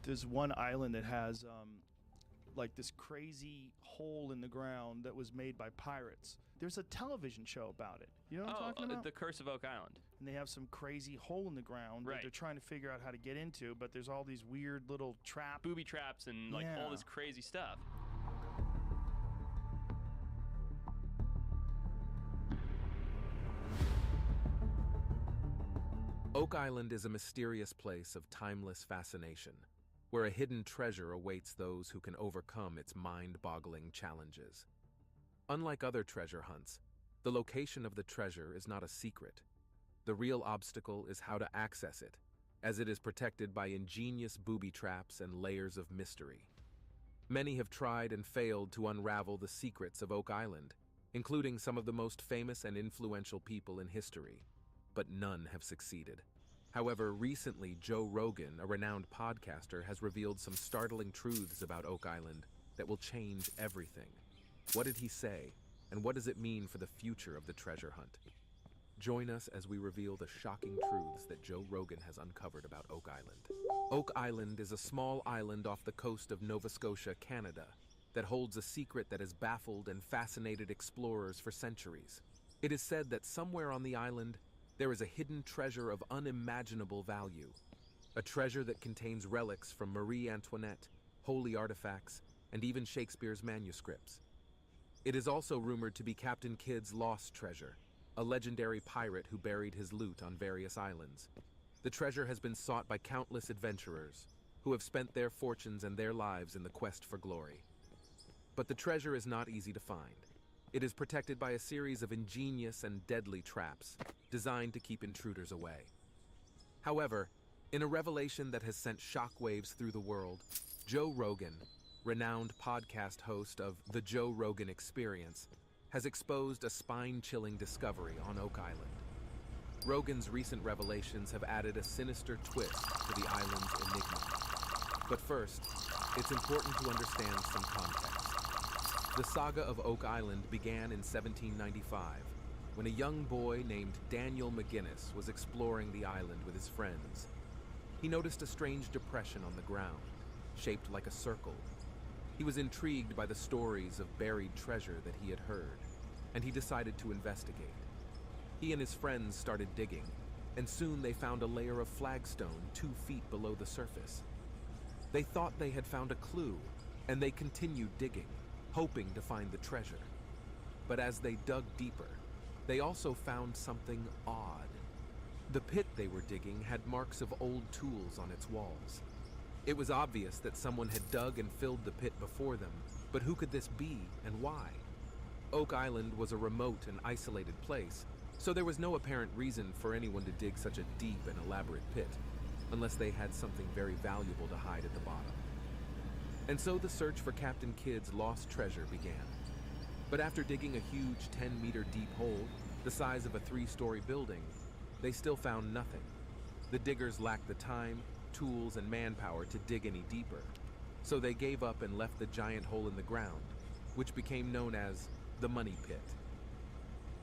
There's one island that has like this crazy hole in the ground that was made by pirates. There's a television show about it. You know what I'm talking about? The Curse of Oak Island. And they have some crazy hole in the ground that they're trying to figure out how to get into, but there's all these weird little booby traps and like all this crazy stuff. Oak Island is a mysterious place of timeless fascination, where a hidden treasure awaits those who can overcome its mind-boggling challenges. Unlike other treasure hunts, the location of the treasure is not a secret. The real obstacle is how to access it, as it is protected by ingenious booby traps and layers of mystery. Many have tried and failed to unravel the secrets of Oak Island, including some of the most famous and influential people in history, but none have succeeded. However, recently Joe Rogan, a renowned podcaster, has revealed some startling truths about Oak Island that will change everything. What did he say, and what does it mean for the future of the treasure hunt? Join us as we reveal the shocking truths that Joe Rogan has uncovered about Oak Island. Oak Island is a small island off the coast of Nova Scotia, Canada, that holds a secret that has baffled and fascinated explorers for centuries. It is said that somewhere on the island, there is a hidden treasure of unimaginable value, a treasure that contains relics from Marie Antoinette, holy artifacts, and even Shakespeare's manuscripts. It is also rumored to be Captain Kidd's lost treasure, a legendary pirate who buried his loot on various islands. The treasure has been sought by countless adventurers who have spent their fortunes and their lives in the quest for glory. But the treasure is not easy to find. It is protected by a series of ingenious and deadly traps designed to keep intruders away. However, in a revelation that has sent shockwaves through the world, Joe Rogan, renowned podcast host of The Joe Rogan Experience, has exposed a spine-chilling discovery on Oak Island. Rogan's recent revelations have added a sinister twist to the island's enigma. But first, it's important to understand some context. The saga of Oak Island began in 1795, when a young boy named Daniel McGinnis was exploring the island with his friends. He noticed a strange depression on the ground, shaped like a circle. He was intrigued by the stories of buried treasure that he had heard, and he decided to investigate. He and his friends started digging, and soon they found a layer of flagstone 2 feet below the surface. They thought they had found a clue, and they continued digging, hoping to find the treasure. But as they dug deeper, they also found something odd. The pit they were digging had marks of old tools on its walls. It was obvious that someone had dug and filled the pit before them, but who could this be and why? Oak Island was a remote and isolated place, so there was no apparent reason for anyone to dig such a deep and elaborate pit, unless they had something very valuable to hide at the bottom. And so the search for Captain Kidd's lost treasure began. But after digging a huge 10-meter deep hole, the size of a 3-story building, they still found nothing. The diggers lacked the time, tools, and manpower to dig any deeper, so they gave up and left the giant hole in the ground, which became known as the Money Pit.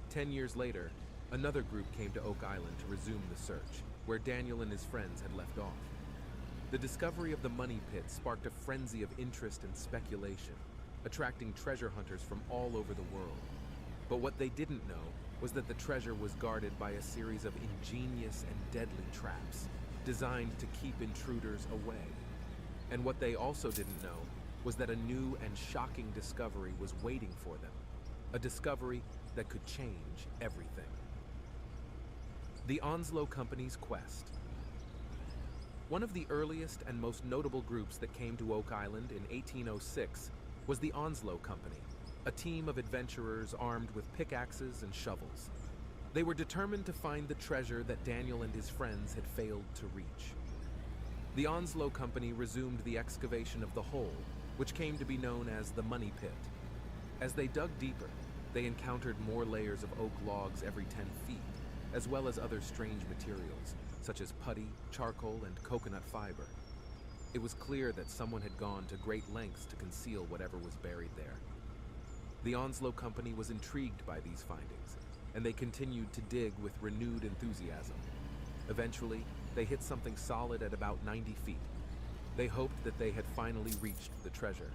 10 years later, another group came to Oak Island to resume the search, where Daniel and his friends had left off. The discovery of the Money Pit sparked a frenzy of interest and speculation, attracting treasure hunters from all over the world. But what they didn't know was that the treasure was guarded by a series of ingenious and deadly traps, designed to keep intruders away. And what they also didn't know was that a new and shocking discovery was waiting for them, a discovery that could change everything. The Onslow Company's quest. One of the earliest and most notable groups that came to Oak Island in 1806 was the Onslow Company, a team of adventurers armed with pickaxes and shovels. They were determined to find the treasure that Daniel and his friends had failed to reach. The Onslow Company resumed the excavation of the hole, which came to be known as the Money Pit. As they dug deeper, they encountered more layers of oak logs every 10 feet, as well as other strange materials, such as putty, charcoal, and coconut fiber. It was clear that someone had gone to great lengths to conceal whatever was buried there. The Onslow Company was intrigued by these findings, and they continued to dig with renewed enthusiasm. Eventually, they hit something solid at about 90 feet. They hoped that they had finally reached the treasure,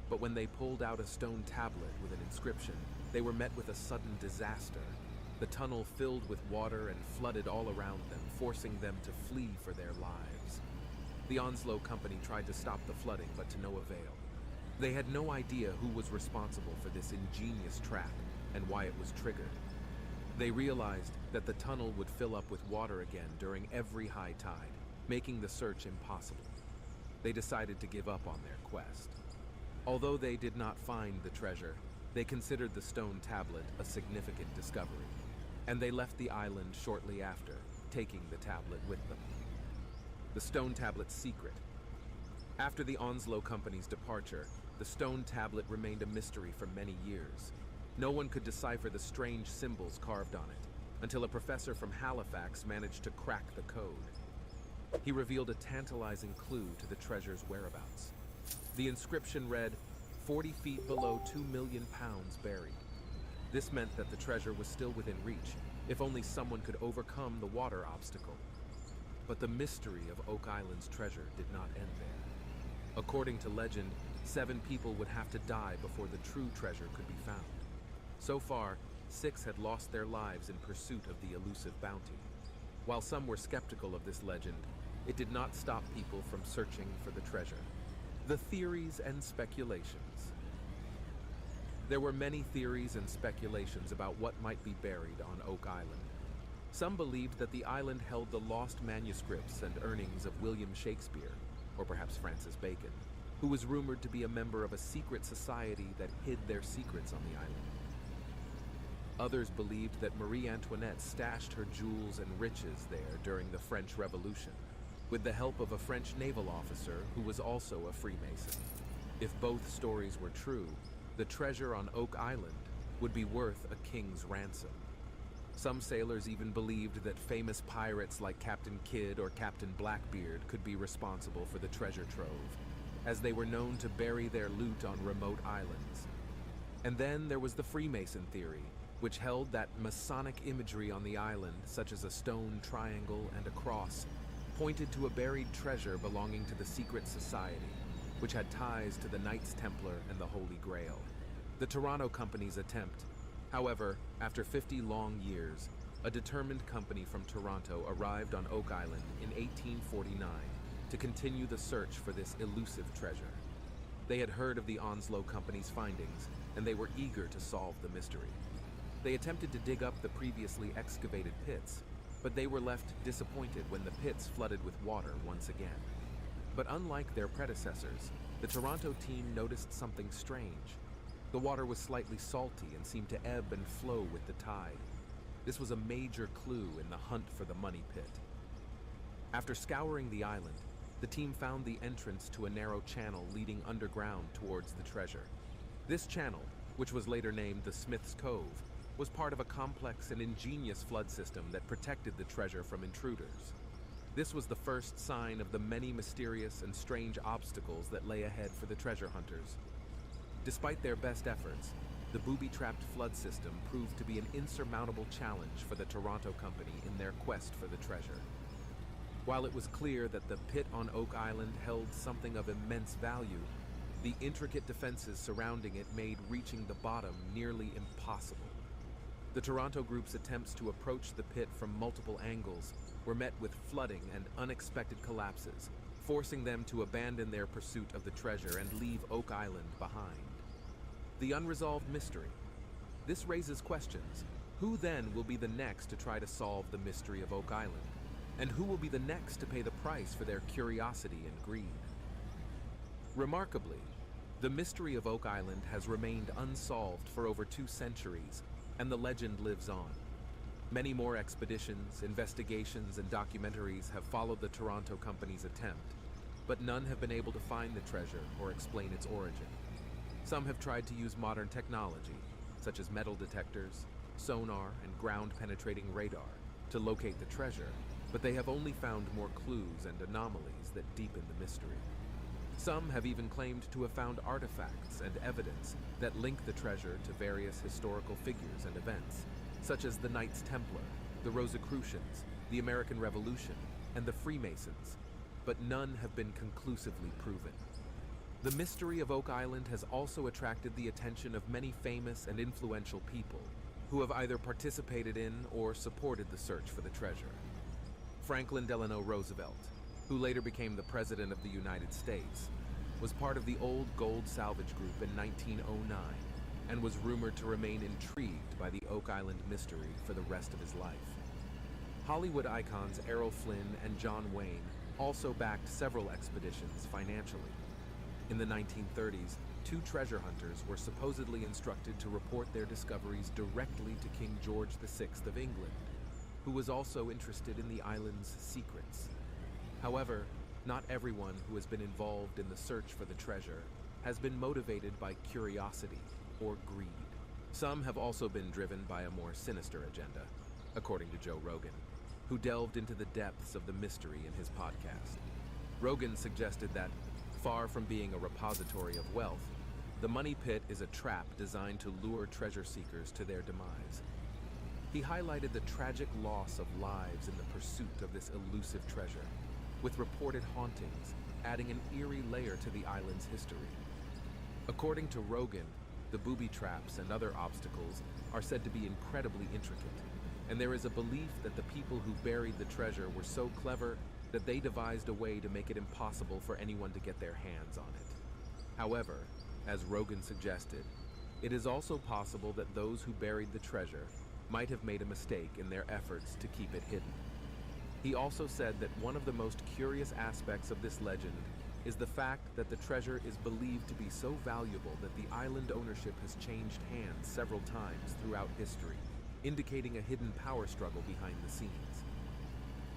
but when they pulled out a stone tablet with an inscription, they were met with a sudden disaster. The tunnel filled with water and flooded all around them, forcing them to flee for their lives. The Onslow Company tried to stop the flooding, but to no avail. They had no idea who was responsible for this ingenious trap and why it was triggered. They realized that the tunnel would fill up with water again during every high tide, making the search impossible. They decided to give up on their quest. Although they did not find the treasure, they considered the stone tablet a significant discovery, and they left the island shortly after, taking the tablet with them. The stone tablet's secret. After the Onslow Company's departure, the stone tablet remained a mystery for many years. No one could decipher the strange symbols carved on it, until a professor from Halifax managed to crack the code. He revealed a tantalizing clue to the treasure's whereabouts. The inscription read, 40 feet below 2 million pounds buried. This meant that the treasure was still within reach, if only someone could overcome the water obstacle. But the mystery of Oak Island's treasure did not end there. According to legend, 7 people would have to die before the true treasure could be found. So far, 6 had lost their lives in pursuit of the elusive bounty. While some were skeptical of this legend, it did not stop people from searching for the treasure. The theories and speculations. There were many theories and speculations about what might be buried on Oak Island. Some believed that the island held the lost manuscripts and earnings of William Shakespeare, or perhaps Francis Bacon, who was rumored to be a member of a secret society that hid their secrets on the island. Others believed that Marie Antoinette stashed her jewels and riches there during the French Revolution, with the help of a French naval officer who was also a Freemason. If both stories were true, the treasure on Oak Island would be worth a king's ransom. Some sailors even believed that famous pirates like Captain Kidd or Captain Blackbeard could be responsible for the treasure trove, as they were known to bury their loot on remote islands. And then there was the Freemason theory, which held that Masonic imagery on the island, such as a stone triangle and a cross, pointed to a buried treasure belonging to the secret society, which had ties to the Knights Templar and the Holy Grail. The Toronto Company's attempt. However, after 50 long years, a determined company from Toronto arrived on Oak Island in 1849 to continue the search for this elusive treasure. They had heard of the Onslow Company's findings, and they were eager to solve the mystery. They attempted to dig up the previously excavated pits, but they were left disappointed when the pits flooded with water once again. But unlike their predecessors, the Toronto team noticed something strange. The water was slightly salty and seemed to ebb and flow with the tide. This was a major clue in the hunt for the money pit. After scouring the island, the team found the entrance to a narrow channel leading underground towards the treasure. This channel, which was later named the Smith's Cove, was part of a complex and ingenious flood system that protected the treasure from intruders. This was the first sign of the many mysterious and strange obstacles that lay ahead for the treasure hunters. Despite their best efforts, the booby-trapped flood system proved to be an insurmountable challenge for the Toronto Company in their quest for the treasure. While it was clear that the pit on Oak Island held something of immense value, the intricate defenses surrounding it made reaching the bottom nearly impossible. The Toronto group's attempts to approach the pit from multiple angles were met with flooding and unexpected collapses, forcing them to abandon their pursuit of the treasure and leave Oak Island behind. The unresolved mystery. This raises questions. Who then will be the next to try to solve the mystery of Oak Island? And who will be the next to pay the price for their curiosity and greed? Remarkably, the mystery of Oak Island has remained unsolved for over 2 centuries, and the legend lives on. Many more expeditions, investigations, and documentaries have followed the Toronto Company's attempt, but none have been able to find the treasure or explain its origin. Some have tried to use modern technology, such as metal detectors, sonar, and ground-penetrating radar, to locate the treasure, but they have only found more clues and anomalies that deepen the mystery. Some have even claimed to have found artifacts and evidence that link the treasure to various historical figures and events, such as the Knights Templar, the Rosicrucians, the American Revolution, and the Freemasons. but none have been conclusively proven. The mystery of Oak Island has also attracted the attention of many famous and influential people who have either participated in or supported the search for the treasure. Franklin Delano Roosevelt, who later became the President of the United States, was part of the Old Gold Salvage Group in 1909 and was rumored to remain intrigued by the Oak Island mystery for the rest of his life. Hollywood icons Errol Flynn and John Wayne also backed several expeditions financially. In the 1930s, 2 treasure hunters were supposedly instructed to report their discoveries directly to King George VI of England, who was also interested in the island's secrets. However, not everyone who has been involved in the search for the treasure has been motivated by curiosity or greed. Some have also been driven by a more sinister agenda, according to Joe Rogan, who delved into the depths of the mystery in his podcast. Rogan suggested that, far from being a repository of wealth, the money pit is a trap designed to lure treasure seekers to their demise. He highlighted the tragic loss of lives in the pursuit of this elusive treasure, with reported hauntings adding an eerie layer to the island's history. According to Rogan, the booby traps and other obstacles are said to be incredibly intricate, and there is a belief that the people who buried the treasure were so clever that they devised a way to make it impossible for anyone to get their hands on it. However, as Rogan suggested, it is also possible that those who buried the treasure might have made a mistake in their efforts to keep it hidden. He also said that one of the most curious aspects of this legend is the fact that the treasure is believed to be so valuable that the island ownership has changed hands several times throughout history, indicating a hidden power struggle behind the scenes.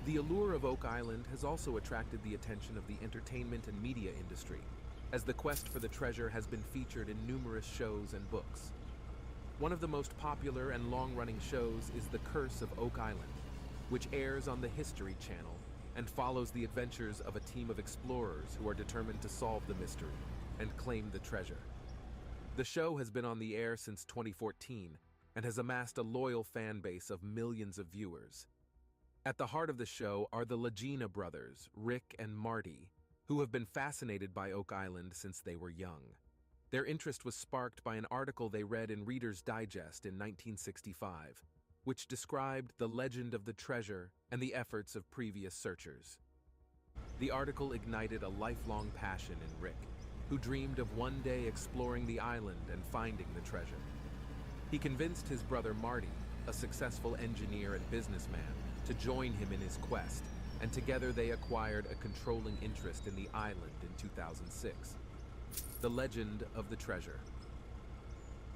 The allure of Oak Island has also attracted the attention of the entertainment and media industry, as the quest for the treasure has been featured in numerous shows and books. One of the most popular and long-running shows is The Curse of Oak Island, which airs on the History Channel and follows the adventures of a team of explorers who are determined to solve the mystery and claim the treasure. The show has been on the air since 2014 and has amassed a loyal fan base of millions of viewers. At the heart of the show are the Lagina brothers, Rick and Marty, who have been fascinated by Oak Island since they were young. Their interest was sparked by an article they read in Reader's Digest in 1965, which described the legend of the treasure and the efforts of previous searchers. The article ignited a lifelong passion in Rick, who dreamed of one day exploring the island and finding the treasure. He convinced his brother Marty, a successful engineer and businessman, to join him in his quest, and together they acquired a controlling interest in the island in 2006. The legend of the treasure.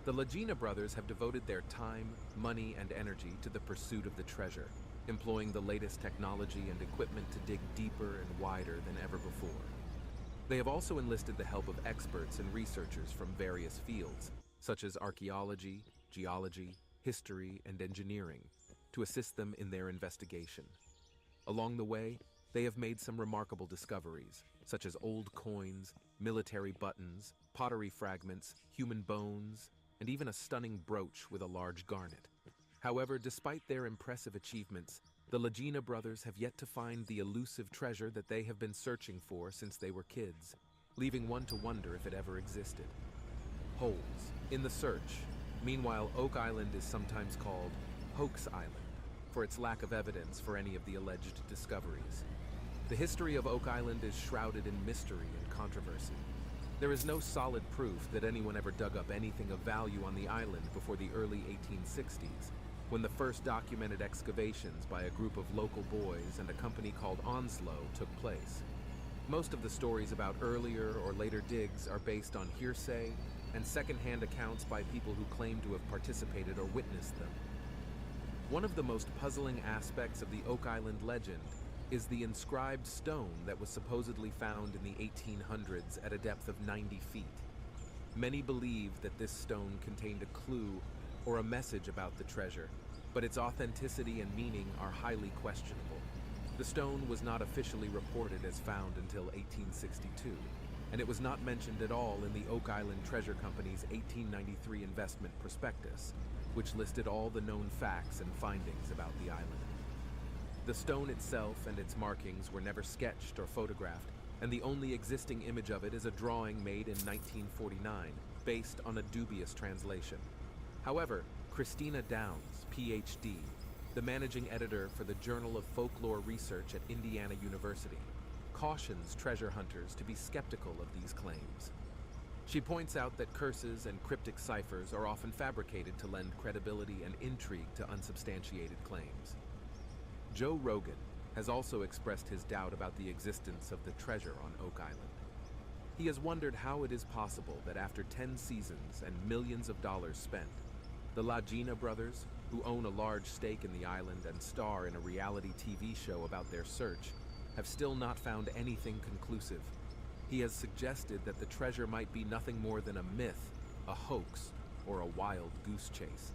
The Lagina brothers have devoted their time, money, and energy to the pursuit of the treasure, employing the latest technology and equipment to dig deeper and wider than ever before. They have also enlisted the help of experts and researchers from various fields, such as archaeology, geology, history, and engineering, to assist them in their investigation. Along the way, they have made some remarkable discoveries, such as old coins, military buttons, pottery fragments, human bones, and even a stunning brooch with a large garnet. However, despite their impressive achievements, the Lagina brothers have yet to find the elusive treasure that they have been searching for since they were kids, leaving one to wonder if it ever existed. Holes in the search. Meanwhile, Oak Island is sometimes called Hoax Island, for its lack of evidence for any of the alleged discoveries. The history of Oak Island is shrouded in mystery and controversy. There is no solid proof that anyone ever dug up anything of value on the island before the early 1860s, when the first documented excavations by a group of local boys and a company called Onslow took place. Most of the stories about earlier or later digs are based on hearsay and second-hand accounts by people who claim to have participated or witnessed them. One of the most puzzling aspects of the Oak Island legend is the inscribed stone that was supposedly found in the 1800s at a depth of 90 feet. Many believe that this stone contained a clue or a message about the treasure, but its authenticity and meaning are highly questionable. The stone was not officially reported as found until 1862, and it was not mentioned at all in the Oak Island Treasure Company's 1893 investment prospectus, which listed all the known facts and findings about the island. The stone itself and its markings were never sketched or photographed, and the only existing image of it is a drawing made in 1949, based on a dubious translation. However, Christina Downs, Ph.D., the managing editor for the Journal of Folklore Research at Indiana University, cautions treasure hunters to be skeptical of these claims. She points out that curses and cryptic ciphers are often fabricated to lend credibility and intrigue to unsubstantiated claims. Joe Rogan has also expressed his doubt about the existence of the treasure on Oak Island. He has wondered how it is possible that after 10 seasons and millions of dollars spent, the Lagina brothers, who own a large stake in the island and star in a reality TV show about their search, have still not found anything conclusive. He has suggested that the treasure might be nothing more than a myth, a hoax, or a wild goose chase.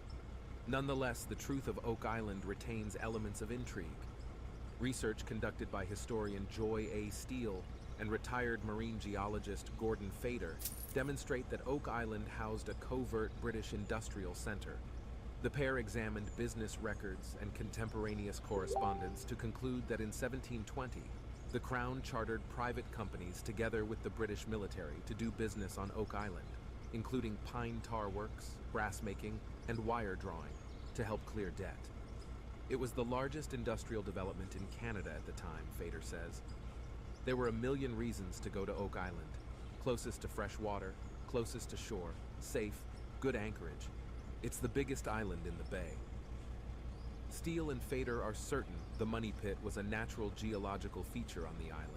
Nonetheless, the truth of Oak Island retains elements of intrigue. Research conducted by historian Joy A. Steele and retired marine geologist Gordon Fader demonstrate that Oak Island housed a covert British industrial center. The pair examined business records and contemporaneous correspondence to conclude that in 1720, the Crown chartered private companies together with the British military to do business on Oak Island, including pine tar works, brass making, and wire drawing, to help clear debt. It was the largest industrial development in Canada at the time, Fader says. There were a million reasons to go to Oak Island. Closest to fresh water, closest to shore, safe, good anchorage. It's the biggest island in the bay. Steele and Fader are certain the Money Pit was a natural geological feature on the island,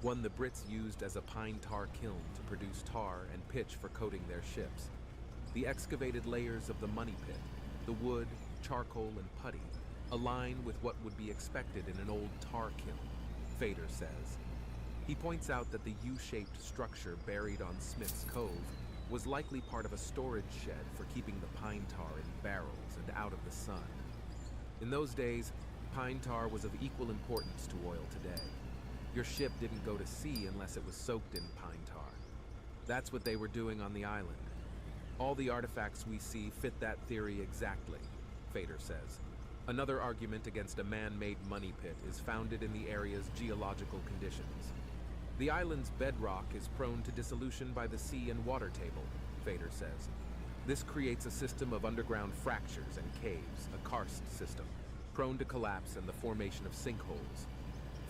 one the Brits used as a pine tar kiln to produce tar and pitch for coating their ships. The excavated layers of the Money Pit, the wood, charcoal, and putty, align with what would be expected in an old tar kiln, Fader says. He points out that the U-shaped structure buried on Smith's Cove was likely part of a storage shed for keeping the pine tar in barrels and out of the sun. In those days, pine tar was of equal importance to oil today. Your ship didn't go to sea unless it was soaked in pine tar. That's what they were doing on the island. All the artifacts we see fit that theory exactly, Fader says. Another argument against a man-made money pit is founded in the area's geological conditions. The island's bedrock is prone to dissolution by the sea and water table, Fader says. This creates a system of underground fractures and caves, a karst system, prone to collapse and the formation of sinkholes.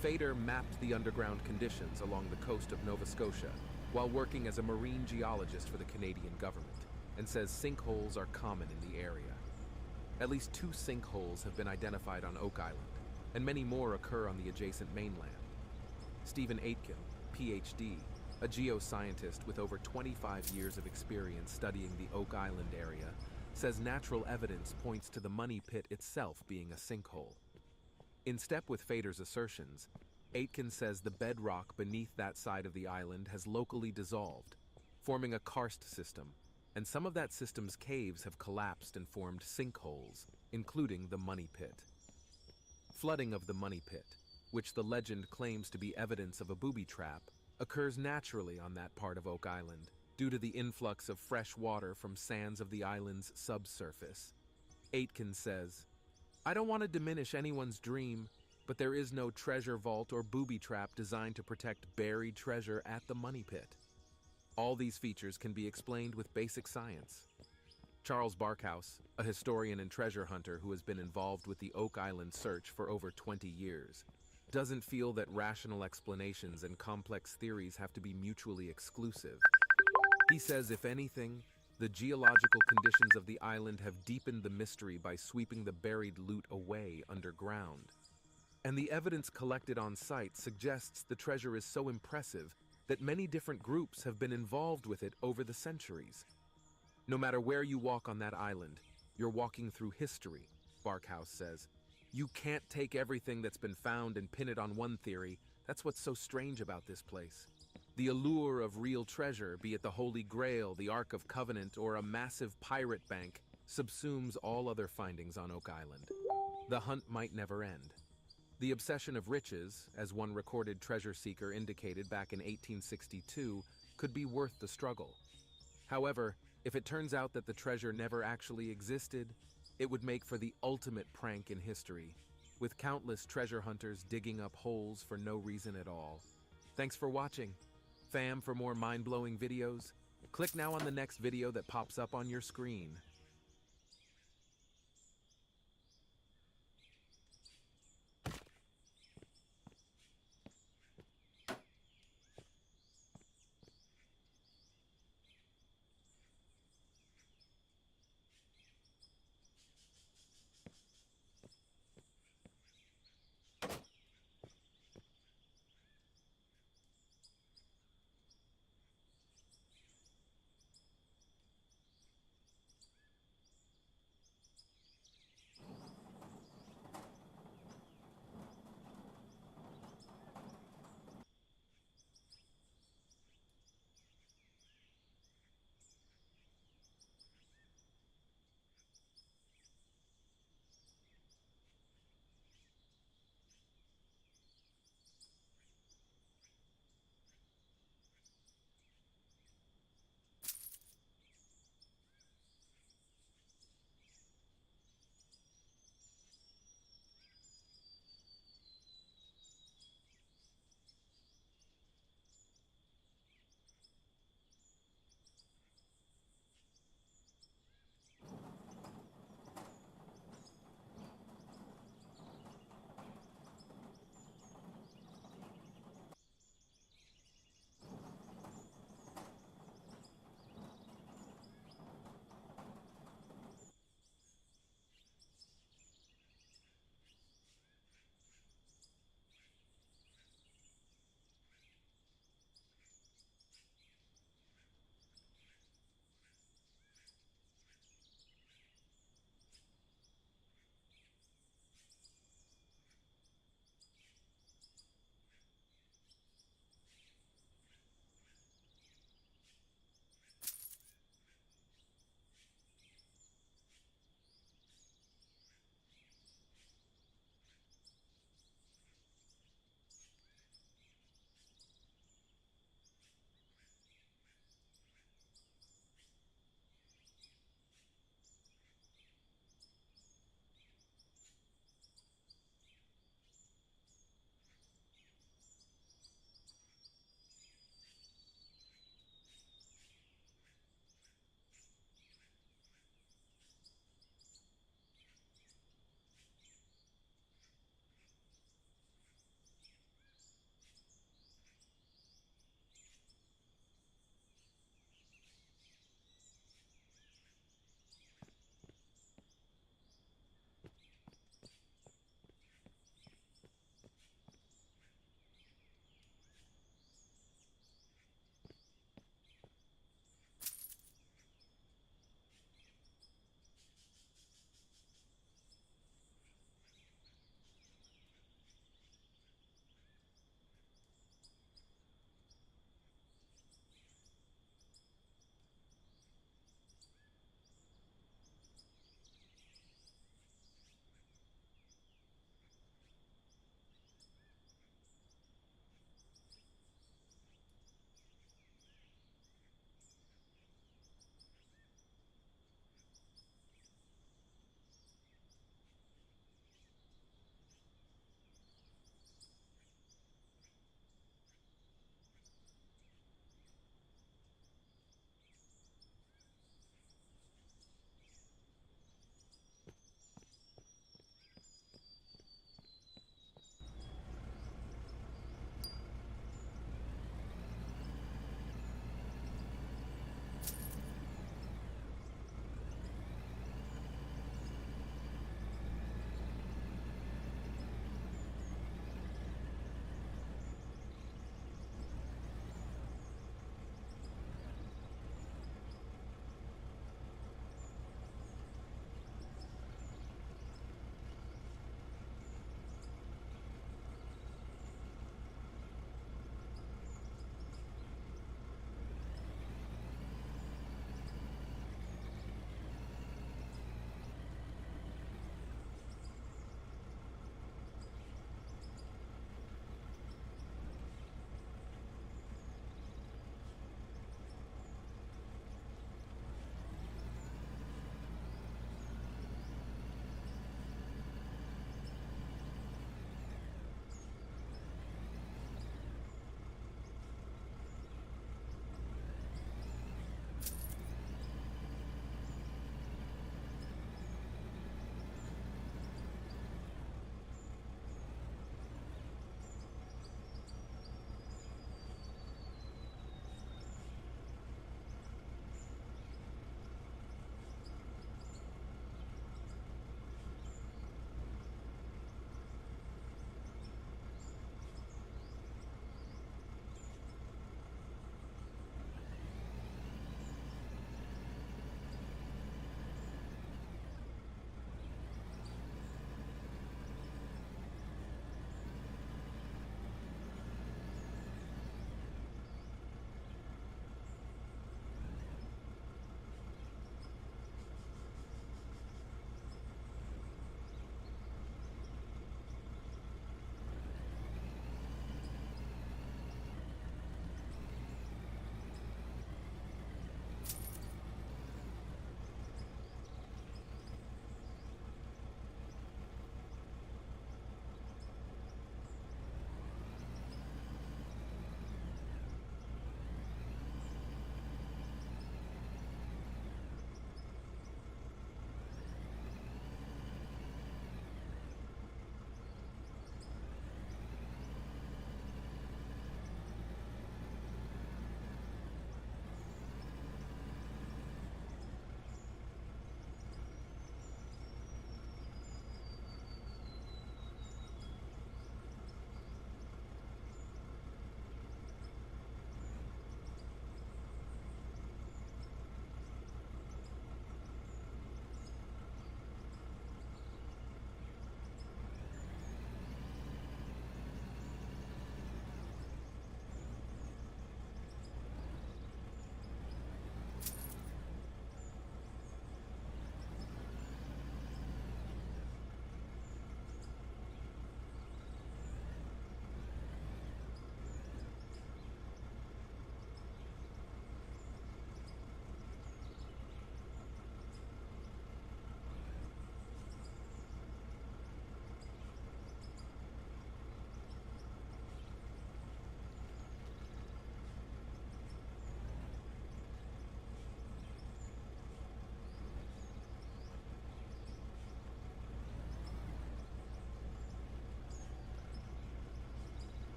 Fader mapped the underground conditions along the coast of Nova Scotia while working as a marine geologist for the Canadian government, and says sinkholes are common in the area. At least 2 sinkholes have been identified on Oak Island, and many more occur on the adjacent mainland. Stephen Aitken, Ph.D., a geoscientist with over 25 years of experience studying the Oak Island area, says natural evidence points to the Money Pit itself being a sinkhole. In step with Fader's assertions, Aitken says the bedrock beneath that side of the island has locally dissolved, forming a karst system, and some of that system's caves have collapsed and formed sinkholes, including the Money Pit. Flooding of the Money Pit, which the legend claims to be evidence of a booby trap, occurs naturally on that part of Oak Island due to the influx of fresh water from sands of the island's subsurface. Aitken says, "I don't want to diminish anyone's dream, but there is no treasure vault or booby trap designed to protect buried treasure at the Money Pit. All these features can be explained with basic science." Charles Barkhouse, a historian and treasure hunter who has been involved with the Oak Island search for over 20 years, doesn't feel that rational explanations and complex theories have to be mutually exclusive. He says, if anything, the geological conditions of the island have deepened the mystery by sweeping the buried loot away underground. And the evidence collected on site suggests the treasure is so impressive that many different groups have been involved with it over the centuries. No matter where you walk on that island, you're walking through history, Barkhouse says. You can't take everything that's been found and pin it on one theory. That's what's so strange about this place. The allure of real treasure, be it the Holy Grail, the Ark of Covenant, or a massive pirate bank, subsumes all other findings on Oak Island. The hunt might never end. The obsession of riches, as one recorded treasure seeker indicated back in 1862, could be worth the struggle. However, if it turns out that the treasure never actually existed, it would make for the ultimate prank in history, with countless treasure hunters digging up holes for no reason at all. Thanks for watching. Fam, for more mind-blowing videos, click now on the next video that pops up on your screen.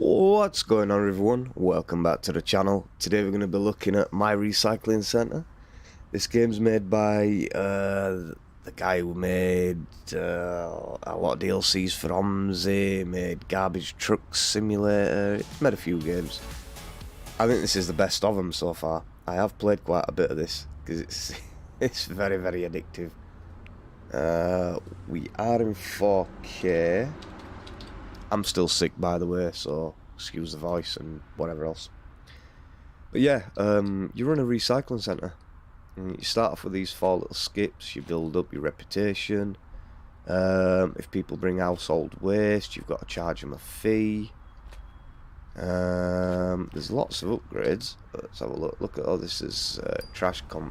What's going on, everyone? Welcome back to the channel. Today we're going to be looking at My Recycling Centre. This game's made by the guy who made a lot of DLCs for OMSI, made Garbage Truck Simulator, it's made a few games. I think this is the best of them so far. I have played quite a bit of this because it's very, very addictive. We are in 4K. I'm still sick, by the way, so excuse the voice and whatever else. But yeah, you run a recycling centre. And you start off with these 4 little skips, you build up your reputation. If people bring household waste, you've got to charge them a fee. There's lots of upgrades. Let's have a look. Look at all this is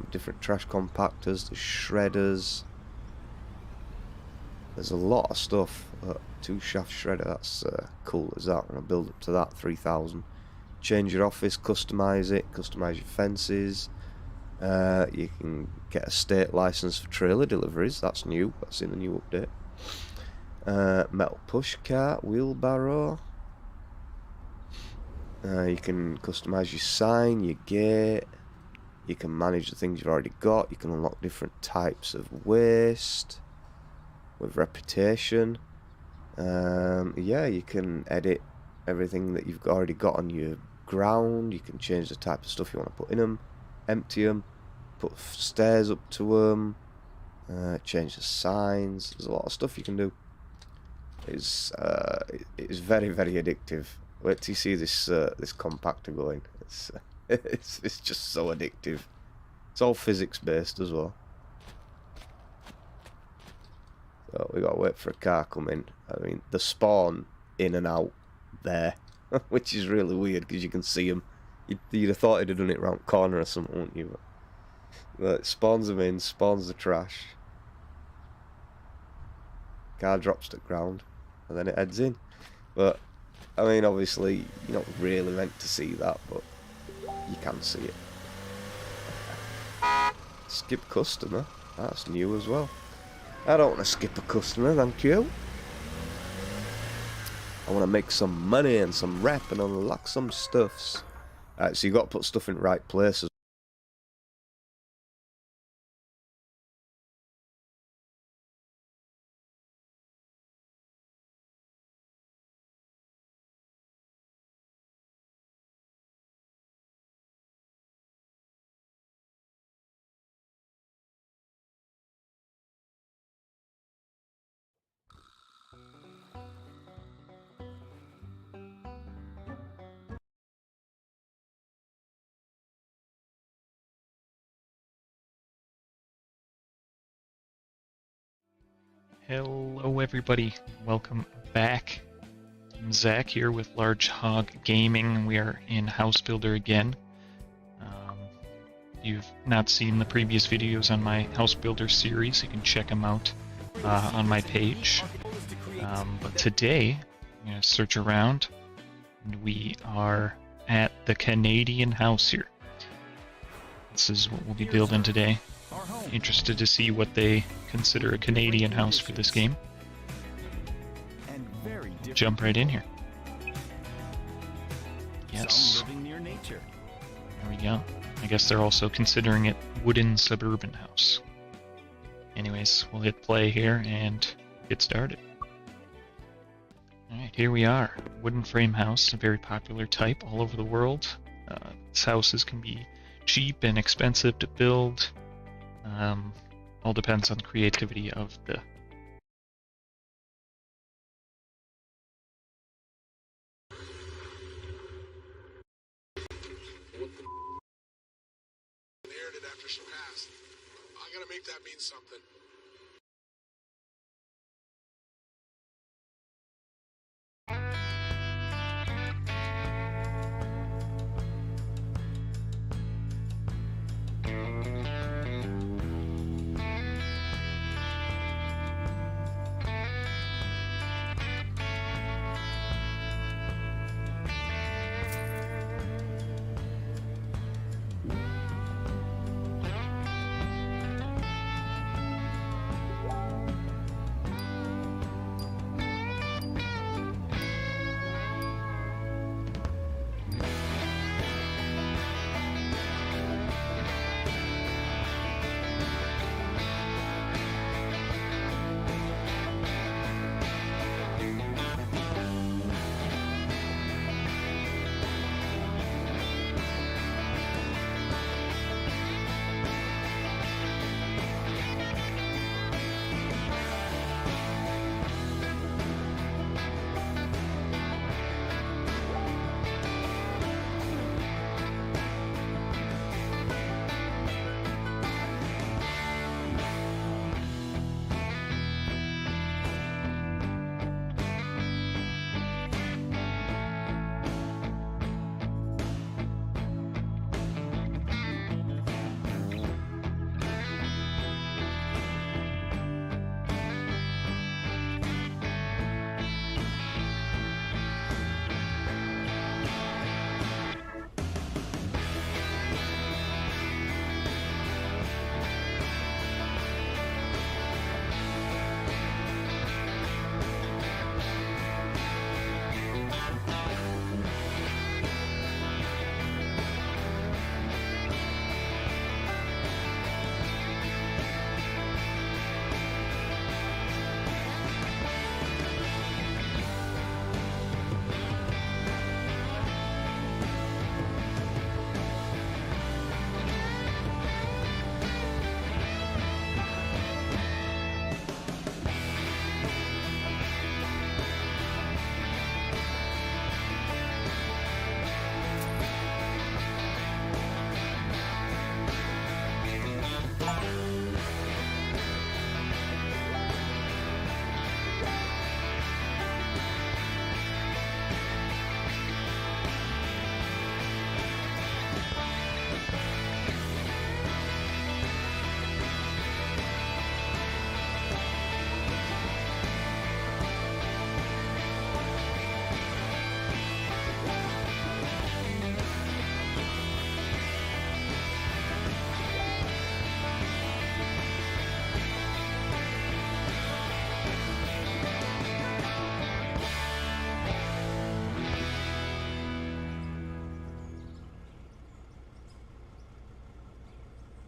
different trash compactors, the shredders. There's a lot of stuff. 2-shaft shredder, that's cool as that. I'm going to build up to that, 3,000. Change your office, customise it, customise your fences. You can get a state licence for trailer deliveries, that's new, that's in the new update. Metal push cart, wheelbarrow. You can customise your sign, your gate. You can manage the things you've already got. You can unlock different types of waste with reputation. Yeah, you can edit everything that you've already got on your ground. You can change the type of stuff you want to put in them, empty them, put stairs up to them, change the signs. There's a lot of stuff you can do. It's very, very addictive. Wait till you see this this compactor going. It's just so addictive. It's all physics based as well. So we gotta wait for a car coming. I mean, the spawn in and out there, which is really weird because you can see them. You'd have thought it'd have done it round the corner or something, wouldn't you? But it spawns them in, spawns the trash. Car drops to the ground, and then it heads in. But I mean, obviously, you're not really meant to see that, but you can see it. Skip customer. That's new as well. I don't want to skip a customer, thank you. I want to make some money and some rep and unlock some stuffs. Alright, so you've got to put stuff in the right places. Hello everybody, welcome back. I'm Zach here with Large Hog Gaming. We are in House Builder again. If you've not seen the previous videos on my House Builder series, you can check them out on my page. But today, I'm going to search around, and we are at the Canadian house here. This is what we'll be building today. Interested to see what they consider a Canadian house for this game. Jump right in here. Yes. There we go. I guess they're also considering it wooden suburban house. Anyways, we'll hit play here and get started. Alright, here we are. Wooden frame house, a very popular type all over the world. These houses can be cheap and expensive to build. All depends on the creativity of the inherited after she passed. I gotta make that mean something.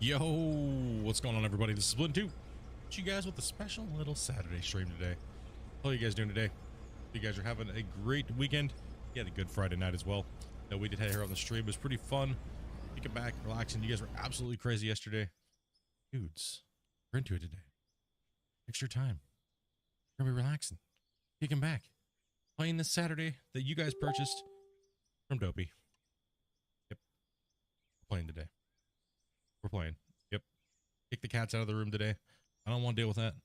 Yo, what's going on, everybody? This is Splint 2. You guys with a special little Saturday stream today. How are you guys doing today? You guys are having a great weekend. You had a good Friday night as well. That we did here on the stream. It was pretty fun. Kicking back, relaxing. You guys were absolutely crazy yesterday. Dudes, we're into it today. Extra time. We're gonna be relaxing. Kicking back. Playing this Saturday that you guys purchased from Dopey. Yep. We're playing today. We're playing. Yep. Kick the cats out of the room today. I don't want to deal with that.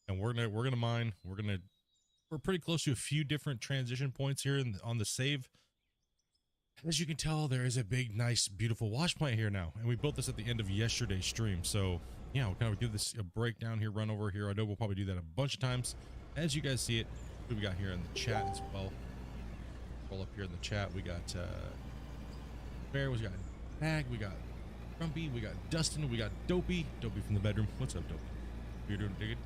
And we're gonna mine. We're pretty close to a few different transition points here on the save. As you can tell, there is a big, nice, beautiful wash plant here now. And we built this at the end of yesterday's stream. So yeah, we'll kind of give this a breakdown here, run over here. I know we'll probably do that a bunch of times. As you guys see it, what we got here in the chat as well. Roll up here in the chat. We got Bear, we got Bag, we got Grumpy, we got Dustin, we got Dopey from the bedroom. What's up, Dopey? You're doing good.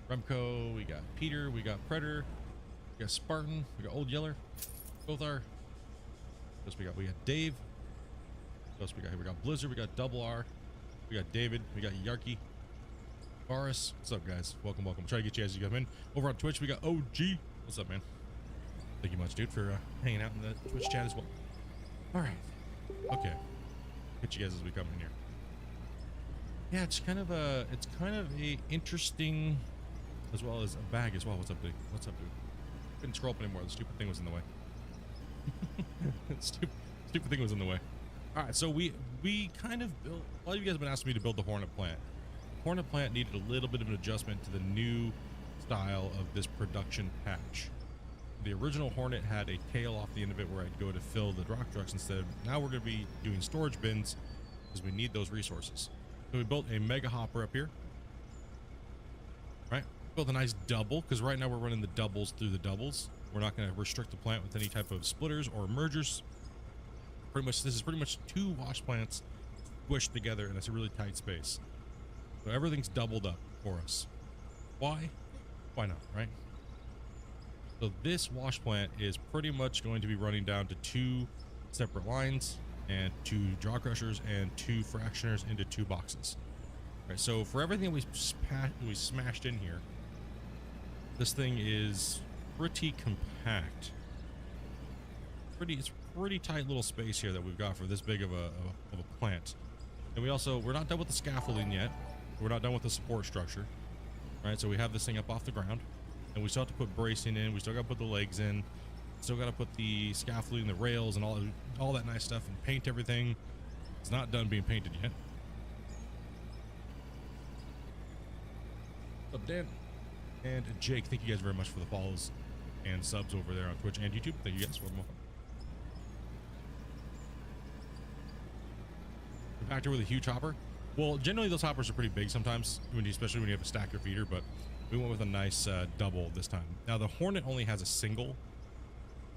Remco, we got Peter, we got Predator, we got Spartan, we got Old Yeller. Both are. What else we got? We got Dave. What else we got here? We got Blizzard, we got Double R, we got David, we got Yarky, Boris. What's up, guys? Welcome. Try to get you as you come in. Over on Twitch, we got OG. What's up, man? Thank you much, dude, for hanging out in the Twitch chat as well. All right. Okay. Get you guys as we come in here. Yeah, it's kind of a interesting, as well as a bag as well. What's up, dude? Couldn't scroll up anymore. The stupid thing was in the way. Stupid thing was in the way. All right, so we kind of built. A lot of you guys have been asking me to build the Hornet plant. The Hornet plant needed a little bit of an adjustment to the new style of this production patch. The original Hornet had a tail off the end of it where I'd go to fill the rock trucks instead. Now we're going to be doing storage bins because we need those resources. So we built a mega hopper up here. Right? Built a nice double because right now we're running the doubles through the doubles. We're not going to restrict the plant with any type of splitters or mergers. This is pretty much two wash plants squished together in a really tight space. So everything's doubled up for us. Why? Why not, right? So this wash plant is pretty much going to be running down to two separate lines and two jaw crushers and two fractioners into two boxes. All right, so for everything we smashed in here, this thing is pretty compact. It's pretty tight little space here that we've got for this big of a plant. And we're not done with the scaffolding yet. We're not done with the support structure. Right, so we have this thing up off the ground. And we still have to put bracing in. We still got to put the legs in. Still got to put the scaffolding, the rails, and all that nice stuff, and paint everything. It's not done being painted yet. What's up, Dan? And Jake, thank you guys very much for the follows and subs over there on Twitch and YouTube. Thank you guys for more. The factor with a huge hopper. Well, generally those hoppers are pretty big sometimes, especially when you have a stacker feeder, but we went with a nice double this time. Now the Hornet only has a single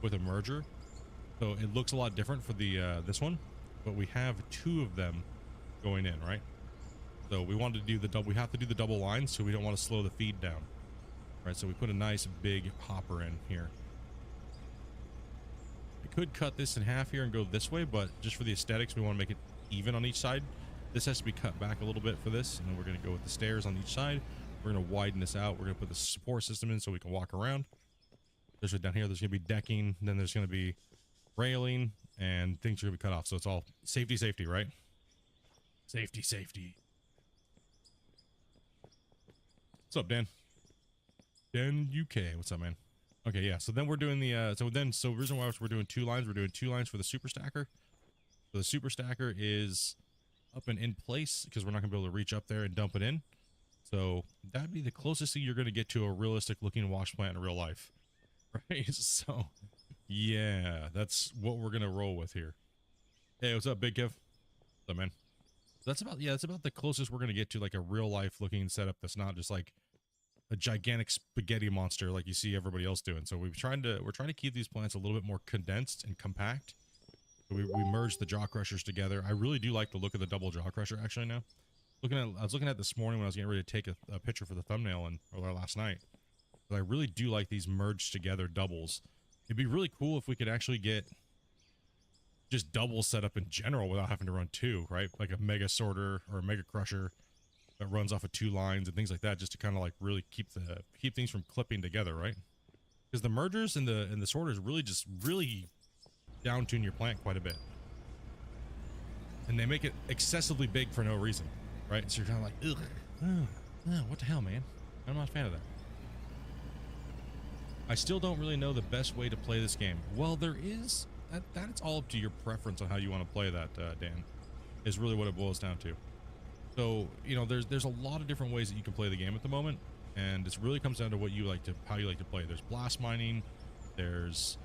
with a merger, so it looks a lot different for the this one, but we have two of them going in, right? So we wanted to do the double. We have to do the double line, so we don't want to slow the feed down, right? So we put a nice big hopper in here. We could cut this in half here and go this way, but just for the aesthetics, we want to make it even on each side. This has to be cut back a little bit for this, and then we're going to go with the stairs on each side. We're going to widen this out. We're going to put the support system in so we can walk around. There's down here, there's going to be decking, then there's going to be railing, and things are going to be cut off. So it's all safety, right? Safety. What's up, Dan? Dan UK. What's up, man? Okay, yeah. So then we're doing the so the reason why we're doing two lines, we're doing two lines for the super stacker. So the super stacker is up and in place because we're not going to be able to reach up there and dump it in. So that'd be the closest thing you're going to get to a realistic looking wash plant in real life. Right? So yeah, that's what we're going to roll with here. Hey, what's up, Big Kev? What's up, man? That's about the closest we're going to get to like a real life looking setup that's not just like a gigantic spaghetti monster like you see everybody else doing. So we're trying to keep these plants a little bit more condensed and compact. So we merged the jaw crushers together. I really do like the look of the double jaw crusher actually now. I was looking at this morning when I was getting ready to take a picture for the thumbnail or last night. But I really do like these merged together doubles. It'd be really cool if we could actually get just double setup in general without having to run two, right? Like a mega sorter or a mega crusher that runs off of 2 lines and things like that, just to kind of like really keep things from clipping together, right? Because the mergers and the sorters really down tune your plant quite a bit, and they make it excessively big for no reason, right? So you're kind of like, ugh, what the hell, man? I'm not a fan of that. I still don't really know the best way to play this game. Well, there is that's all up to your preference on how you want to play that, Dan, is really what it boils down to. So, you know, there's a lot of different ways that you can play the game at the moment, and it really comes down to how you like to play. There's blast mining, there is,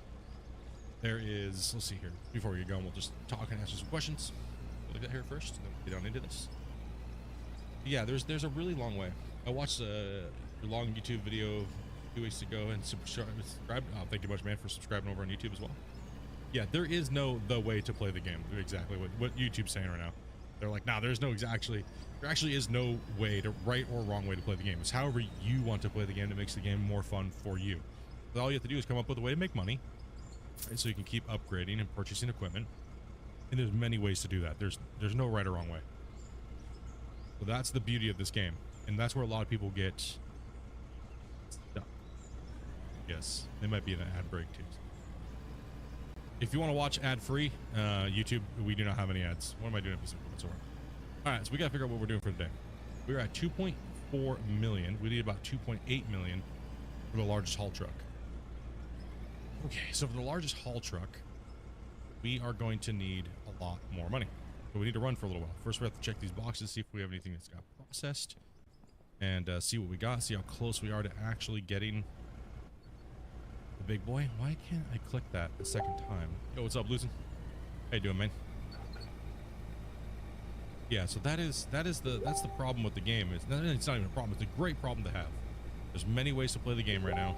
let's see here, before we get going, we'll just talk and answer some questions. We'll look at here first, and then we'll get on into this. Yeah, there's a really long way. I watched a long YouTube video 2 weeks ago and subscribed. Oh, thank you much, man, for subscribing over on YouTube as well. Yeah, there is the way to play the game. Exactly what YouTube's saying right now. They're like, nah, there actually is no way to right or wrong way to play the game. It's however you want to play the game that makes the game more fun for you. But all you have to do is come up with a way to make money, right? So you can keep upgrading and purchasing equipment. And there's many ways to do that. There's no right or wrong way. So that's the beauty of this game, and that's where a lot of people get stuck. Yes, they might be in an ad break too. If you want to watch ad-free, YouTube, we do not have any ads. What am I doing whatsoever? All right, so we got to figure out what we're doing for today. We're at 2.4 million. We need about 2.8 million for the largest haul truck. Okay, so for the largest haul truck, we are going to need a lot more money. So we need to run for a little while. First, we have to check these boxes, see if we have anything that's got processed, and see what we got, see how close we are to actually getting the big boy. Why can't I click that a second time? Yo, what's up, Lucen? How you doing, man? Yeah, so that's the problem with the game. It's not even a problem. It's a great problem to have. There's many ways to play the game right now,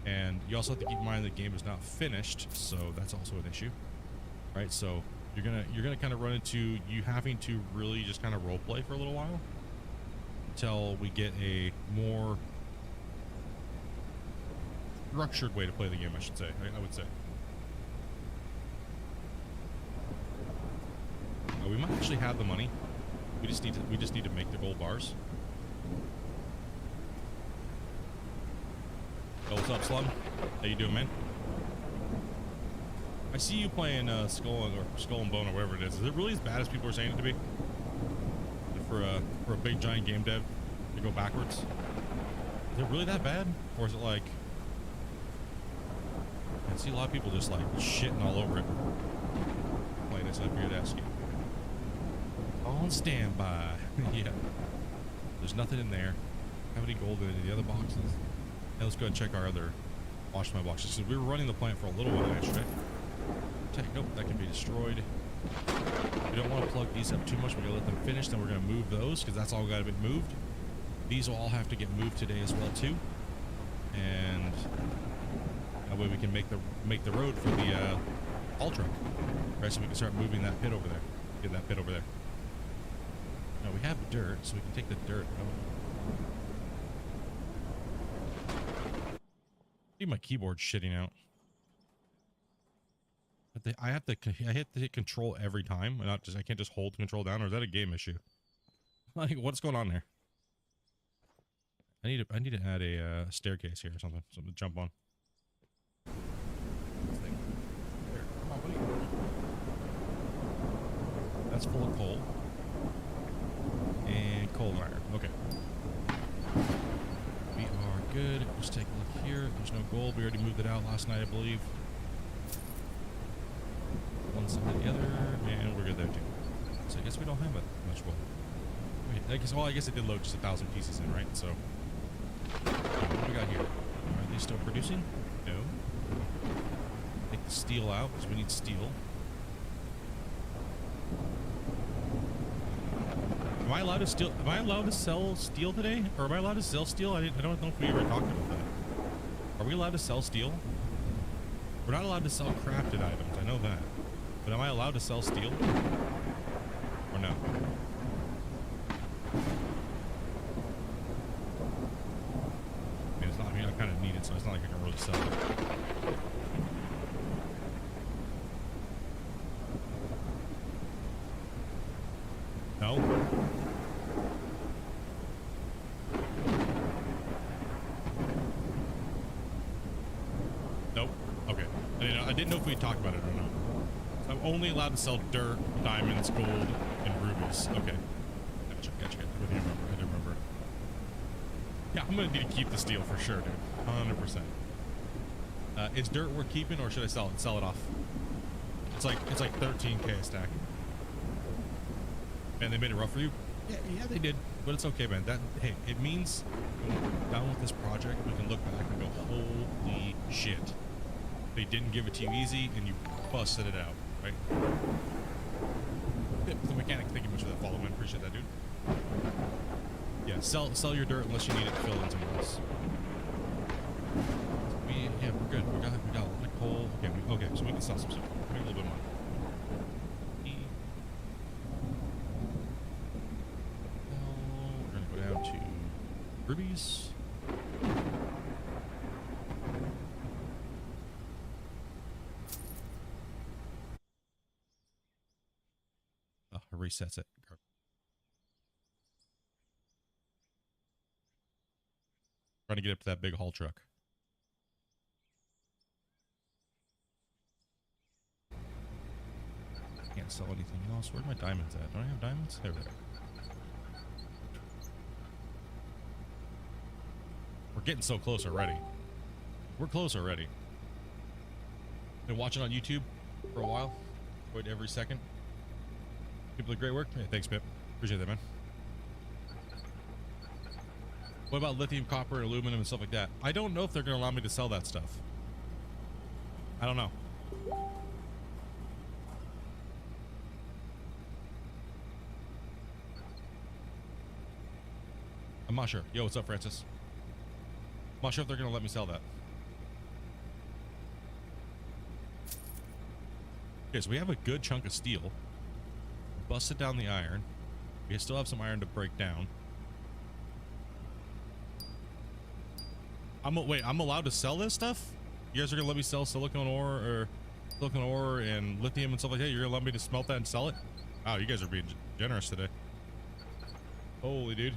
and you also have to keep in mind the game is not finished, so that's also an issue, right? So you're gonna kind of run into you having to really just kind of role play for a little while until we get a more structured way to play the game, I should say. I would say. We might actually have the money. We just need to make the gold bars. Yo, what's up, Slum? How you doing, man? I see you playing Skull and Bone or whatever it is. Is it really as bad as people are saying it to be? For a big giant game dev to go backwards? Is it really that bad, or is it like? I see a lot of people just like shitting all over it. Playing this up here to ask you. On standby. Yeah. There's nothing in there. Have any gold in any of the other boxes? Now let's go ahead and check our other wash my boxes. So we were running the plant for a little while yesterday. Nope, that can be destroyed. We don't want to plug these up too much. We're gonna let them finish. Then we're gonna move those because that's all got to be moved. These will all have to get moved today as well too. And that way we can make the road for the haul truck. Right, so we can start moving that pit over there. Get that pit over there. Now we have dirt, so we can take the dirt out. See my keyboard shitting out. But I have to hit control every time, and I can't just hold control down, or is that a game issue? Like, what's going on there? I need to add a staircase here or something to jump on. There, come on, buddy. That's full of coal. And coal and iron. Okay. We are good. Let's take a look here. There's no gold. We already moved it out last night, I believe. One side to the other, and we're good there too. So I guess we don't have much gold. Wait, I guess it did load just 1,000 pieces in, right? So what do we got here? Are they still producing? No. Take the steel out because we need steel. Am I allowed to steal? Am I allowed to sell steel today, or am I allowed to sell steel? I don't know if we ever talked about that. Are we allowed to sell steel? We're not allowed to sell crafted items. I know that. But am I allowed to sell steel? Or no? I mean, I kind of need it, so it's not like I can really sell it. I didn't know if we talked about it or not. I'm only allowed to sell dirt, diamonds, gold, and rubies. Okay. Gotcha. I didn't remember. Yeah, I'm gonna need to keep the steel for sure, dude. 100%. Is dirt worth keeping, or should I sell it? Sell it off. It's like 13K a stack. Man, they made it rough for you. Yeah, they did. But it's okay, man. Hey, it means when we're done with this project, we can look back and go, holy shit. They didn't give it to you easy, and you busted it out, right? Yeah, the mechanic, thank you much for that follow, man. Appreciate that, dude. Yeah, sell your dirt unless you need it to fill in somewhere else. Yeah, we're good. We got a lot of coal. Okay, so we can sell some stuff. Make a little bit of money. We're gonna go down to rubies. Oh, it resets it. Trying to get up to that big haul truck. Can't sell anything else. Where's my diamonds at? Don't I have diamonds? There we go. We're getting so close already. We're close already. Been watching on YouTube for a while. Enjoyed every second. People do great work. Hey, thanks, Pip. Appreciate that, man. What about lithium, copper, and aluminum and stuff like that? I don't know if they're going to allow me to sell that stuff. I don't know. I'm not sure. Yo, what's up, Francis? I'm not sure if they're going to let me sell that. Okay, so we have a good chunk of steel. Busted down the iron. We still have some iron to break down. Wait, I'm allowed to sell this stuff? You guys are gonna let me sell silicone ore and lithium and stuff like that? You're gonna let me to smelt that and sell it? Wow, you guys are being generous today. Holy dude.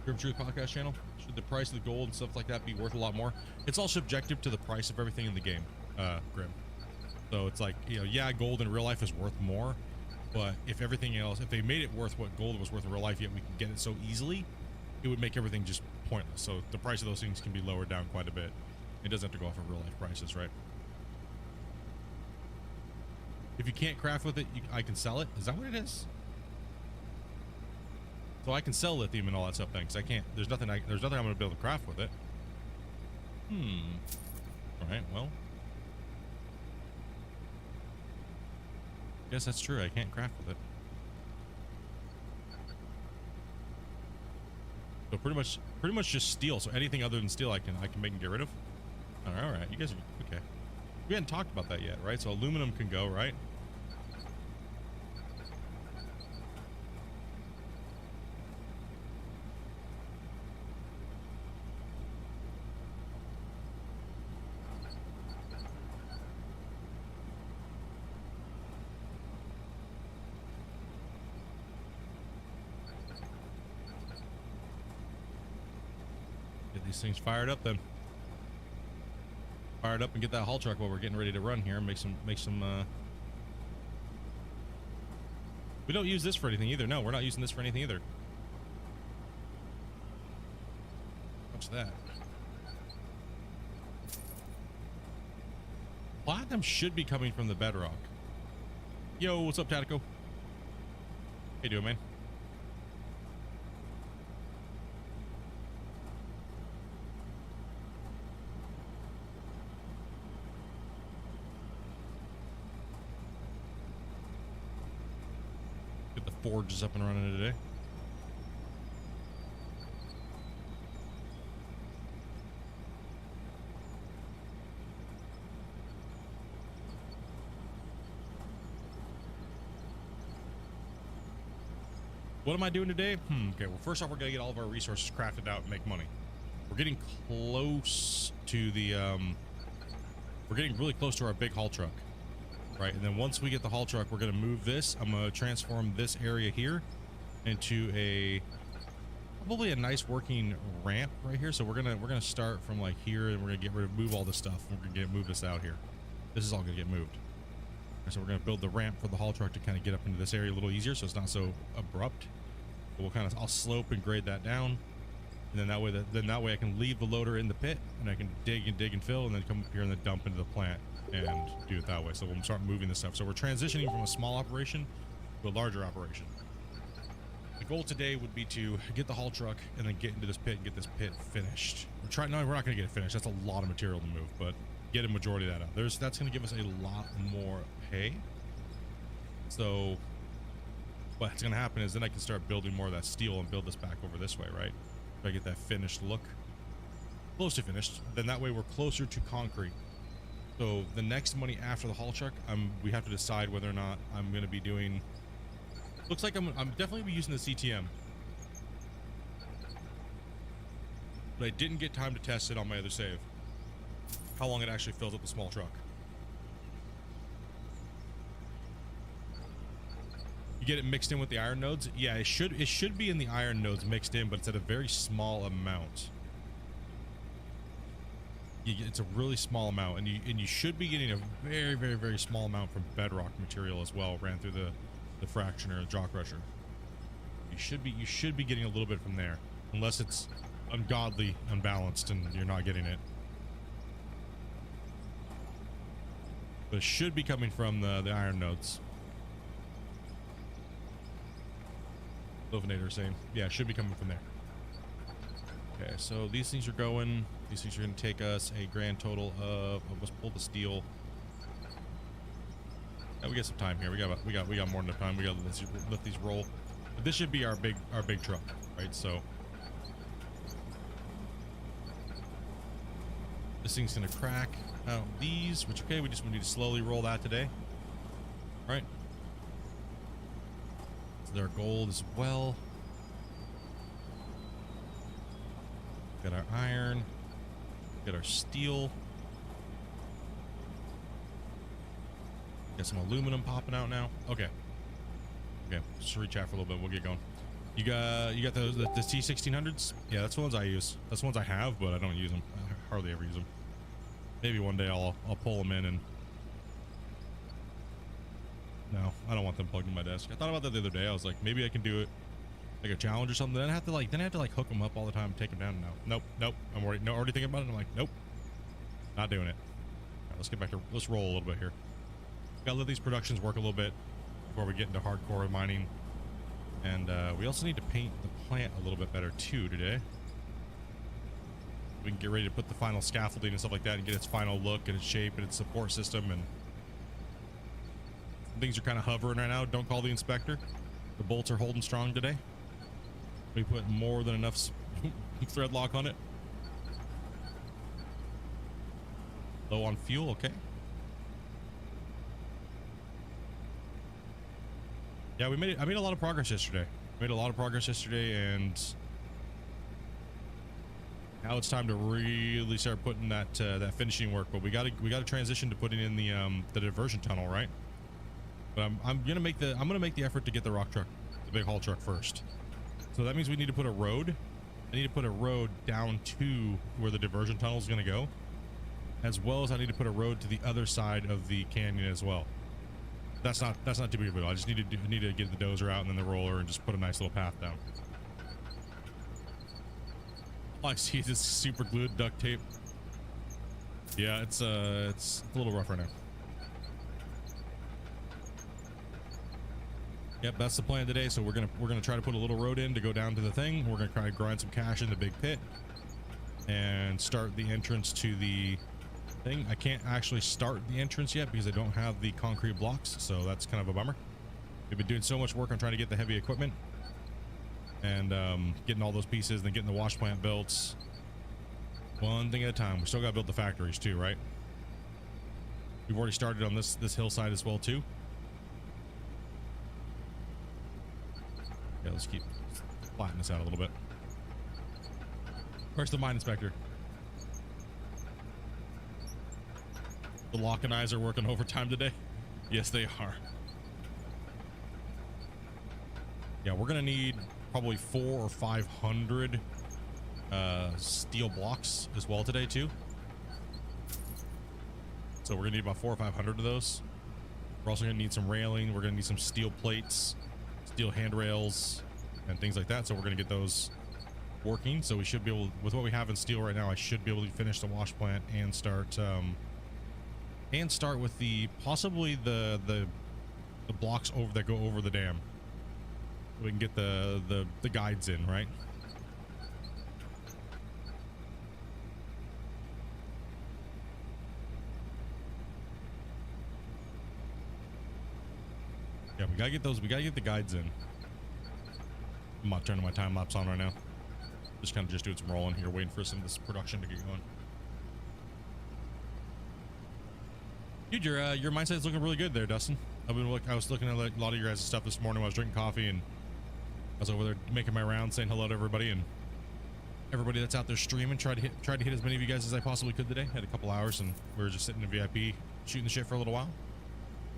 Grim Truth Podcast channel. Should the price of the gold and stuff like that be worth a lot more? It's all subjective to the price of everything in the game, Grim. So it's like, you know, yeah, gold in real life is worth more. But if everything else, if they made it worth what gold was worth in real life, yet we can get it so easily, it would make everything just pointless. So the price of those things can be lowered down quite a bit. It doesn't have to go off of real life prices, right? If you can't craft with it, I can sell it. Is that what it is? So I can sell lithium and all that stuff then, because I can't. There's nothing I'm going to be able to craft with it. All right. Well. Yes, that's true. I can't craft with it. So pretty much just steel. So anything other than steel, I can make and get rid of. All right. You guys are okay. We hadn't talked about that yet, right? So aluminum can go, right? These things fired up then. Fire it up and get that haul truck while we're getting ready to run here and make some we don't use this for anything either. No, we're not using this for anything either. What's that? Platinum should be coming from the bedrock. Yo, what's up, Tatico? How you doing, man? Forge is up and running today. What am I doing today? Okay, well, first off, we're gonna get all of our resources crafted out and make money. We're getting close to the we're getting really close to our big haul truck. Right, and then once we get the haul truck, we're going to move this. I'm going to transform this area here into a... probably a nice working ramp right here. So we're gonna start from like here, and we're gonna move all this stuff. We're gonna move this out here. This is all gonna get moved. And so we're gonna build the ramp for the haul truck to kind of get up into this area a little easier, so it's not so abrupt. But I'll slope and grade that down, and then that way I can leave the loader in the pit, and I can dig and fill, and then come up here and then dump into the plant and do it that way. So we'll start moving this stuff. So we're transitioning from a small operation to a larger operation. The goal today would be to get the haul truck and then get into this pit and get this pit finished. We're not going to get it finished. That's a lot of material to move, but get a majority of that out. That's going to give us a lot more pay. So what's going to happen is then I can start building more of that steel and build this back over this way, right? If I get that finished look, close to finished, then that way we're closer to concrete. So the next money after the haul truck, we have to decide whether or not I'm going to be doing. Looks like I'm definitely be using the CTM, but I didn't get time to test it on my other save. How long it actually fills up the small truck. You get it mixed in with the iron nodes. Yeah, it should be in the iron nodes mixed in, but it's at a very small amount. It's a really small amount, and you should be getting a very, very, very small amount from bedrock material as well, ran through the fractioner, jaw crusher. You should be getting a little bit from there, unless it's ungodly unbalanced and you're not getting it. But it should be coming from the iron nodes. Lovinator saying, yeah, it should be coming from there. Okay, so these things are going. These things are going to take us a grand total of. Let's pull the steel. Yeah, we got some time here. We got more than enough time. We got to let these roll. But this should be our big truck, right? So this thing's going to crack out these, which okay, we need to slowly roll that today, right? So they're gold as well. Got our iron. Got our steel. Got some aluminum popping out now. Okay. Just reach out for a little bit. We'll get going. You got the T1600s? Yeah, that's the ones I use. That's the ones I have, but I don't use them. I hardly ever use them. Maybe one day I'll pull them in and. No, I don't want them plugged in my desk. I thought about that the other day. I was like, maybe I can do it like a challenge or something. Then I have to hook them up all the time and take them down. No, nope. I'm already thinking about it. I'm like, nope, not doing it. All right, let's roll a little bit here. Gotta let these productions work a little bit before we get into hardcore mining. And we also need to paint the plant a little bit better too today. We can get ready to put the final scaffolding and stuff like that and get its final look and its shape and its support system. And things are kind of hovering right now. Don't call the inspector. The bolts are holding strong today. We put more than enough thread lock on it. Low on fuel, okay. Yeah, I made a lot of progress yesterday. And now it's time to really start putting that finishing work. But we got to transition to putting in the diversion tunnel, right? But I'm gonna make the effort to get the rock truck, the big haul truck first. So that means we need to put a road. I need to put a road down to where the diversion tunnel is gonna go, as well as I need to put a road to the other side of the canyon as well. That's not too big of a deal. I just need to get the dozer out and then the roller and just put a nice little path down. All I see is this super glued duct tape. Yeah, it's a little rough right now. Yep, that's the plan today. So we're gonna try to put a little road in to go down to the thing. We're gonna try to grind some cash in the big pit and start the entrance to the thing. I can't actually start the entrance yet because I don't have the concrete blocks, so that's kind of a bummer. We've been doing so much work on trying to get the heavy equipment and getting all those pieces and then getting the wash plant built. One thing at a time. We still got to build the factories too, right? We've already started on this hillside as well too. Yeah, let's keep flatten this out a little bit. Where's the mine inspector? The Lock and Eyes are working overtime today. Yes, they are. Yeah, we're gonna need probably 400 or 500 steel blocks as well today too. So we're gonna need about 400 or 500 of those. We're also gonna need some railing. We're gonna need some steel plates, steel handrails, and things like that. So we're gonna get those working. So we should be able, with what we have in steel right now, I should be able to finish the wash plant and start with the possibly the blocks over that go over the dam. We can get the guides in, right? Yeah, we gotta get those. We gotta get the guides in. I'm not turning my time lapse on right now. Just kind of doing some rolling here, waiting for some of this production to get going. Dude, your mindset's looking really good there, Dustin. I was looking at a lot of your guys' stuff this morning while I was drinking coffee, and I was over there making my rounds, saying hello to everybody, and everybody that's out there streaming. Tried to hit as many of you guys as I possibly could today. Had a couple hours, and we were just sitting in VIP shooting the shit for a little while.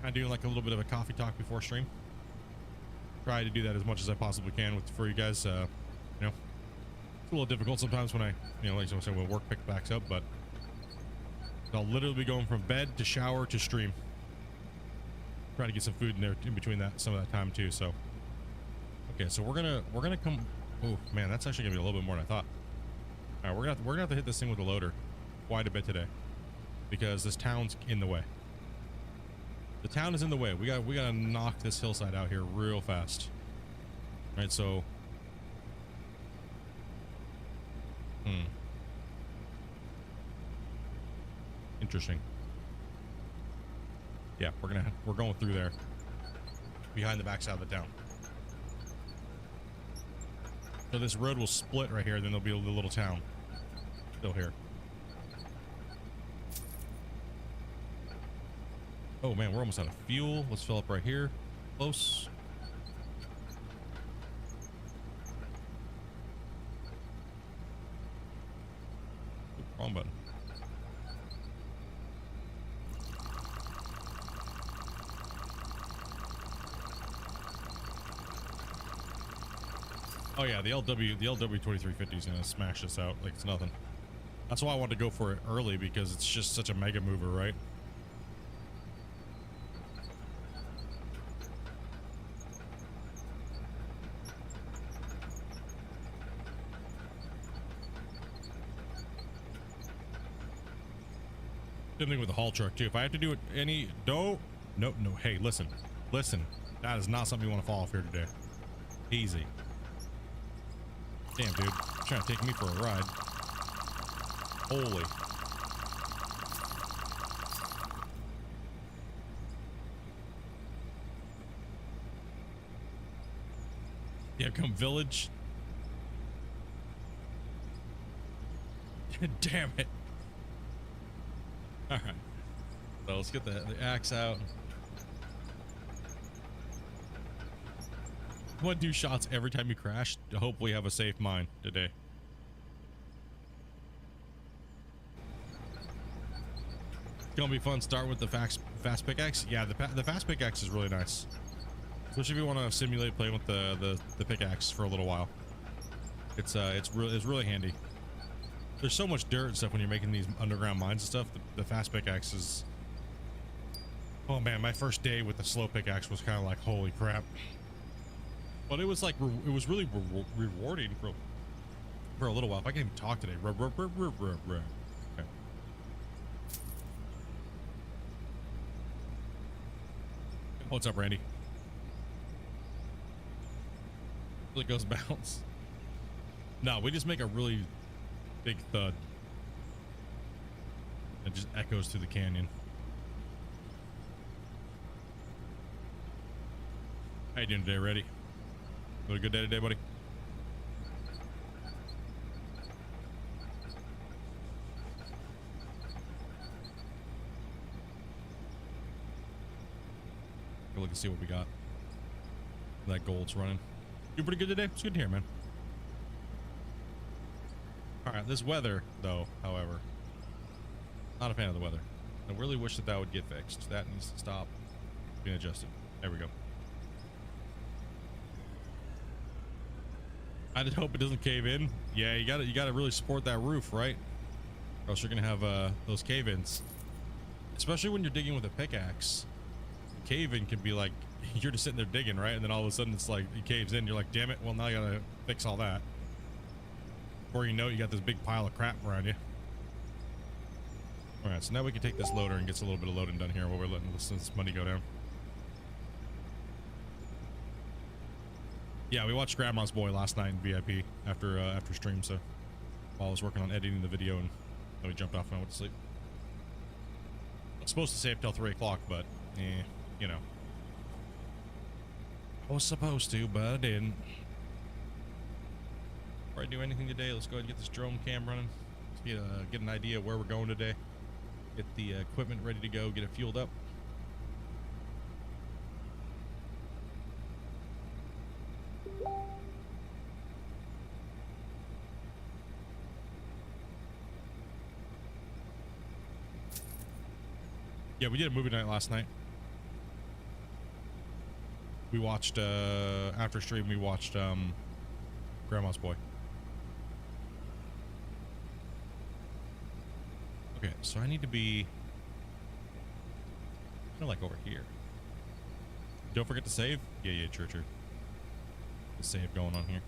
Kind of doing like a little bit of a coffee talk before stream. Try to do that as much as I possibly can for you guys. You know, it's a little difficult sometimes when I, like I said, when work backs up, but I'll literally be going from bed to shower to stream. Try to get some food in there in between that, some of that time too. So, okay, so we're gonna come. Oh man, that's actually gonna be a little bit more than I thought. All right, we're gonna have to hit this thing with a loader quite a bit today because this town's in the way. The town is in the way. We gotta knock this hillside out here real fast. All right, so. Interesting. Yeah, we're going through there, behind the backside of the town. So this road will split right here, then there'll be a little town still here. Oh man, we're almost out of fuel. Let's fill up right here. Close. Ooh, wrong button. Oh yeah, the LW2350 is gonna smash this out like it's nothing. That's why I wanted to go for it early, because it's just such a mega mover, right? Same thing with the haul truck too. If I have to do it no, hey, listen, that is not something you want to fall off here today. Easy. Damn, dude. You're trying to take me for a ride. Holy. Yeah, come village. Damn it. All right. So let's get the axe out. I want to do shots every time you crash to hopefully have a safe mine today. It's gonna be fun starting with the fast pickaxe. Yeah, the fast pickaxe is really nice, especially if you want to simulate playing with the pickaxe for a little while. It's really handy. There's so much dirt and stuff when you're making these underground mines and stuff. The fast pickaxe is. Oh man, my first day with the slow pickaxe was kind of like, holy crap. But it was like, it was really rewarding for a little while. If I can even talk today. Okay. What's up, Randy? It goes bounce. No, we just make a really big thud. It just echoes through the canyon. How you doing today, Reddy? Have a good day today, buddy. Go look and see what we got. That gold's running. You pretty good today? It's good to hear, man. All right, this weather, though, however, not a fan of the weather. I really wish that would get fixed. That needs to stop being adjusted. There we go. I just hope it doesn't cave in. Yeah, you gotta really support that roof, right? Or else you're gonna have those cave-ins. Especially when you're digging with a pickaxe. Cave-in can be like, you're just sitting there digging, right? And then all of a sudden it's like, it caves in. You're like, damn it, well now I gotta fix all that. Before you know it, you got this big pile of crap around you. Alright, so now we can take this loader and get a little bit of loading done here while we're letting this money go down. Yeah, we watched Grandma's Boy last night in VIP after stream, so while I was working on editing the video, and then we jumped off and I went to sleep. I was supposed to stay up till 3 o'clock, but you know. I was supposed to, but I didn't. Before I do anything today, let's go ahead and get this drone cam running. Let's get an idea of where we're going today. Get the equipment ready to go, get it fueled up. Yeah, we did a movie night last night. We watched, after stream, we watched, Grandma's Boy. Okay, so I need to be kind of like over here. Don't forget to save. Yeah, true. The save going on here.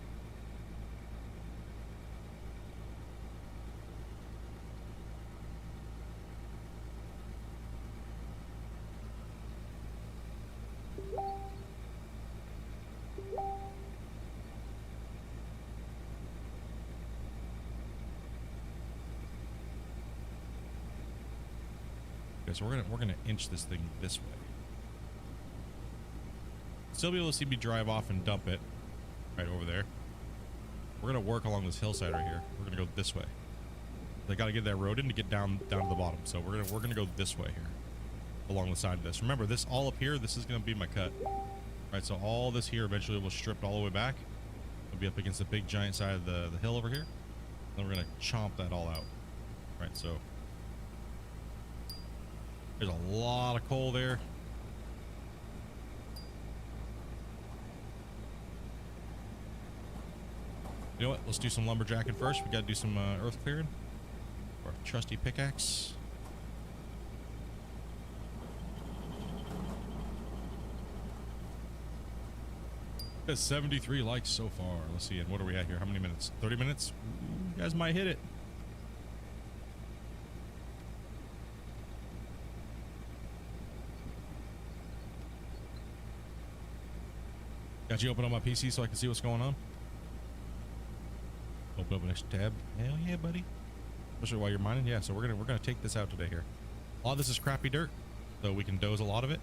So we're gonna inch this thing this way. Still be able to see me drive off and dump it right over there. We're gonna work along this hillside right here. We're gonna go this way. They gotta get that road in to get down to the bottom. So we're gonna go this way here, along the side of this. Remember, this all up here, this is gonna be my cut. Right, so all this here eventually will strip all the way back. It'll be up against the big giant side of the hill over here. Then we're gonna chomp that all out. Right, so there's a lot of coal there. You know what? Let's do some lumberjacking first. We got to do some earth clearing. Our trusty pickaxe. Got 73 likes so far. Let's see. And what are we at here? How many minutes? 30 minutes? Ooh, you guys might hit it. Got you open up my PC so I can see what's going on. Open up an extra tab. Hell yeah, buddy. Especially while you're mining. Yeah, so we're gonna take this out today here. A lot of this is crappy dirt, so we can doze a lot of it.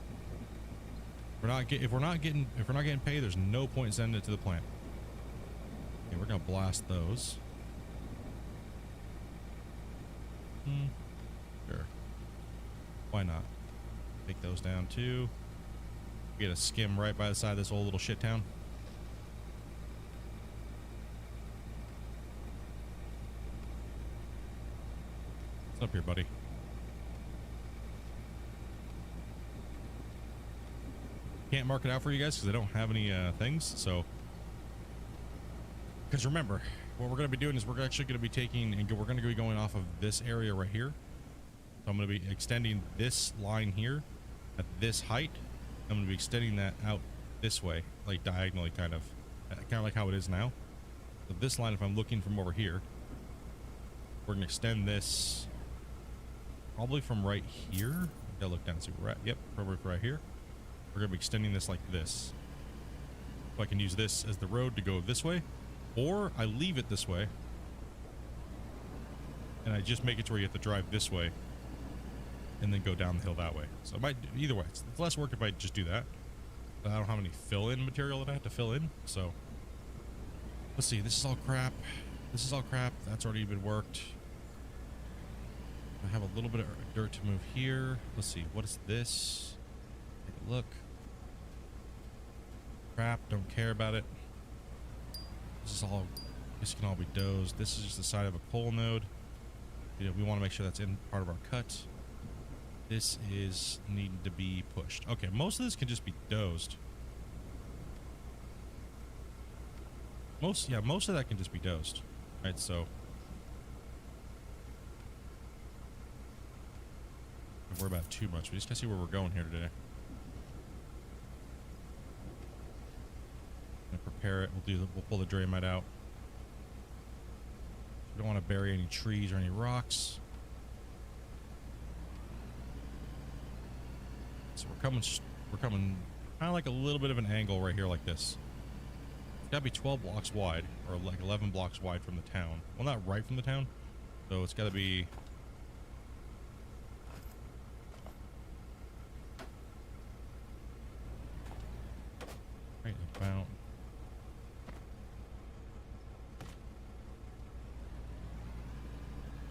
If we're not getting paid, there's no point in sending it to the plant. Okay, we're gonna blast those. Sure. Why not? Take those down too. Get a skim right by the side of this old little shit town. What's up here, buddy? Can't mark it out for you guys because I don't have any things. So, because remember, what we're going to be doing is we're actually going to be taking and we're going to be going off of this area right here. So I'm going to be extending this line here at this height. I'm going to be extending that out this way, like diagonally, kind of like how it is now. So this line, if I'm looking from over here, we're going to extend this probably from right here. Gotta look down and see where we're at. Yep, probably right here. We're going to be extending this like this. So I can use this as the road to go this way, or I leave it this way, and I just make it to where you have to drive this way and then go down the hill that way. So it might, either way, it's less work if I just do that. But I don't have any fill-in material that I have to fill in. So let's see. This is all crap. This is all crap. That's already been worked. I have a little bit of dirt to move here. Let's see. What is this? Take a look. Crap. Don't care about it. This can all be dozed. This is just the side of a coal node. You know, we want to make sure that's in part of our cut. This is needing to be pushed. Okay, most of this can just be dozed. Most of that can just be dosed, right? So don't worry about it too much. We just gotta see where we're going here today. Gonna prepare it. We'll pull the Draymite out. We don't want to bury any trees or any rocks. So we're coming kind of like a little bit of an angle right here, like this. It's got to be 12 blocks wide, or like 11 blocks wide from the town. Well, not right from the town, so it's got to be. Right about.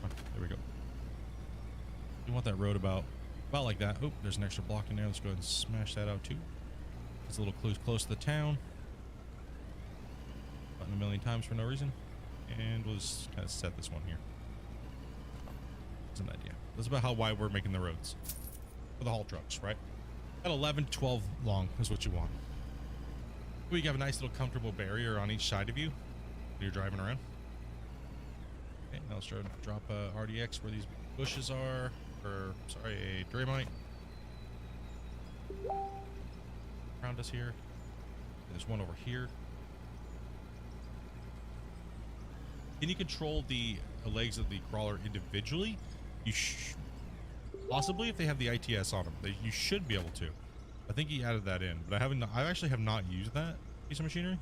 Oh, there we go. You want that road about like that. Oh, there's an extra block in there. Let's go ahead and smash that out too. It's a little close to the town. Button a million times for no reason. And we'll just kind of set this one here. That's an idea. That's about how wide we're making the roads. For the haul trucks, right? At 11 to 12 long is what you want. We have a nice little comfortable barrier on each side of you when you're driving around. Okay, now let's try to drop RDX where these bushes are. Or, sorry, a Draymite. Around us here. There's one over here. Can you control the legs of the crawler individually? You possibly, if they have the ITS on them, you should be able to. I think he added that in, but I actually have not used that piece of machinery.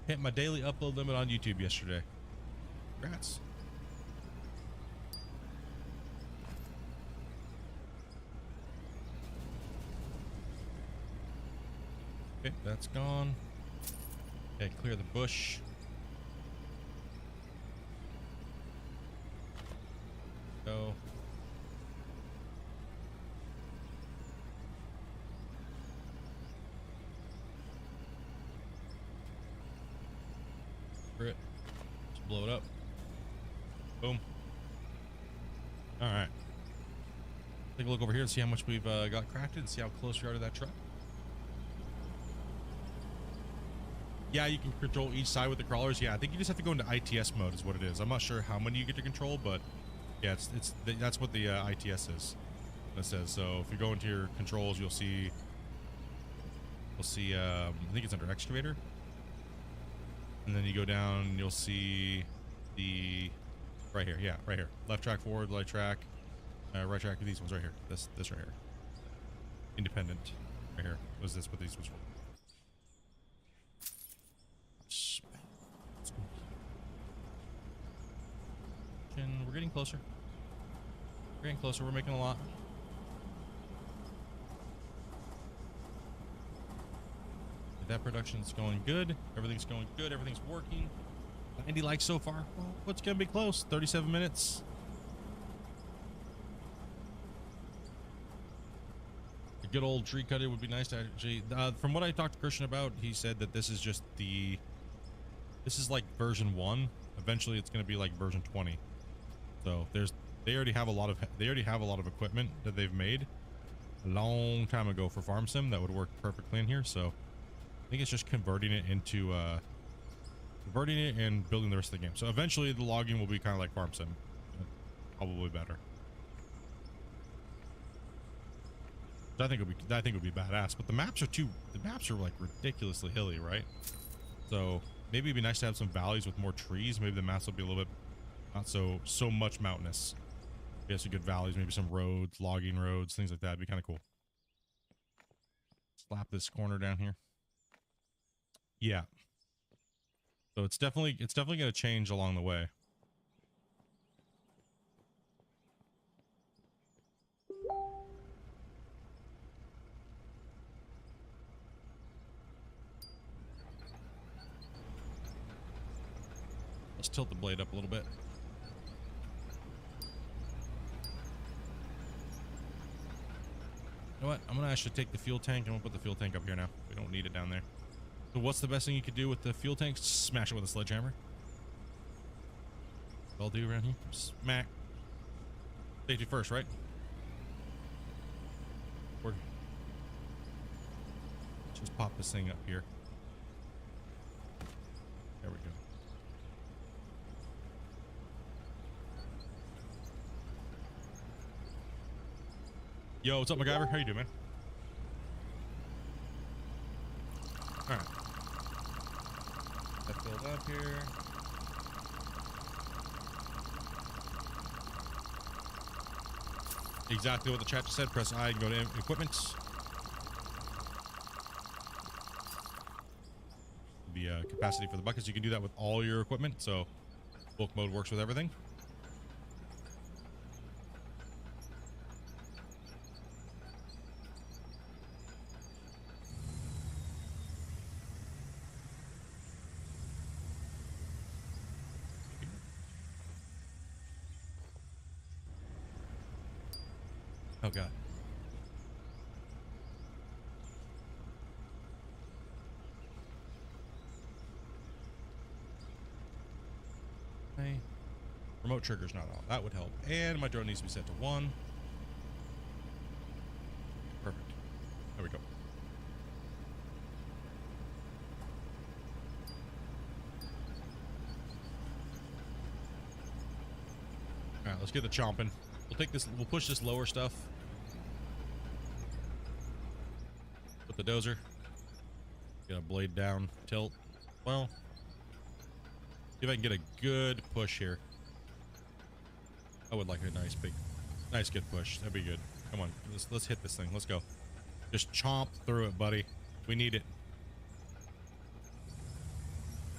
Hit my daily upload limit on YouTube yesterday. Congrats. Okay, that's gone. Okay, clear the bush. Go. It. Just blow it up. Boom. All right. Take a look over here and see how much we've got crafted and see how close we are to that truck. Yeah, you can control each side with the crawlers. Yeah, I think you just have to go into ITS mode is what it is. I'm not sure how many you get to control, but yeah, that's what the ITS is. That says. So if you go into your controls, you'll see I think it's under excavator. And then you go down, you'll see the right here. Yeah, right here. Left track forward, right track, right track. These ones right here. This right here. Independent. Right here. Was this what these ones were? And we're getting closer. We're getting closer. We're making a lot. That production's going good. Everything's going good. Everything's working. 90 likes so far. Well, what's going to be close? 37 minutes. A good old tree cutter would be nice to actually. From what I talked to Christian about, he said that this is just this is like version 1. Eventually, it's going to be like version 20. So they already have a lot of equipment that they've made a long time ago for Farm Sim that would work perfectly in here. So I think it's just converting it and building the rest of the game. So eventually the logging will be kind of like Farm Sim, probably better. I think it would be badass. But the maps are like ridiculously hilly, right? So maybe it'd be nice to have some valleys with more trees. Maybe the maps will be a little bit not so much mountainous. Maybe some good valleys, maybe some roads, logging roads, things like that. It'd be kind of cool. Slap this corner down here. Yeah. So it's definitely going to change along the way. Let's tilt the blade up a little bit. You know what? I'm going to actually take the fuel tank. I'm going to put the fuel tank up here now. We don't need it down there. So what's the best thing you could do with the fuel tank? Smash it with a sledgehammer. I'll do around here. Smack. Safety first, right? Just pop this thing up here. There we go. Yo, what's up, MacGyver? How you doing, man? All right. Let's build up here. Exactly what the chat just said. Press I and go to equipment. The capacity for the buckets. You can do that with all your equipment. So bulk mode works with everything. Oh god. Hey. Remote trigger's not on. That would help. And my drone needs to be set to 1. Perfect. There we go. Alright, let's get the chomping. We'll take this, we'll push this lower stuff. Put the dozer. Get a blade down, tilt. Well, see if I can get a good push here. I would like a nice big, nice good push. That'd be good. Come on, let's hit this thing. Let's go. Just chomp through it, buddy. We need it.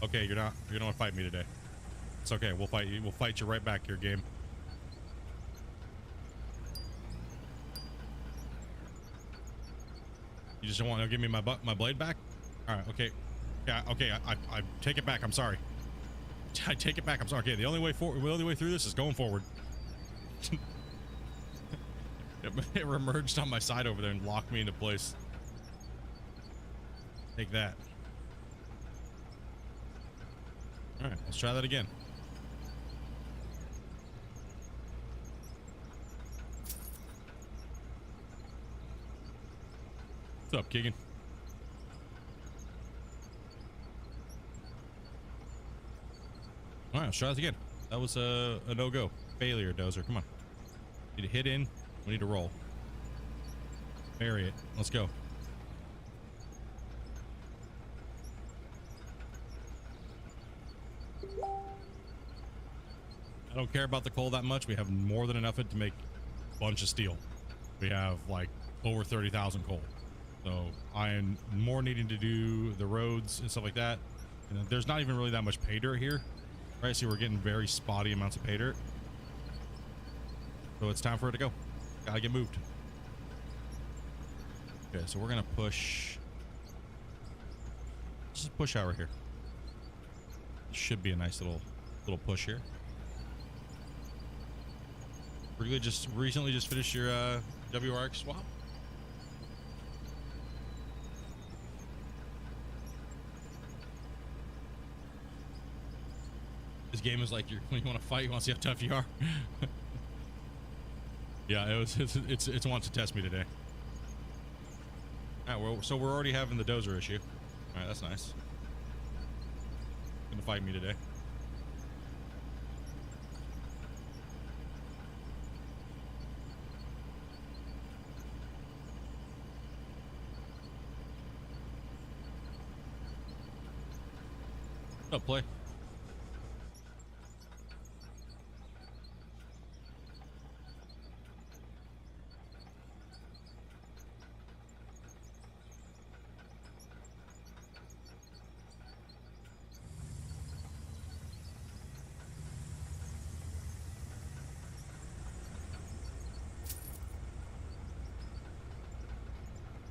Okay, you're not want to fight me today. It's okay. We'll fight you. We'll fight you right back here, game. You just don't want to give me my blade back? All right, okay. Yeah, okay, I take it back. I'm sorry. I take it back. I'm sorry. Okay, the only way through this is going forward. It remerged on my side over there and locked me into place. Take that. All right, let's try that again. What's up, Keegan? All right, let's try this again. That was a no-go. Failure, dozer. Come on. Need to hit in. We need to roll. Marry it. Let's go. I don't care about the coal that much. We have more than enough of it to make a bunch of steel. We have like over 30,000 coal. So I am more needing to do the roads and stuff like that. And there's not even really that much pay dirt here. Right, so we're getting very spotty amounts of pay dirt. So it's time for it to go. Gotta get moved. Okay, so we're gonna push. Just push out right here. Should be a nice little push here. Really just recently just finished your WRX swap. This game is like when you want to fight, you want to see how tough you are. Yeah, it wants to test me today. All right, well, so we're already having the dozer issue. All right, that's nice. Gonna fight me today. What's up, play?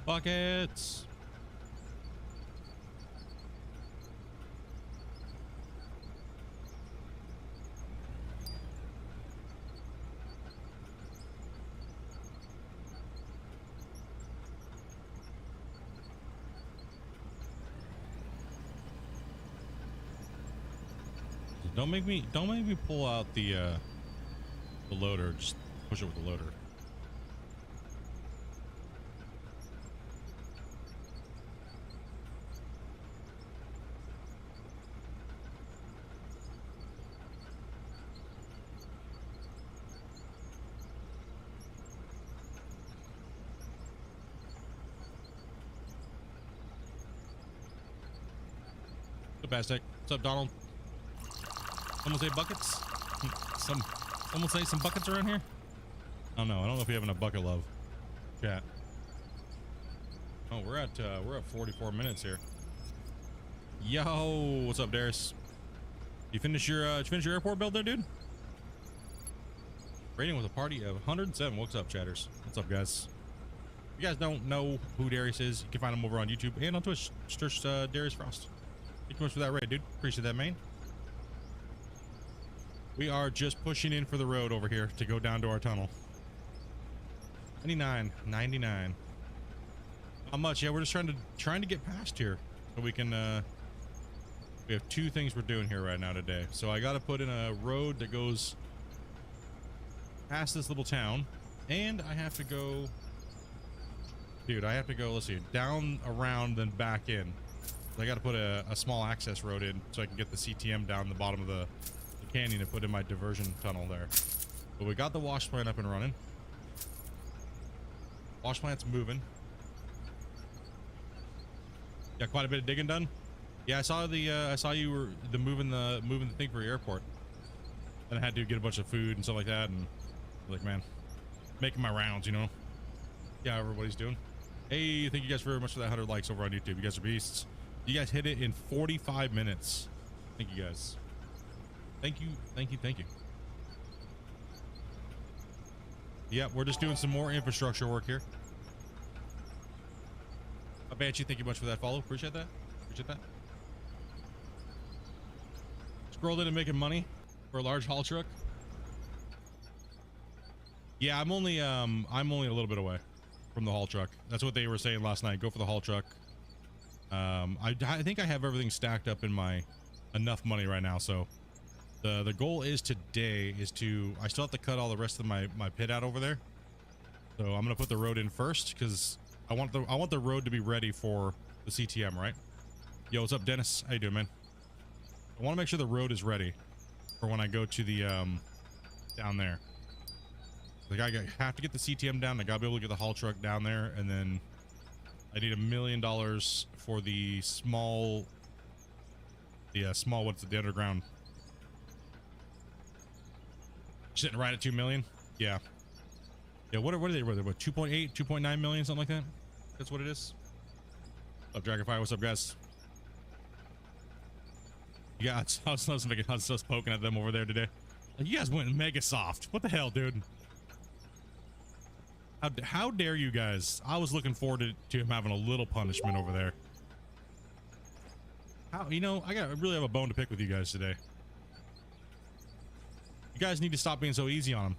Buckets. Don't make me pull out the loader. Just push it with the loader. Bastic. What's up, Donald? Someone say buckets? Someone say some buckets around here? I don't know. I don't know if we have enough bucket love. Chat. Oh, we're at 44 minutes here. Yo, what's up, Darius? You finish your airport build there, dude? Rating with a party of 107. What's up, chatters? What's up, guys? If you guys don't know who Darius is, you can find him over on YouTube and on Twitch. Search Darius Frost. Thank you much for that raid, dude. Appreciate that, man. We are just pushing in for the road over here to go down to our tunnel. 99. Not much. Yeah, we're just trying to get past here so we can. We have two things we're doing here right now today. So I got to put in a road that goes past this little town, and I have to go. Dude, I have to go. Let's see, down, around, then back in. I got to put a small access road in so I can get the CTM down the bottom of the canyon and put in my diversion tunnel there. But we got the wash plant up and running. Wash plant's moving. Got quite a bit of digging done. Yeah, I saw you were moving the thing for your airport. And I had to get a bunch of food and stuff like that, and like, man, making my rounds, you know. Yeah, everybody's doing. Hey, thank you guys very much for that 100 likes over on YouTube. You guys are beasts. You guys hit it in 45 minutes. Thank you guys. Thank you. Yeah, we're just doing some more infrastructure work here. Banshee, thank you much for that follow. Appreciate that. Scrolled in and making money for a large haul truck. Yeah, I'm only a little bit away from the haul truck. That's what they were saying last night. Go for the haul truck. I think I have everything stacked up in my enough money right now. So the goal is today is to, I still have to cut all the rest of my pit out over there. So I'm going to put the road in first because I want the road to be ready for the CTM, right? Yo, what's up, Dennis? How you doing, man? I want to make sure the road is ready for when I go to the, down there. Like I have to get the CTM down. I got to be able to get the haul truck down there, and then I need $1 million for the small, what's it, the underground. Sitting right at 2 million. Yeah. What are they? What 2.8, 2.9 million, something like that? That's what it is. What's up, Dragonfire? What's up, guys? Yeah, I was poking at them over there today. You guys went mega soft. What the hell, dude? How dare you guys? I was looking forward to him having a little punishment over there. How, you know, I really have a bone to pick with you guys today. You guys need to stop being so easy on him.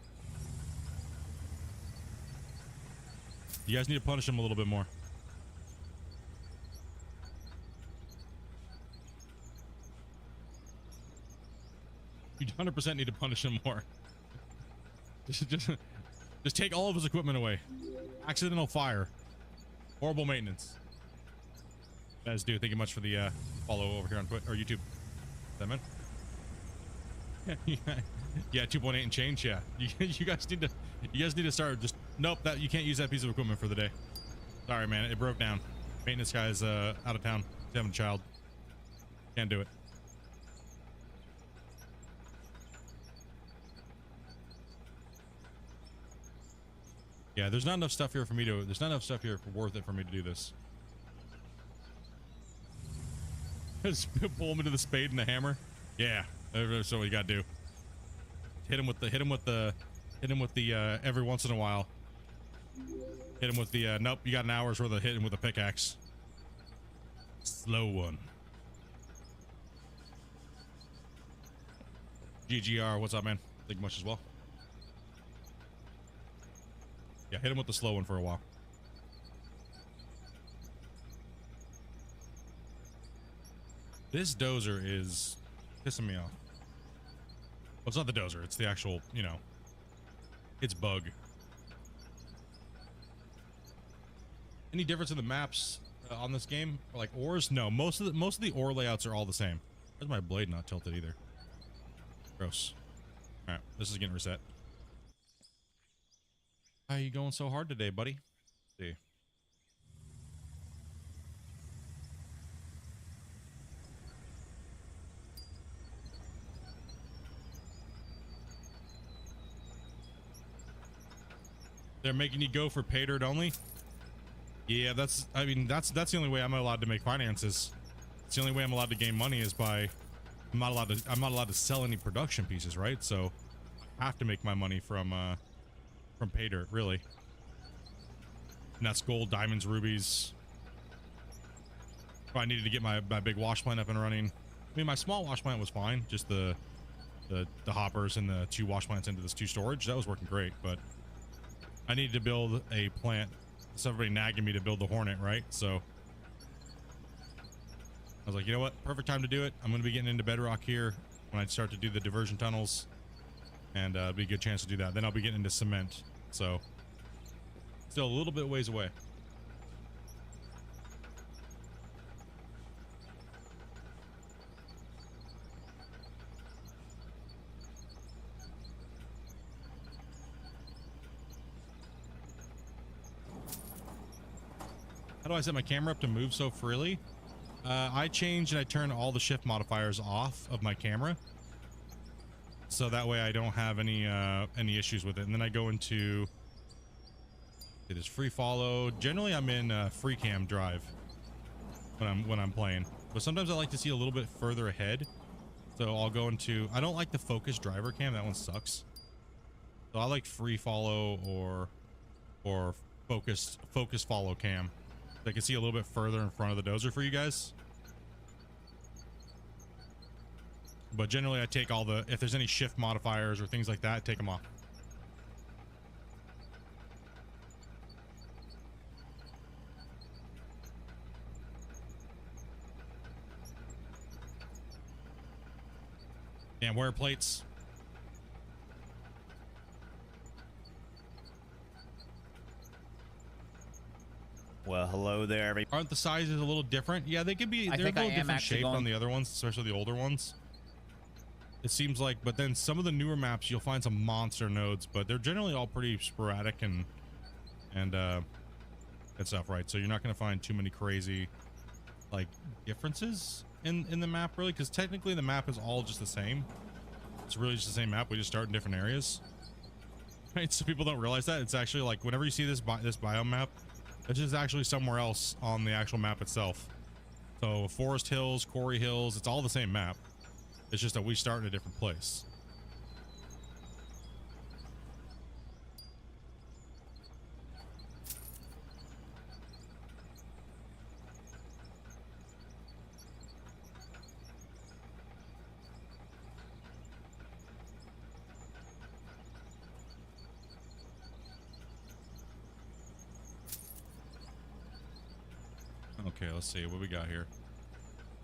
You guys need to punish him a little bit more. You 100% need to punish him more. Just take all of his equipment away. Accidental fire. Horrible maintenance. Guys, thank you much for the follow over here on Twitter or YouTube. Is that man? Yeah, 2.8 and change. Yeah, you guys need to start. Just nope. That you can't use that piece of equipment for the day. Sorry, man. It broke down. Maintenance guy's out of town. He's having a child. Can't do it. Yeah, there's not enough stuff here for me to. There's not enough stuff here worth it for me to do this. Just pull him into the spade and the hammer. Yeah, that's what you gotta do. Hit him with the every once in a while. Hit him with the nope. You got an hour's worth of hitting with a pickaxe. Slow one. GGR, what's up, man? Thank you much as well. Yeah, hit him with the slow one for a while. This dozer is pissing me off. Well, it's not the dozer. It's the actual, you know, It's bug. Any difference in the maps on this game? Or like ores? No, most of the ore layouts are all the same. Where's my blade not tilted either? Gross. All right, this is getting reset. Why are you going so hard today, buddy? Let's see. They're making you go for pay dirt only? Yeah, that's the only way I'm allowed to make finances. It's the only way I'm allowed to gain money is by I'm not allowed to sell any production pieces, right? So I have to make my money from pay dirt, really. And that's gold, diamonds, rubies. If I needed to get my big wash plant up and running. I mean, my small wash plant was fine. Just the hoppers and the 2 wash plants into this 2 storage, that was working great, but I needed to build a plant. So everybody nagging me to build the Hornet, right? So I was like, you know what? Perfect time to do it. I'm going to be getting into bedrock here when I start to do the diversion tunnels, and it'll be a good chance to do that. Then I'll be getting into cement. So still a little bit ways away. How do I set my camera up to move so freely? I change and I turn all the shift modifiers off of my camera, so that way I don't have any issues with it. And then I go into it is free follow. Generally, I'm in free cam drive when I'm playing, but sometimes I like to see a little bit further ahead. So I'll go into. I don't like the focus driver cam. That one sucks. So I like free follow or focus follow cam. I can see a little bit further in front of the dozer for you guys. But generally I take all the, if there's any shift modifiers or things like that, take them off. And wear plates. Well, hello there, everybody. Aren't the sizes a little different? Yeah, they could be. They're a little different shape on the other ones, especially the older ones. It seems like, but then some of the newer maps, you'll find some monster nodes, but they're generally all pretty sporadic and stuff, right? So you're not going to find too many crazy, like, differences in the map, really, because technically the map is all just the same. It's really just the same map. We just start in different areas, right? So people don't realize that it's actually like whenever you see this biome map, it's just actually somewhere else on the actual map itself. So Forest Hills, Quarry Hills, it's all the same map. It's just that we start in a different place. Okay, let's see what we got here.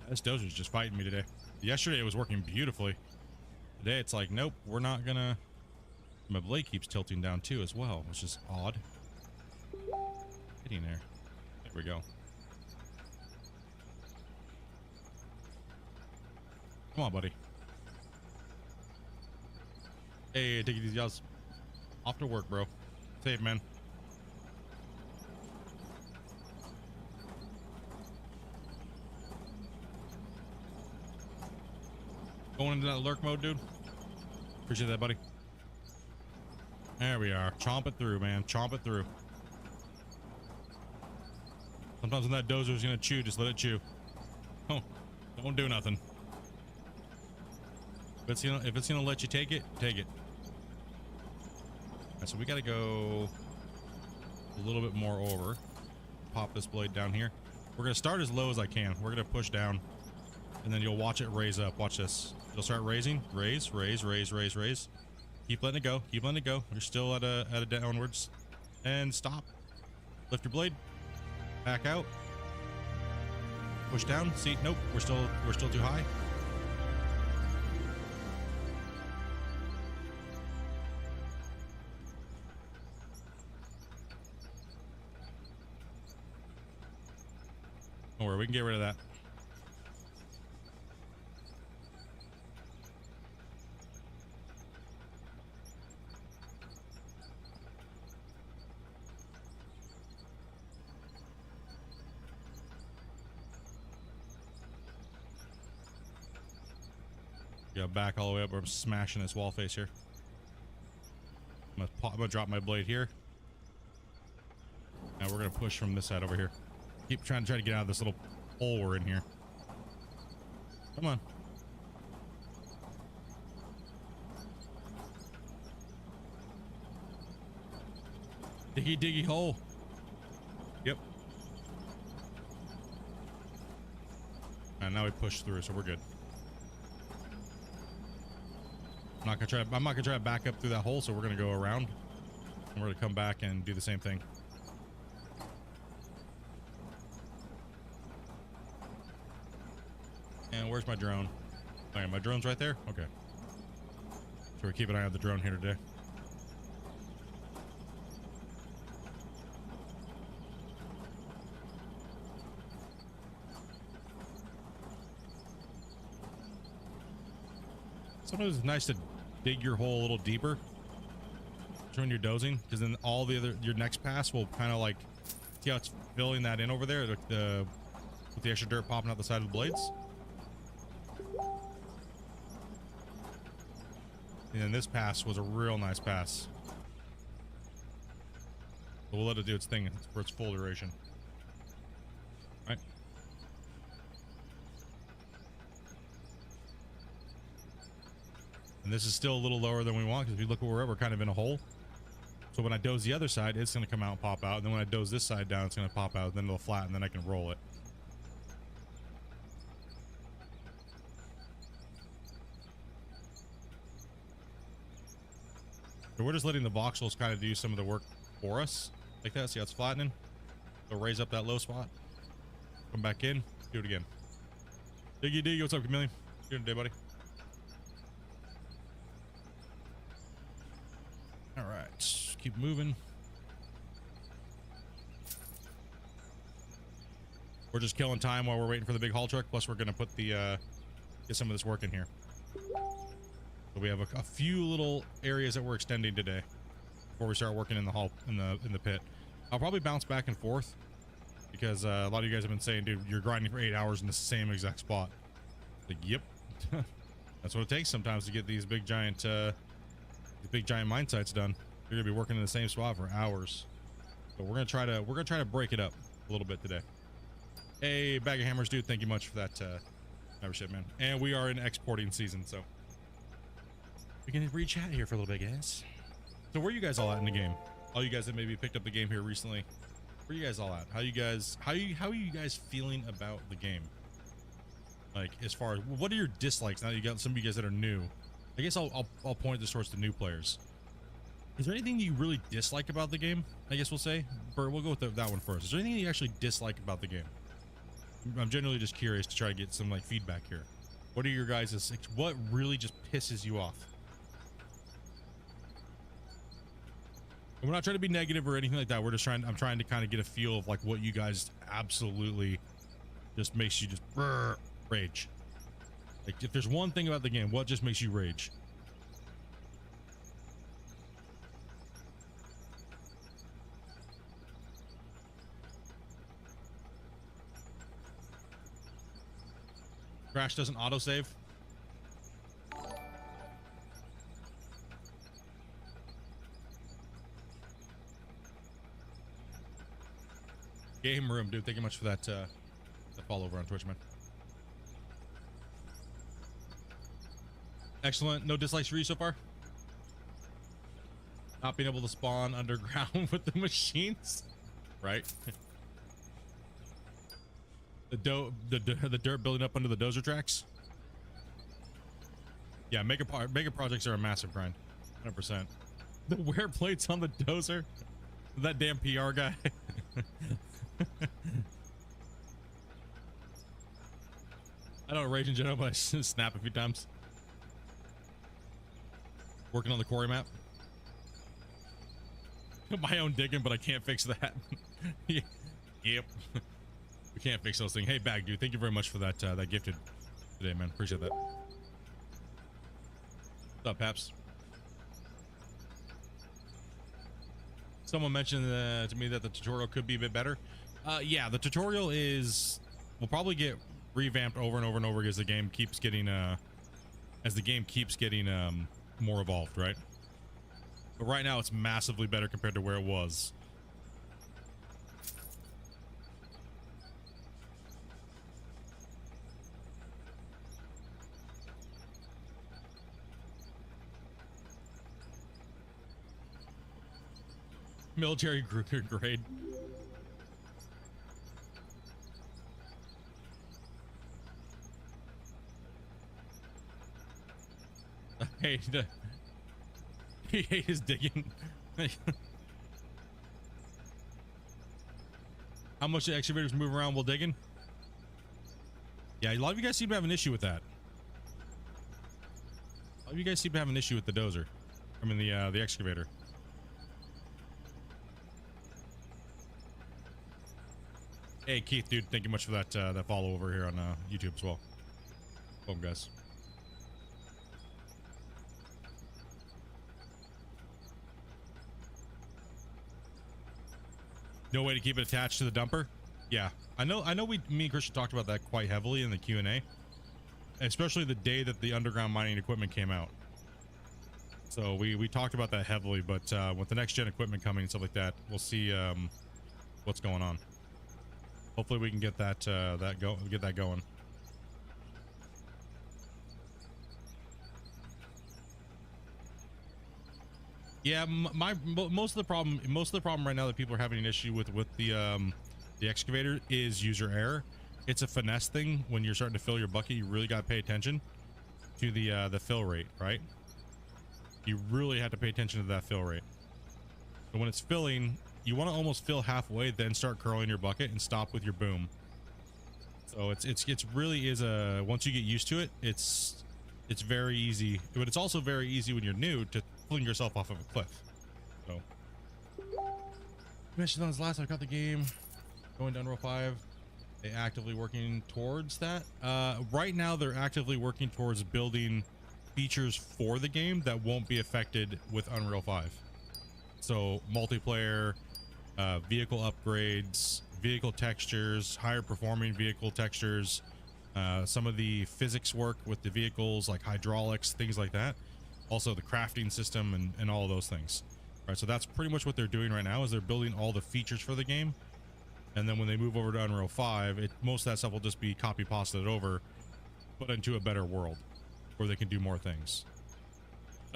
This dozer's just fighting me today. Yesterday it was working beautifully. Today it's like, nope, we're not gonna. My blade keeps tilting down too as well, which is odd. Get in there. There we go. Come on, buddy. Hey, take these guys off to work, bro. Save, man. Going into that lurk mode, dude. Appreciate that, buddy. There we are. Chomp it through, man. Chomp it through. Sometimes when that dozer is gonna chew, just let it chew. Oh, don't do nothing. If it's gonna let you take it, take it. All right, so we gotta go a little bit more over. Pop this blade down here. We're gonna start as low as I can. We're gonna push down, and then you'll watch it raise up. Watch this. You'll start raising. Raise, raise, raise, raise, raise. Keep letting it go. Keep letting it go. You're still at a downwards. And stop. Lift your blade. Back out. Push down. See, nope. We're still too high. Don't worry, we can get rid of that. Go back all the way up. I'm smashing this wall face here. I'm gonna drop my blade here. Now we're gonna push from this side over here. Keep trying to get out of this little hole we're in here. Come on. Diggy diggy hole. Yep. And now we push through, so we're good. I'm not gonna try to back up through that hole, so we're gonna go around and we're gonna come back and do the same thing. And where's my drone? Okay, my drone's right there? Okay. So we keep an eye on the drone here today. Sometimes it's nice to dig your hole a little deeper when you're dozing, because then all the your next pass will kind of like, see how it's filling that in over there, with the extra dirt popping out the side of the blades. And then this pass was a real nice pass. So we'll let it do its thing for its full duration. Right. And this is still a little lower than we want, because if you look where we're kind of in a hole. So when I doze the other side, it's going to come out and pop out. And then when I doze this side down, it's going to pop out. Then it'll flatten, and then I can roll it. So we're just letting the voxels kind of do some of the work for us. Like that. See how it's flattening? So raise up that low spot. Come back in. Do it again. Diggy Diggy, what's up, Chameleon? How you doing today, buddy? Alright. Keep moving. We're just killing time while we're waiting for the big haul truck. Plus we're going to put the, get some of this work in here. So we have a few little areas that we're extending today before we start working in the haul, in the pit. I'll probably bounce back and forth because a lot of you guys have been saying, dude, you're grinding for 8 hours in the same exact spot. Like, yep. That's what it takes sometimes to get these big giant mine sites done. You're gonna be working in the same spot for hours. So we're gonna try to break it up a little bit today. Hey, Bag of Hammers, dude, thank you much for that membership, man. And we are in exporting season, so we can re-chat here for a little bit, guys. So where are you guys all at in the game? All you guys that maybe picked up the game here recently, where are you guys all at? How are you guys feeling about the game? Like, as far as what are your dislikes now that you got some of you guys that are new? I guess I'll point this towards the new players. Is there anything you really dislike about the game? I guess we'll say. Bert, we'll go with that one first. Is there anything you actually dislike about the game? I'm generally just curious to try to get some like feedback here. What are your guys', what really just pisses you off? And we're not trying to be negative or anything like that. We're just I'm trying to kind of get a feel of like what you guys absolutely just makes you just rage. Like, if there's one thing about the game, what just makes you rage? Crash doesn't autosave. Game room, dude. Thank you much for that follow over on Twitch, man. Excellent. No dislikes for you so far? Not being able to spawn underground with the machines, right? the dirt building up under the dozer tracks. Yeah, mega projects are a massive grind, 100%. The wear plates on the dozer, that damn PR guy. I don't rage in general, but I snap a few times. Working on the quarry map. My own digging, but I can't fix that. Yep. We can't fix those things. Hey, Bag Dude, thank you very much for that that gifted today, man. Appreciate that. What's up, Paps? Someone mentioned to me that the tutorial could be a bit better. Yeah, the tutorial will probably get revamped over and over and over as the game keeps getting more evolved, right? But right now it's massively better compared to where it was. Military grade. He hate his digging. How much the excavators move around while digging? Yeah, a lot of you guys seem to have an issue with that. A lot of you guys seem to have an issue with the dozer. I mean the excavator. Hey Keith, dude, thank you much for that that follow over here on YouTube as well. Welcome, guys. No way to keep it attached to the dumper? Yeah, I know. Me and Christian talked about that quite heavily in the Q&A, especially the day that the underground mining equipment came out. So we talked about that heavily, but with the next gen equipment coming and stuff like that, we'll see what's going on. Hopefully we can get that going. Yeah, most of the problem right now that people are having an issue with the excavator is user error. It's a finesse thing. When you're starting to fill your bucket, you really got to pay attention to the fill rate, right? You really have to pay attention to that fill rate. So when it's filling, you want to almost fill halfway, then start curling your bucket and stop with your boom. So it's really is a, once you get used to it, it's very easy, but it's also very easy when you're new to pulling yourself off of a cliff. So mentioned on his last, I got the game going to Unreal 5. They actively working towards that. Right now they're actively working towards building features for the game that won't be affected with Unreal 5. So multiplayer, vehicle upgrades, vehicle textures, higher performing vehicle textures, some of the physics work with the vehicles like hydraulics, things like that. Also the crafting system and all of those things. All right, so that's pretty much what they're doing right now, is they're building all the features for the game. And then when they move over to Unreal 5, most of that stuff will just be copy pasted over, put into a better world where they can do more things.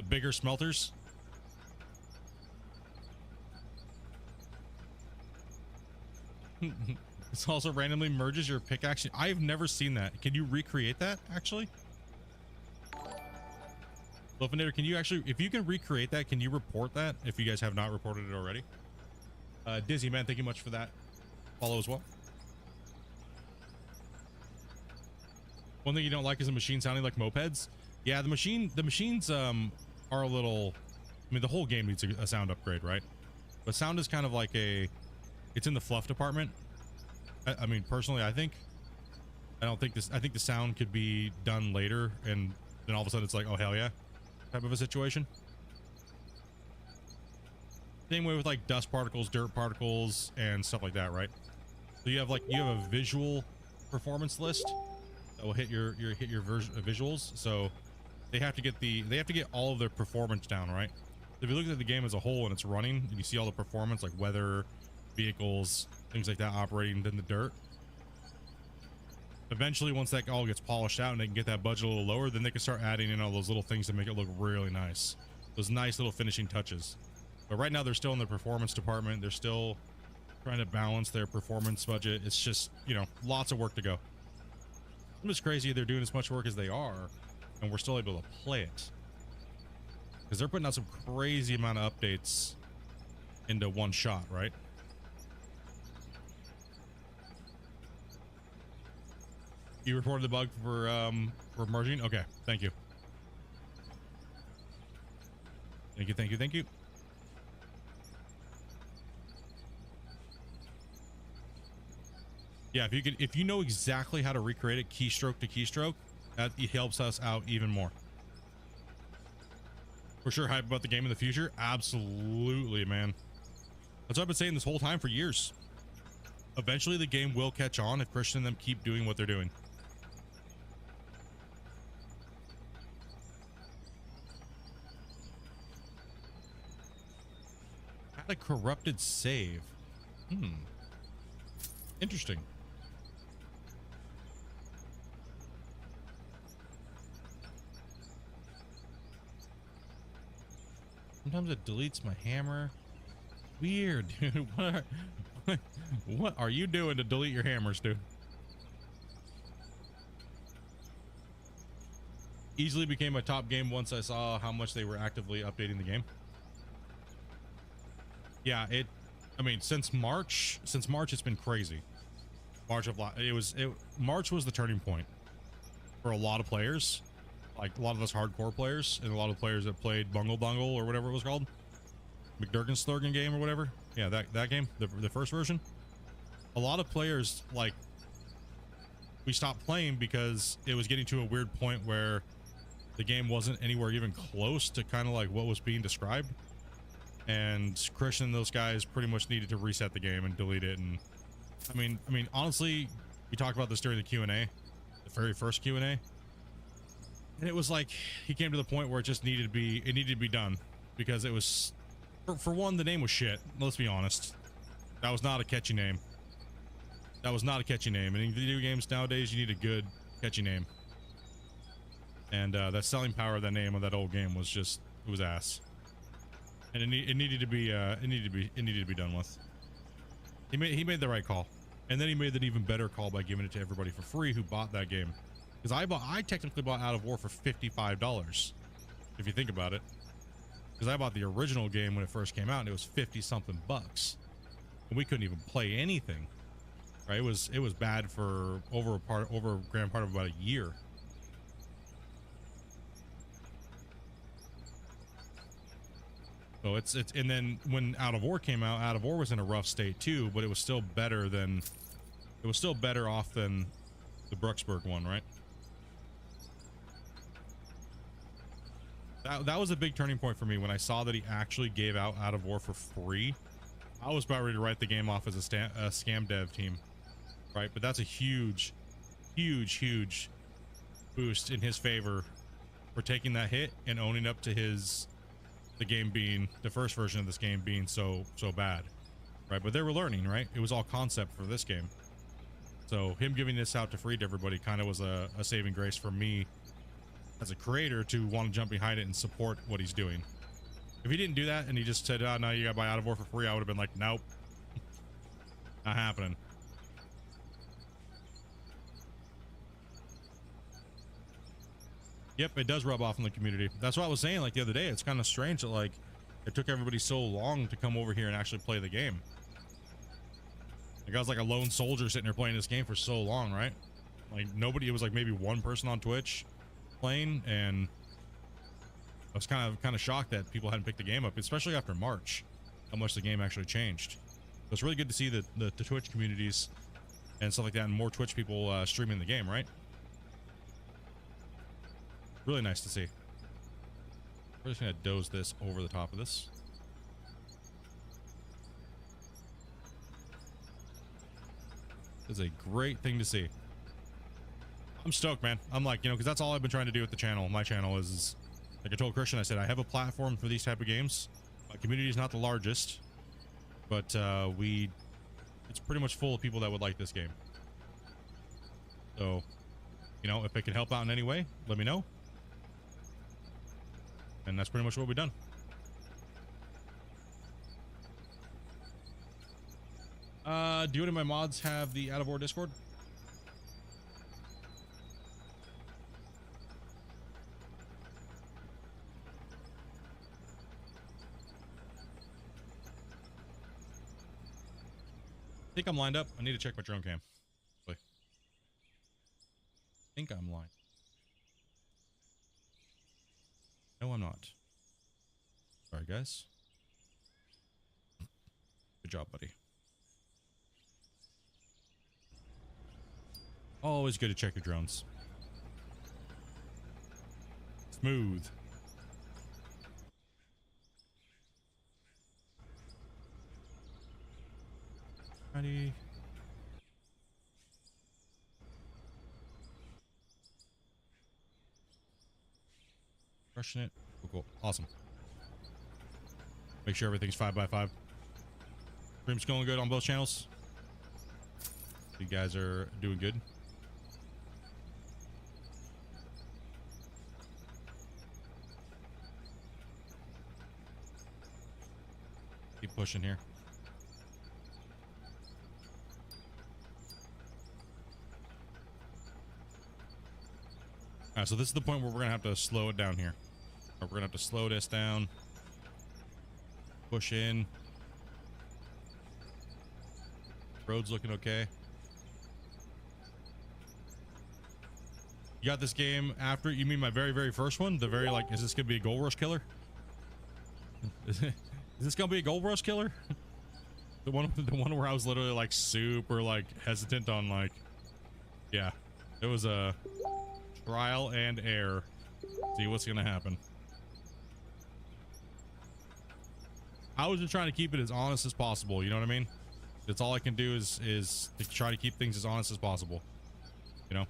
Bigger smelters. This also randomly merges your pickaxe. I've never seen that. Can you recreate that actually? Lofinator, can you actually, if you can recreate that, can you report that if you guys have not reported it already? Dizzy man, thank you much for that follow as well. One thing you don't like is a machine sounding like mopeds. Yeah, the machines are a little, I mean, the whole game needs a sound upgrade, right? But sound is kind of like it's in the fluff department. I mean, personally, I think the sound could be done later, and then all of a sudden it's like, oh hell yeah, type of a situation. Same way with like dust particles, dirt particles, and stuff like that, right? So you have a visual performance list that will hit your visuals. So they have to get all of their performance down, right? If you look at the game as a whole and it's running, and you see all the performance like weather, vehicles, things like that operating in the dirt. Eventually, once that all gets polished out and they can get that budget a little lower, then they can start adding in all those little things to make it look really nice. Those nice little finishing touches. But right now they're still in the performance department. They're still trying to balance their performance budget. It's just, you know, lots of work to go. It's just crazy they're doing as much work as they are, and we're still able to play it. Because they're putting out some crazy amount of updates into one shot, right? You reported the bug for merging? Okay, thank you. Thank you. Yeah, if you know exactly how to recreate it keystroke to keystroke, that helps us out even more. For sure, hype about the game in the future. Absolutely, man. That's what I've been saying this whole time for years. Eventually, the game will catch on if Christian and them keep doing what they're doing. Had a corrupted save. Interesting. Sometimes it deletes my hammer. Weird, dude. What are you doing to delete your hammers, dude? Easily became a top game once I saw how much they were actively updating the game. Yeah, I mean, since March it's been crazy. March was the turning point for a lot of players. Like a lot of us hardcore players and a lot of players that played Bungle Bungle or whatever it was called. McDurganslurgan game or whatever. Yeah, that game, the first version. A lot of players, like, we stopped playing because it was getting to a weird point where the game wasn't anywhere even close to kind of like what was being described. And Christian and those guys pretty much needed to reset the game and delete it. And I mean, honestly, we talked about this during the Q&A, the very first Q&A. And it was like he came to the point where it just needed to be done because it was, for one, the name was shit. Let's be honest. That was not a catchy name. That was not a catchy name. And in video games nowadays, you need a good catchy name. And that selling power of that name of that old game was just, it was ass. And it needed to be done with. He made the right call, and then he made an even better call by giving it to everybody for free who bought that game. Because I technically bought Out of War for $55, if you think about it. Because I bought the original game when it first came out, and it was 50-something bucks, and we couldn't even play anything. Right? It was bad for over a grand part of about a year. So it's and then when Out of War came out, Out of War was in a rough state too, but it was still better off than the Brucksburg one, right? That was a big turning point for me when I saw that he actually gave out of War for free. I was about ready to write the game off as a scam dev team, right? But that's a huge boost in his favor for taking that hit and owning up to the first version of this game being so bad, right? But they were learning, right? It was all concept for this game. So him giving this out to free to everybody kind of was a saving grace for me as a creator to want to jump behind it and support what he's doing. If he didn't do that and he just said, oh, no, you gotta buy Out of War for free, I would have been like, nope, not happening. Yep, it does rub off on the community. That's what I was saying like the other day. It's kind of strange that like it took everybody so long to come over here and actually play the game. Like I was like a lone soldier sitting there playing this game for so long, right? Like nobody, it was like maybe one person on Twitch playing, and I was kind of shocked that people hadn't picked the game up, especially after March, how much the game actually changed. So it's really good to see the Twitch communities and stuff like that, and more Twitch people streaming the game, right? Really nice to see. We're just gonna doze this over the top of this. It's a great thing to see. I'm stoked, man. I'm like, because that's all I've been trying to do with the channel. My channel is, like I told Christian, I said, I have a platform for these type of games. My community is not the largest, but it's pretty much full of people that would like this game. So, if it can help out in any way, let me know. And that's pretty much what we've done. Do any of my mods have the Out of War Discord? I think I'm lined up. I need to check my drone cam. I think I'm lined. No, I'm not. Sorry, guys. Good job, buddy. Always good to check your drones. Smooth. Ready. Crushing it. Cool, cool. Awesome. Make sure everything's 5x5. Stream's going good on both channels. You guys are doing good. Keep pushing here. Alright, so this is the point where we're gonna have to slow it down here. Or we're gonna have to slow this down. Push in. Road's looking okay. You got this game after, you mean my very first one? The very, like, is this gonna be a gold rush killer? Is this gonna be a gold rush killer? the one where I was literally like super like hesitant on, like, yeah, it was a trial and error. See what's gonna happen. I was just trying to keep it as honest as possible, you know what I mean? That's all I can do is to try to keep things as honest as possible, you know?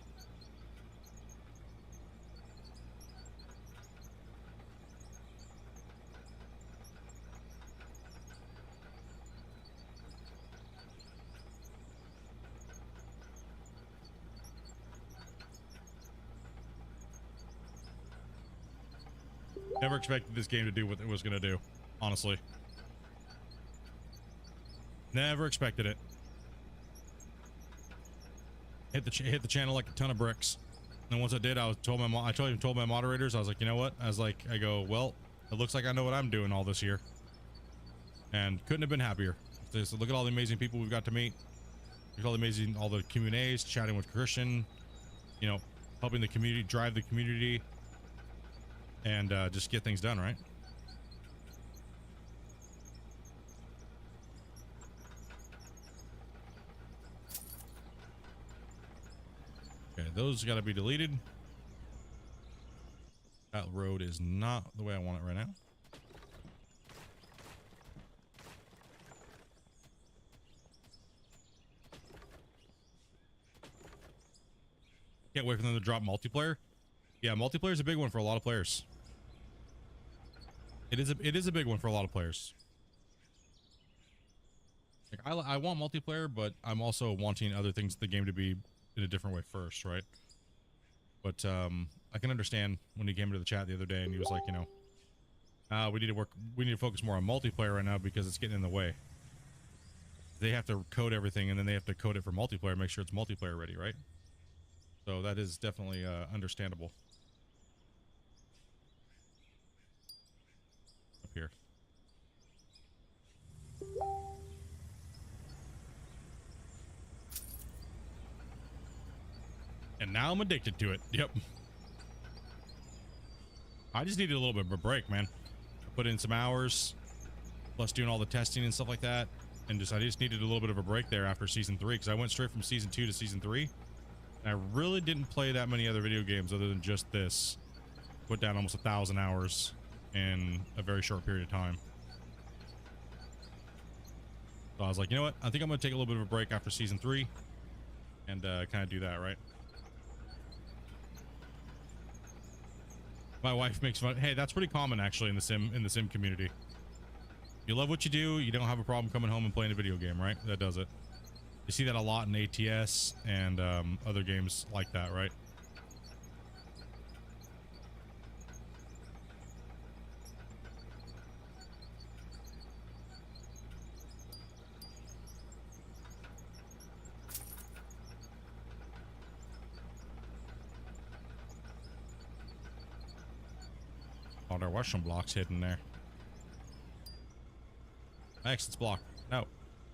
Never expected this game to do what it was going to do, honestly. Never expected it. Hit the channel like a ton of bricks. And once I did, I told my moderators, I was like, you know what? I go, well, it looks like I know what I'm doing all this year. And couldn't have been happier. So look at all the amazing people we've got to meet. Look at all the Q&As, chatting with Christian, you know, helping the community, drive the community, and just get things done, right? Okay, those got to be deleted. That road is not the way I want it right now. Can't wait for them to drop multiplayer. Yeah, multiplayer is a big one for a lot of players. It is a big one for a lot of players. Like, I want multiplayer, but I'm also wanting other things the game to be in a different way first, right? But I can understand when he came into the chat the other day and he was like, you know, we need to focus more on multiplayer right now because it's getting in the way. They have to code everything and then they have to code it for multiplayer, make sure it's multiplayer ready, right? So that is definitely understandable. Up here. And now I'm addicted to it. Yep. I just needed a little bit of a break, man. I put in some hours, plus doing all the testing and stuff like that. And I just needed a little bit of a break there after season 3, because I went straight from season 2 to season 3. And I really didn't play that many other video games other than just this. Put down almost 1,000 hours in a very short period of time. So I was like, you know what? I think I'm going to take a little bit of a break after season 3 and kind of do that, right? My wife makes fun. Hey, that's pretty common actually in the sim community. You love what you do, you don't have a problem coming home and playing a video game, right? That does it. You see that a lot in ATS and other games like that, right? Oh, there was some blocks hidden there. Exit's blocked. No.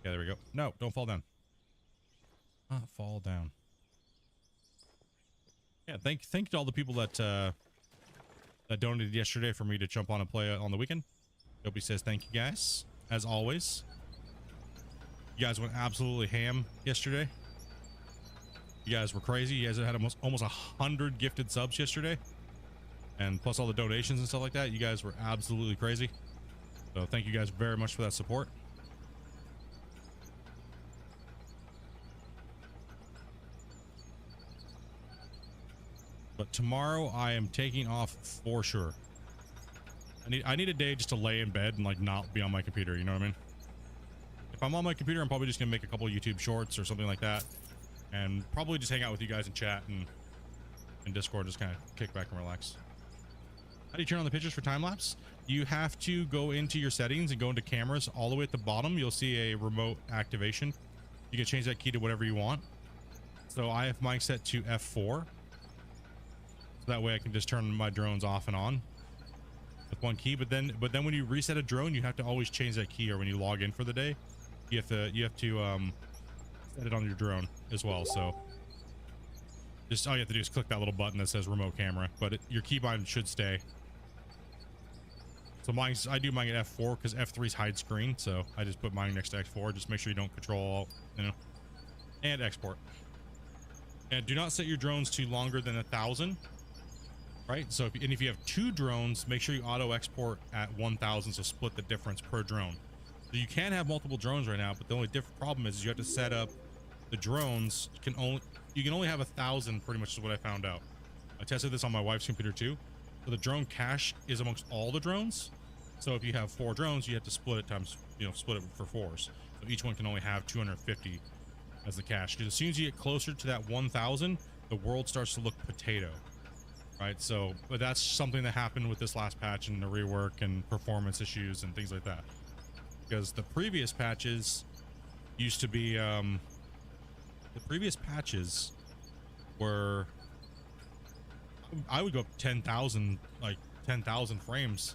Yeah, there we go. No, don't fall down. Not fall down. Yeah, thank to all the people that that donated yesterday for me to jump on and play on the weekend. Dopey says thank you guys, as always. You guys went absolutely ham yesterday. You guys were crazy. You guys had almost 100 gifted subs yesterday, and plus all the donations and stuff like that. You guys were absolutely crazy. So thank you guys very much for that support. But tomorrow I am taking off for sure. I need a day just to lay in bed and like not be on my computer, you know what I mean? If I'm on my computer, I'm probably just gonna make a couple of YouTube shorts or something like that, and probably just hang out with you guys and chat and in Discord, just kind of kick back and relax. How do you turn on the pictures for time lapse? You have to go into your settings and go into cameras. All the way at the bottom, you'll see a remote activation. You can change that key to whatever you want. So I have mine set to F4. So that way I can just turn my drones off and on with one key. But then when you reset a drone, you have to always change that key, or when you log in for the day, you have to set it on your drone as well. So just all you have to do is click that little button that says remote camera, but your keybind should stay. So I do mine at F4 because F3's hide screen, so I just put mine next to F4. Just make sure you don't control, and export. And do not set your drones to longer than 1,000, right? So if you have 2 drones, make sure you auto export at 1,000, so split the difference per drone. So you can have multiple drones right now, but the only problem is you have to set up the drones. You can only have 1,000, pretty much is what I found out. I tested this on my wife's computer too. So the drone cache is amongst all the drones. So if you have 4 drones, you have to split it times, split it for 4s. So each one can only have 250 as the cache. Because as soon as you get closer to that 1,000, the world starts to look potato, right? So, but that's something that happened with this last patch and the rework and performance issues and things like that. Because the previous patches used to be, the previous patches were, I would go up 10,000, like 10,000 frames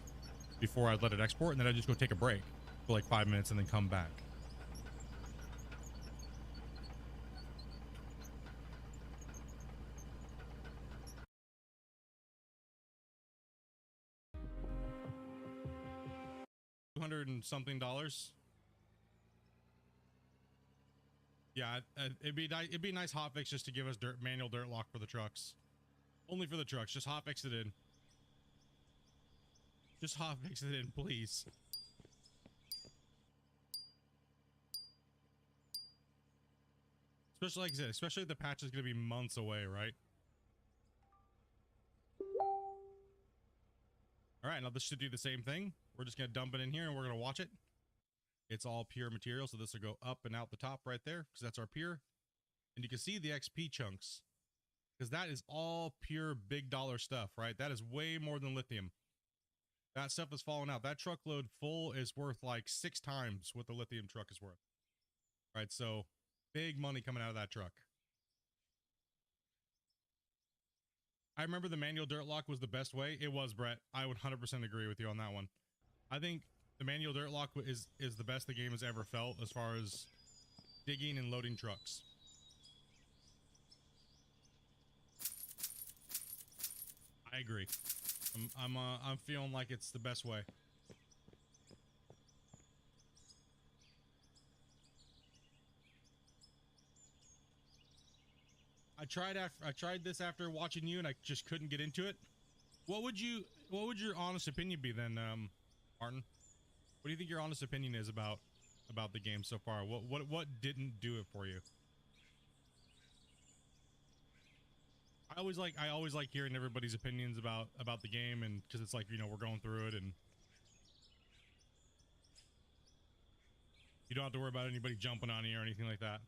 before I'd let it export, and then I'd just go take a break for like 5 minutes and then come back. $200 and something. Yeah, it'd be a nice hotfix just to give us manual dirt lock for the trucks. Only for the trucks. Just hotfix it in. Just hotfix it in, please. Especially, like I said, especially if the patch is going to be months away, right? All right, now this should do the same thing. We're just going to dump it in here and we're going to watch it. It's all pure material, so this will go up and out the top right there because that's our pure. And you can see the XP chunks because that is all pure big dollar stuff, right? That is way more than lithium. That stuff is falling out. That truckload full is worth like 6 times what the lithium truck is worth. Right, so big money coming out of that truck. I remember the manual dirt lock was the best way. It was, Brett. I would 100% agree with you on that one. I think the manual dirt lock is the best the game has ever felt as far as digging and loading trucks. I agree. I'm feeling like it's the best way. I tried this after watching you and I just couldn't get into it. What would your honest opinion be then, Martin? What do you think your honest opinion is about the game so far? What didn't do it for you? I always like hearing everybody's opinions about the game, and because it's like, we're going through it and you don't have to worry about anybody jumping on you or anything like that.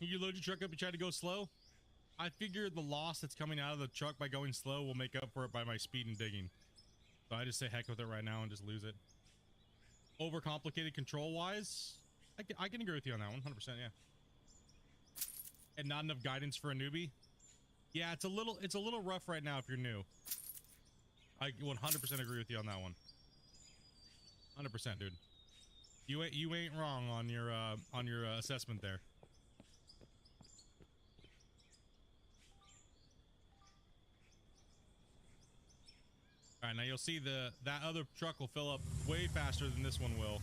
You load your truck up, you try to go slow. I figure the loss that's coming out of the truck by going slow will make up for it by my speed and digging. So I just say heck with it right now and just lose it. Overcomplicated control-wise, I can agree with you on that one, 100%, yeah. And not enough guidance for a newbie. Yeah, it's a little rough right now if you're new. I 100% agree with you on that one. 100%, dude. You ain't wrong on your assessment there. All right, now you'll see that other truck will fill up way faster than this one will,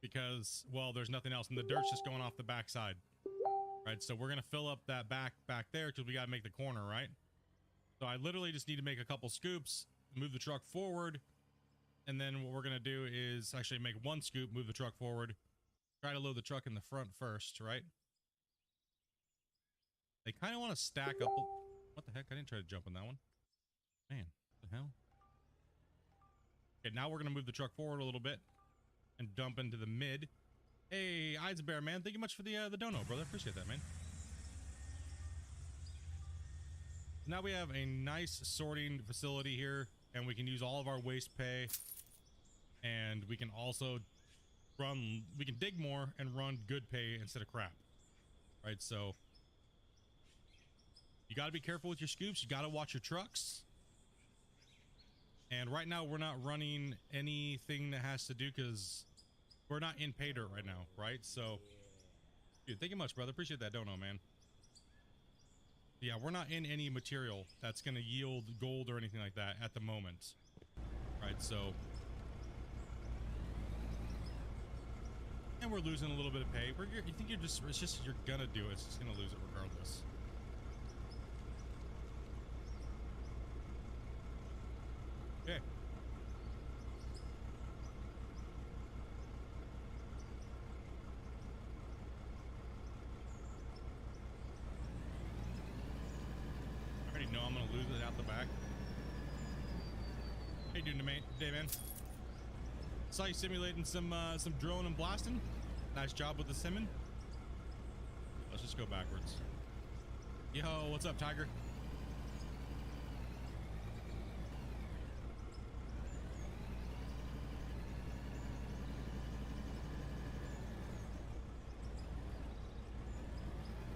because, well, there's nothing else, and the dirt's just going off the backside. Right, so we're gonna fill up that back there because we gotta make the corner, right? So I literally just need to make a couple scoops, move the truck forward, and then what we're gonna do is actually make one scoop, move the truck forward, try to load the truck in the front first, right? They kind of want to stack up. What the heck? I didn't try to jump on that one. Man, what the hell? Okay, now we're gonna move the truck forward a little bit and dump into the mid. Hey, Eisenbear, man, thank you much for the dono, brother. Appreciate that, man. Now we have a nice sorting facility here, and we can use all of our waste pay, and we can also we can dig more and run good pay instead of crap, right? So you got to be careful with your scoops. You got to watch your trucks. And right now we're not running anything that has to do, because we're not in pay dirt right now, right? So, dude, thank you much, brother. Appreciate that dono, man. Yeah, we're not in any material that's going to yield gold or anything like that at the moment. Right, so. And we're losing a little bit of pay. You think it's just, you're going to do it. It's just going to lose it regardless. Okay. No, I'm gonna lose it out the back. How you doing today, man? Saw you simulating some drone and blasting. Nice job with the simming. Let's just go backwards. Yo, what's up, Tiger?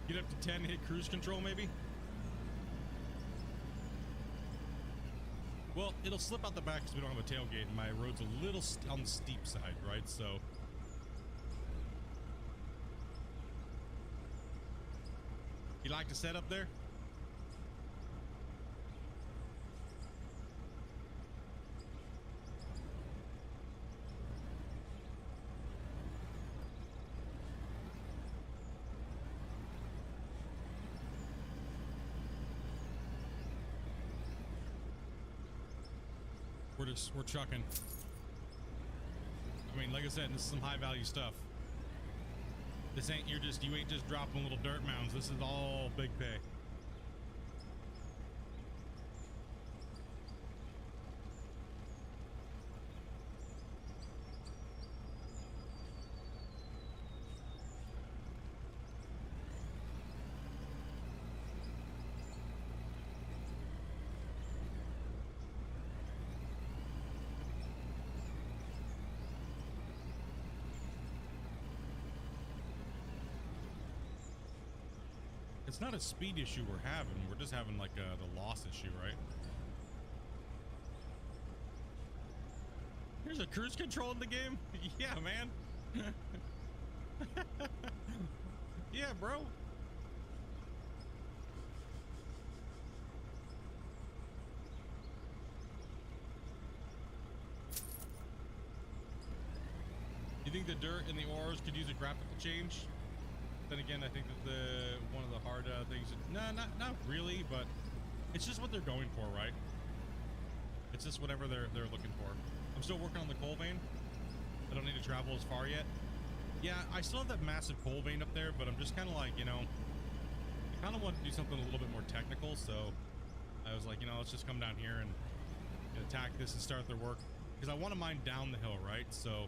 Get up to 10, hit cruise control, maybe. Well, it'll slip out the back because we don't have a tailgate, and my road's a little on the steep side, right? So you like to set up there? We're chucking. I mean, like I said, this is some high value stuff. This ain't you ain't just dropping little dirt mounds. This is all big pay. It's not a speed issue we're having. We're just having like the loss issue, right? There's a cruise control in the game? Yeah, man. Yeah, bro. You think the dirt and the ores could use a graphical change? Then again, I think that one of the hard things. No, not really, but it's just what they're going for, right? It's just whatever they're looking for. I'm still working on the coal vein. I don't need to travel as far yet. Yeah, I still have that massive coal vein up there, but I'm just kind of like, you know, I kind of want to do something a little bit more technical. So I was like, you know, let's just come down here and attack this and start their work, because I want to mine down the hill, right? So.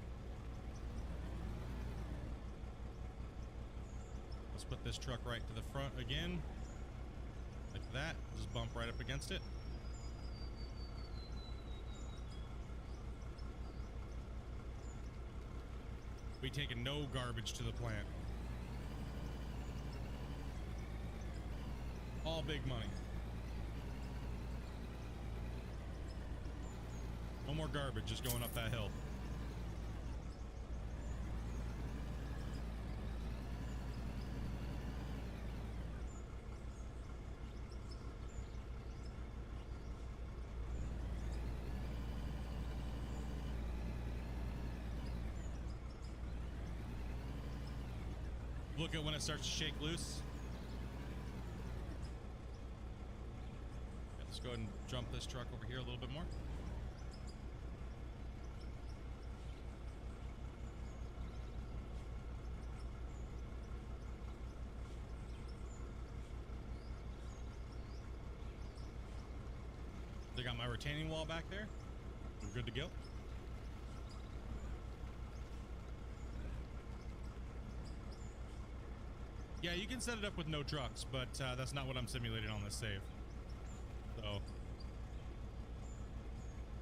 Let's put this truck right to the front again. Like that. Just bump right up against it. We taking no garbage to the plant. All big money. No more garbage just going up that hill. Look at when it starts to shake loose. Okay, let's go ahead and jump this truck over here a little bit more. They got my retaining wall back there. We're good to go. Yeah, you can set it up with no trucks, but that's not what I'm simulating on this save. So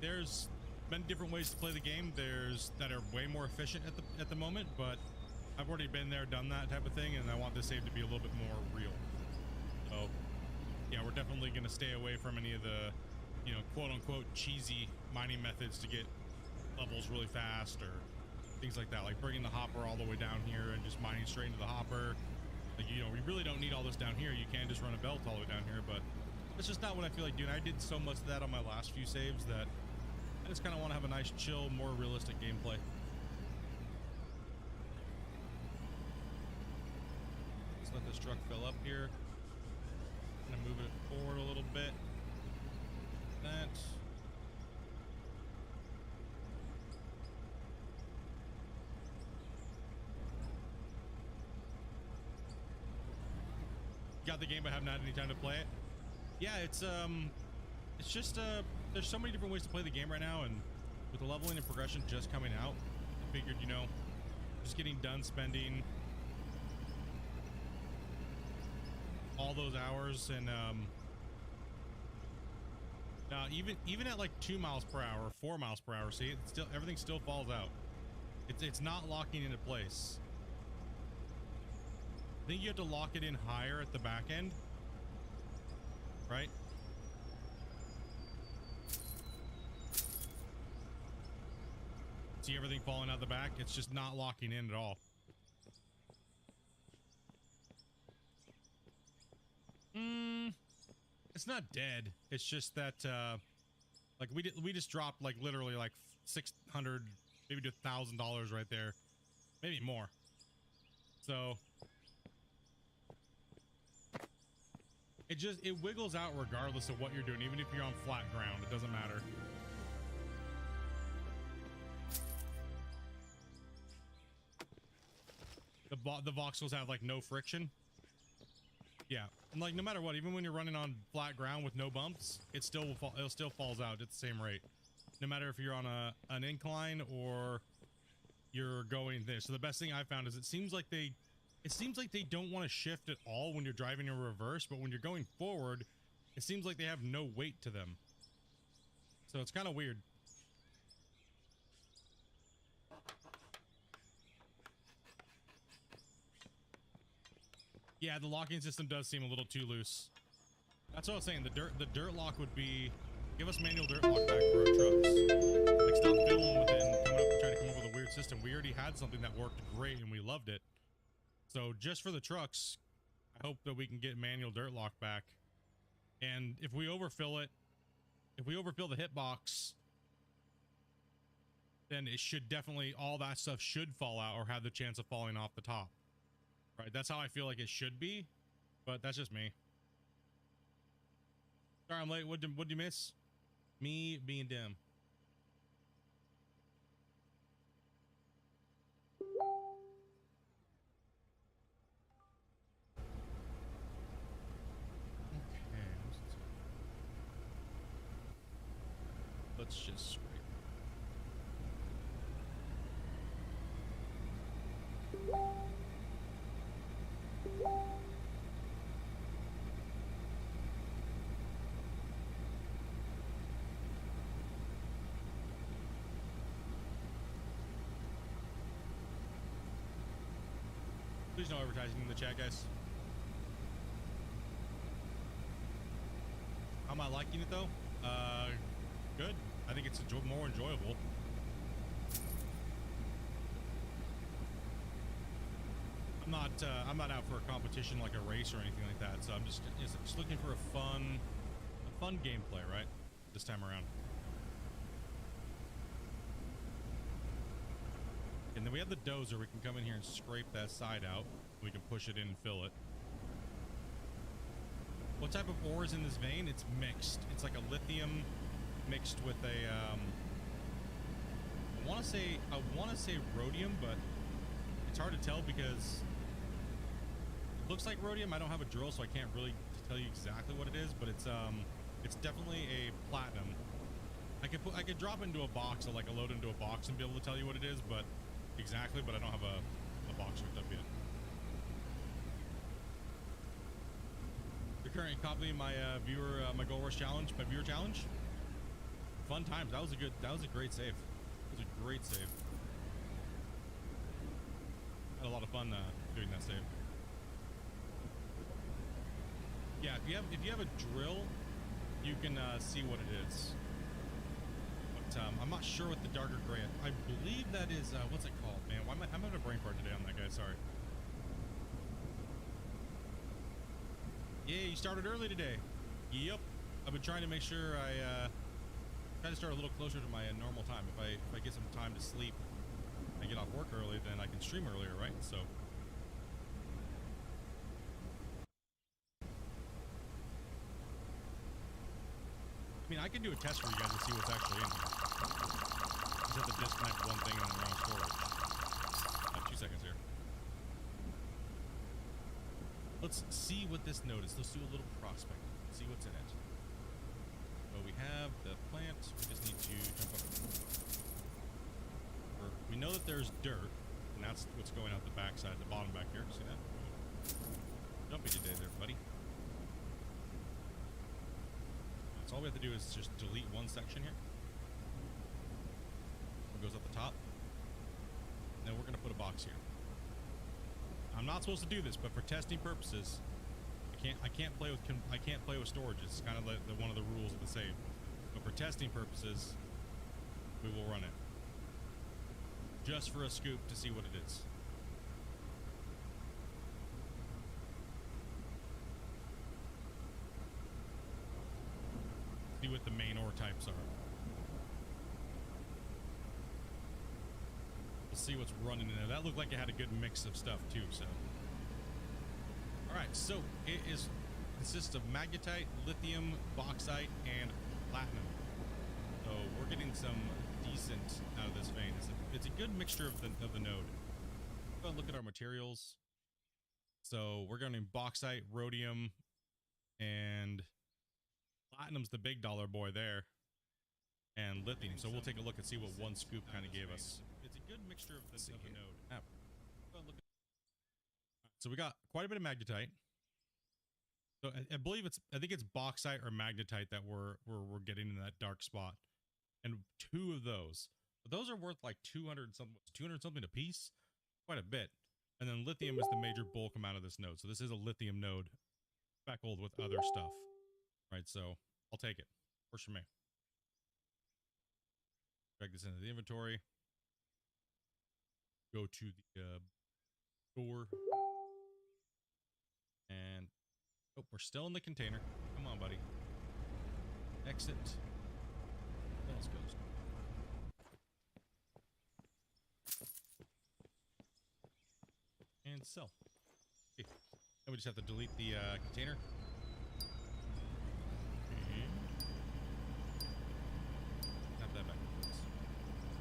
there's been different ways to play the game. There's that are way more efficient at the moment, but I've already been there, done that type of thing, and I want this save to be a little bit more real. So yeah, we're definitely going to stay away from any of the, you know, quote unquote cheesy mining methods to get levels really fast or things like that, like bringing the hopper all the way down here and just mining straight into the hopper. Like, you know, we really don't need all this down here. You can just run a belt all the way down here, but that's just not what I feel like doing. I did so much of that on my last few saves that I just kind of want to have a nice, chill, more realistic gameplay. Let's let this truck fill up here. I'm gonna move it forward a little bit. That. Got the game but have not had any time to play it. Yeah, it's just there's so many different ways to play the game right now, and with the leveling and progression just coming out, I figured, you know, just getting done spending all those hours and even at like 2 miles per hour, 4 miles per hour, see, it's still, everything still falls out. It's not locking into place. I think you have to lock it in higher at the back end, right? See everything falling out the back? It's just not locking in at all. It's not dead. It's just that, like we just dropped like literally like $600, maybe to $1,000 right there, maybe more. So it wiggles out regardless of what you're doing. Even if you're on flat ground, it doesn't matter. The voxels have like no friction. Yeah, and like no matter what, even when you're running on flat ground with no bumps, it still will fall. It still falls out at the same rate, no matter if you're on an incline or you're going there. So the best thing I found is it seems like they don't want to shift at all when you're driving in reverse, but when you're going forward, it seems like they have no weight to them. So it's kind of weird. Yeah, the locking system does seem a little too loose. That's what I was saying. The dirt lock would be, give us manual dirt lock back for our trucks. Like, stop fiddling with it and trying to come up with a weird system. We already had something that worked great and we loved it. So just for the trucks, I hope that we can get manual dirt lock back. And if we overfill it, if we overfill the hitbox, then it should definitely, all that stuff should fall out or have the chance of falling off the top. Right, that's how I feel like it should be, but that's just me. Sorry I'm late. What'd you miss? Me being dim. Okay. Let's just scrape. Please no advertising in the chat, guys. How am I liking it though? Good. I think it's more enjoyable. I'm not out for a competition like a race or anything like that. So I'm just looking for a fun gameplay, right? This time around. And then we have the dozer. We can come in here and scrape that side out. We can push it in and fill it. What type of ore is in this vein? It's mixed. It's like a lithium mixed with a I want to say rhodium, but it's hard to tell because it looks like rhodium. I don't have a drill, so I can't really tell you exactly what it is, but it's definitely a platinum. I could drop it into a box, or like a load into a box, and be able to tell you what it is, but exactly. But I don't have a box hooked up yet. You're currently copying my my Gold Rush challenge, my viewer challenge. Fun times. That was a great save. It was a great save. Had a lot of fun doing that save. Yeah, if you have a drill, you can see what it is. But I'm not sure what the darker gray. I believe that is what's it called, man? I'm having a brain fart today on that guy. Sorry. Yeah, you started early today. Yep. I've been trying to make sure I try to start a little closer to my normal time. If I get some time to sleep and get off work early, then I can stream earlier, right? So. I mean, I can do a test for you guys to see what's actually in here. Just have to disconnect one thing and then run storage. 2 seconds here. Let's see what this node is. Let's do a little prospect. See what's in it. So we have the plant. We just need to jump up. We know that there's dirt, and that's what's going out the backside, the bottom back here. See that? Jumpy today there, buddy. So all we have to do is just delete one section here. It goes up the top. And then we're going to put a box here. I'm not supposed to do this, but for testing purposes, I can't play with storage. It's kind of like one of the rules of the save. But for testing purposes, we will run it just for a scoop to see what it is. See what the main ore types are. We'll see what's running in there. That looked like it had a good mix of stuff too. So. Alright, so it consists of magnetite, lithium, bauxite, and platinum. So we're getting some decent out of this vein. It's a good mixture of the node. Go and look at our materials. So we're going to bauxite, rhodium, and platinum's the big dollar boy there, and lithium. So we'll take a look and see what one scoop kind of gave us. It's a good mixture of the node. So we got quite a bit of magnetite. So I believe I think it's bauxite or magnetite that we're getting in that dark spot, and 2 of those. But those are worth like 200 something a piece, quite a bit. And then lithium is the major bulk amount of this node. So this is a lithium node, speckled with other stuff, right? So I'll take it. Works for me. Drag this into the inventory. Go to the door. And oh, we're still in the container. Come on, buddy. Exit. Let's go. And sell. Okay. Then we just have to delete the container. Have that back.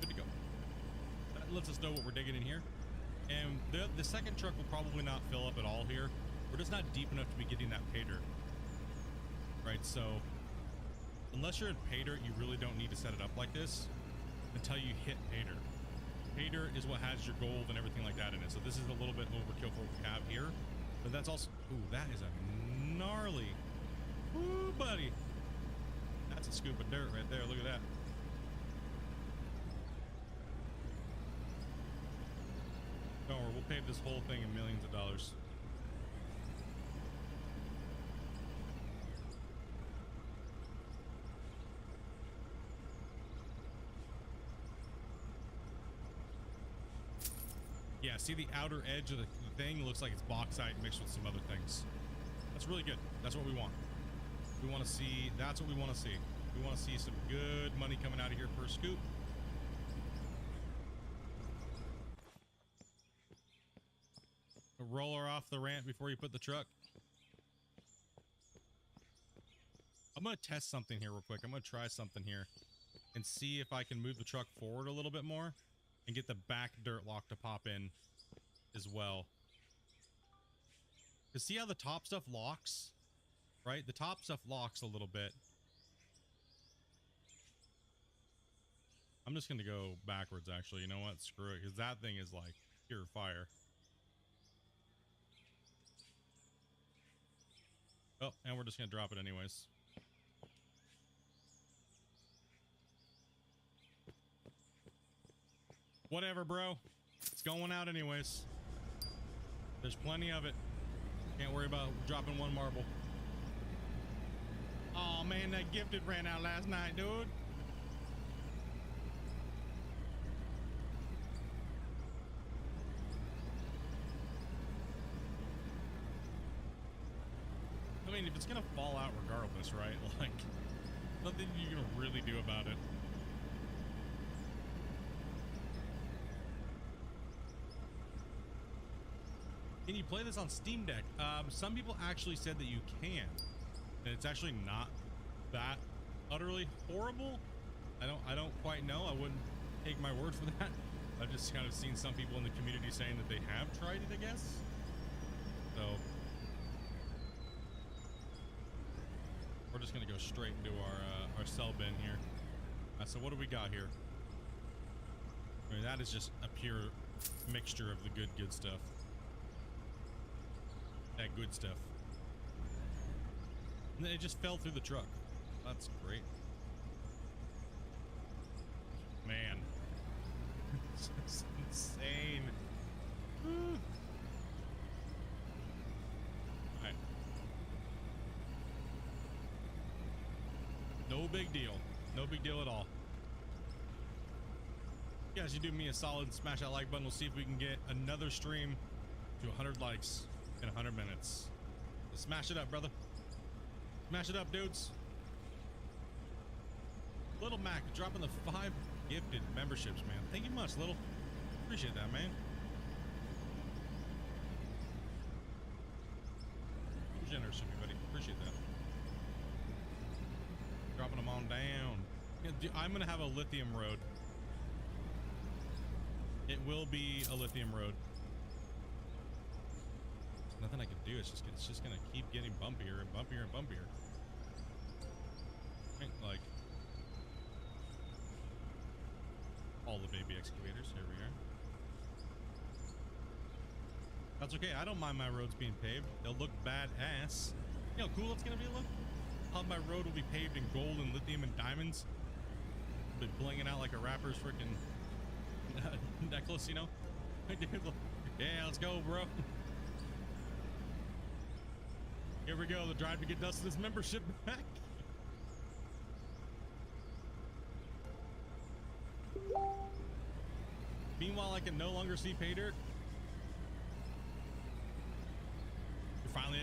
Good to go. That lets us know what we're digging in here. And the second truck will probably not fill up at all here. We're just not deep enough to be getting that pay dirt. Right, so unless you're in pay dirt, you really don't need to set it up like this until you hit pay dirt. Pay dirt is what has your gold and everything like that in it. So this is a little bit overkill for what we have here. But that's also, ooh, that is a gnarly, ooh, buddy. That's a scoop of dirt right there. Look at that. Don't worry, we'll pave this whole thing in millions of dollars. Yeah, see the outer edge of the thing? Looks like it's bauxite mixed with some other things. That's really good. That's what we want. We want to see, that's what we want to see. We want to see some good money coming out of here per scoop. roll her off the ramp before you put the truck? I'm going to test something here real quick. I'm going to try something here and see if I can move the truck forward a little bit more and get the back dirt lock to pop in as well. Because see how the top stuff locks? Right? The top stuff locks a little bit. I'm just going to go backwards, actually. You know what? Screw it. Because that thing is like pure fire. Oh, and we're just going to drop it anyways. Whatever, bro. It's going out anyways. There's plenty of it. Can't worry about dropping one marble. Oh man, that gifted ran out last night, dude. I mean, if it's gonna fall out regardless, right? Like, nothing you can really do about it. Can you play this on Steam Deck? Some people actually said that you can, and it's actually not that utterly horrible. I don't quite know. I wouldn't take my word for that. I've just kind of seen some people in the community saying that they have tried it, I guess. So we're just gonna go straight into our cell bin here. So what do we got here? I mean, that is just a pure mixture of the good stuff. That good stuff. And then it just fell through the truck. That's great. Man. It's just insane. Alright. No big deal. No big deal at all. You guys should do me a solid, smash that like button. We'll see if we can get another stream to 100 likes in 100 minutes. So smash it up, brother. Smash it up, dudes. Little Mac dropping the 5 gifted memberships, man. Thank you much, Little. Appreciate that, man. You're generous of me, buddy. Appreciate that. Dropping them on down. Yeah, I'm gonna have a lithium road. It will be a lithium road. There's nothing I can do. It's just gonna keep getting bumpier and bumpier and bumpier. Right, like all the baby excavators. Here we are. That's okay. I don't mind my roads being paved. They'll look badass. You know how cool it's gonna be to look? How my road will be paved in gold and lithium and diamonds. Be blinging out like a rapper's freaking necklace, you know? Yeah, let's go, bro. Here we go. The drive to get Dustin's membership back. Meanwhile, I can no longer see pay dirt.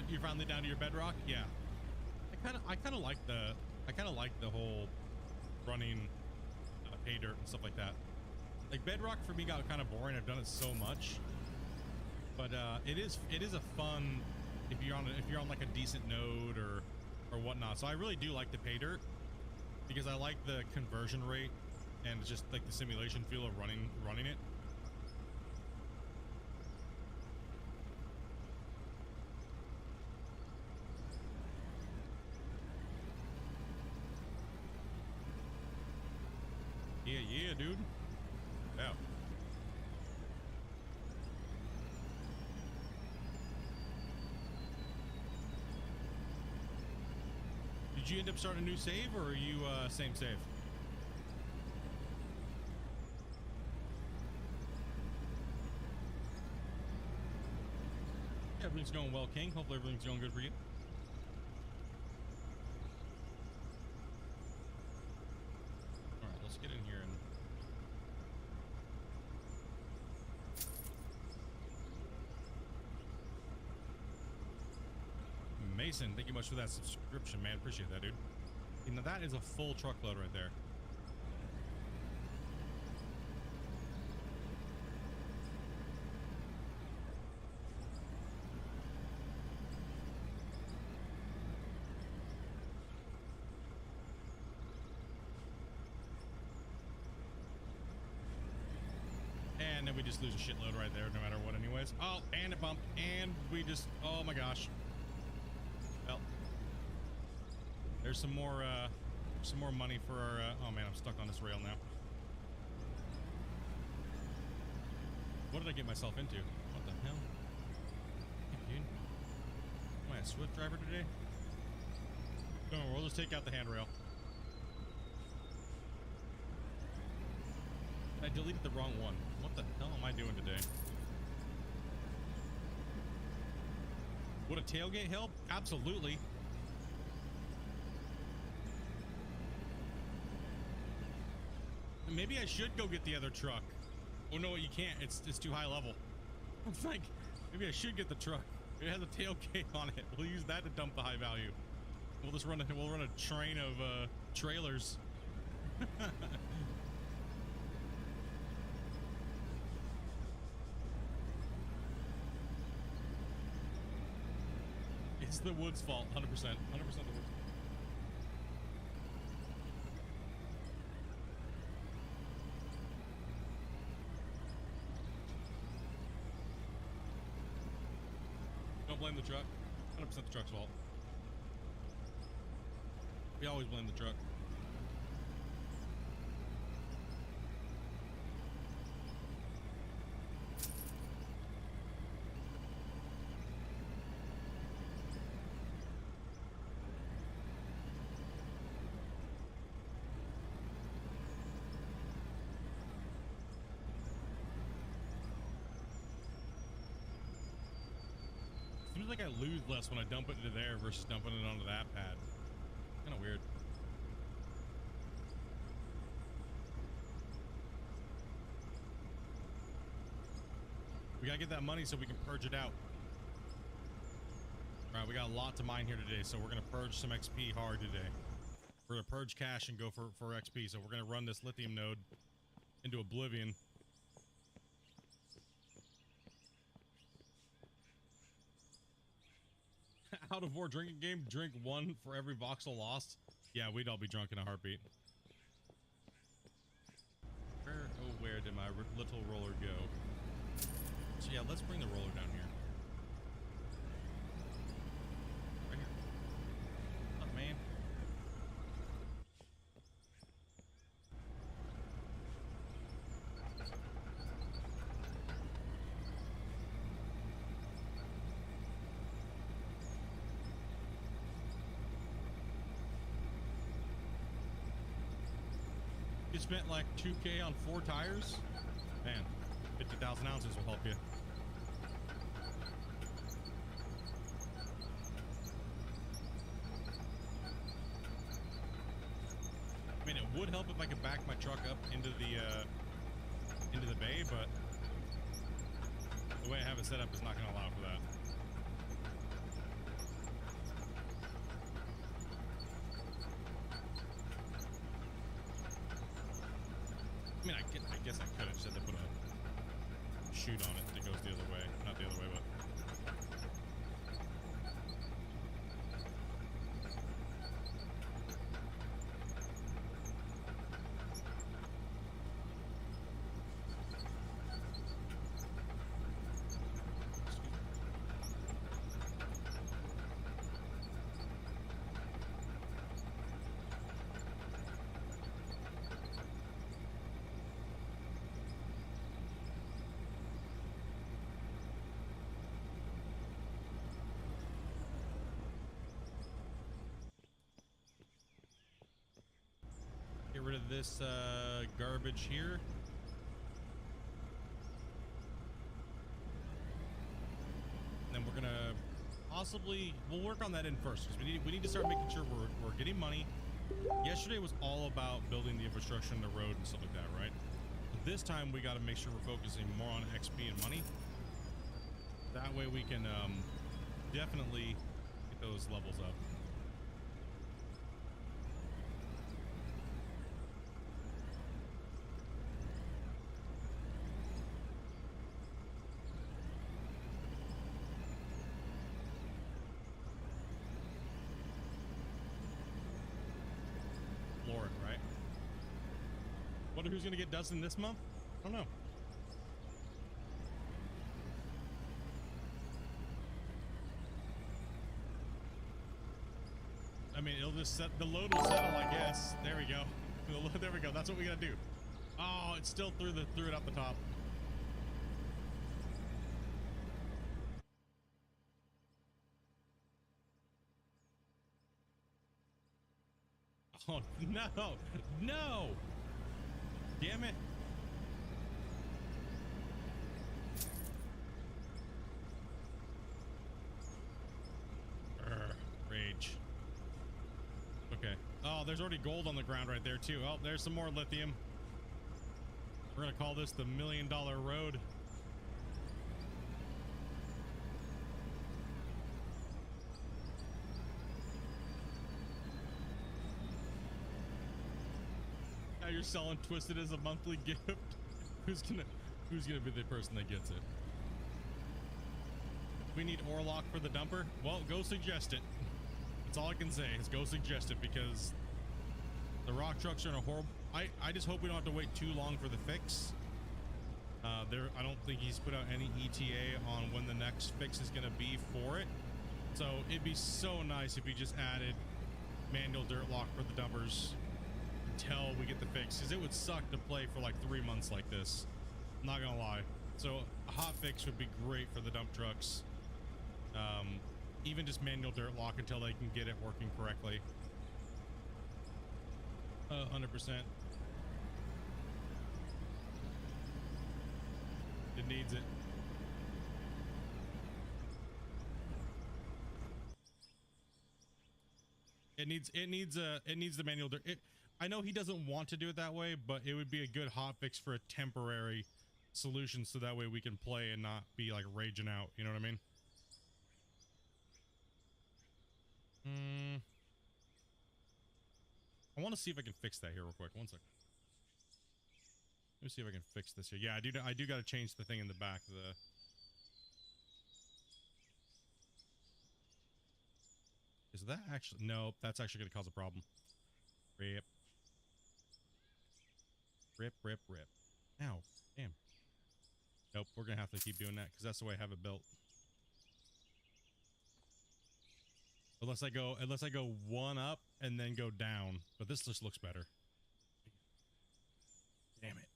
You're finally down to your bedrock. Yeah, I kind of like the whole running pay dirt and stuff like that. Like bedrock for me got kind of boring. I've done it so much, but it is a fun if you're on like a decent node or whatnot. So I really do like the pay dirt because I like the conversion rate and just like the simulation feel of running it. Yeah, dude. Yeah. Did you end up starting a new save, or are you same save? Everything's going well, King. Hopefully everything's going good for you. All right, let's get in here and Mason, thank you much for that subscription, man. Appreciate that, dude. You know, that is a full truckload right there. and then we just lose a shitload right there, no matter what anyways. Oh, and it bumped, and we just, oh my gosh. Well, there's some more money for our, oh man, I'm stuck on this rail now. What did I get myself into? What the hell? Hey, dude. Am I a Swift driver today? No, we'll just take out the handrail. I deleted the wrong one. What the hell am I doing today? Would a tailgate help? Absolutely. Maybe I should go get the other truck. Oh no, you can't. It's too high level. It's like, maybe I should get the truck. It has a tailgate on it. We'll use that to dump the high value. We'll just run a train of trailers. It's the wood's fault, 100%. 100% the wood's fault. Don't blame the truck. 100% the truck's fault. We always blame the truck. Seems like I lose less when I dump it into there versus dumping it onto that pad. Kind of weird. We gotta get that money so we can purge it out. All right, we got a lot to mine here today, so we're gonna purge some XP hard today. We're gonna purge cash and go for XP, so we're gonna run this lithium node into oblivion. Out of war drinking game, drink one for every voxel lost. Yeah, we'd all be drunk in a heartbeat. Where did my little roller go? So yeah, let's bring the roller down here. Right here. What's up, man? You spent like 2K on 4 tires? Man, 50,000 ounces will help you. I mean, it would help if I could back my truck up into the bay, but the way I have it set up is not going to allow for that. I mean, I guess I could have just had to put a chute on it that goes the other way. Not the other way, but... Get rid of this garbage here. And then we're gonna possibly, we'll work on that in first because we need to start making sure we're getting money. Yesterday was all about building the infrastructure and the road and stuff like that, right? But this time we got to make sure we're focusing more on XP and money. That way we can definitely get those levels up. Wonder who's gonna get Dustin this month? I don't know. the load will settle, I guess. There we go. There we go. That's what we gotta do. Oh, it still threw it up the top. Oh no! No! Damn it! Rage. Okay. Oh, there's already gold on the ground right there too. Oh, there's some more lithium. We're gonna call this the $1 Million Road. Now you're selling Twisted as a monthly gift. Who's gonna be the person that gets it? We need Orlock for the dumper. Well, go suggest it. That's all I can say is go suggest it, because the rock trucks are in a horrible... I just hope we don't have to wait too long for the fix. I don't think he's put out any ETA on when the next fix is going to be for it. So it'd be so nice if we just added manual dirt lock for the dumpers until we get the fix, because it would suck to play for like 3 months like this. I'm not gonna lie. So a hot fix would be great for the dump trucks. Even just manual dirt lock until they can get it working correctly. 100%. It needs it. It needs the manual dirt. I know he doesn't want to do it that way, but it would be a good hot fix for a temporary solution, so that way we can play and not be like raging out. You know what I mean? I want to see if I can fix that here real quick. One second. Let me see if I can fix this here. Yeah, I do got to change the thing in the back. Is that actually... No, that's actually going to cause a problem. Rip. Rip, rip, rip. Ow. Damn. Nope, we're going to have to keep doing that, because that's the way I have it built. Unless I go one up and then go down. But this just looks better. Damn it.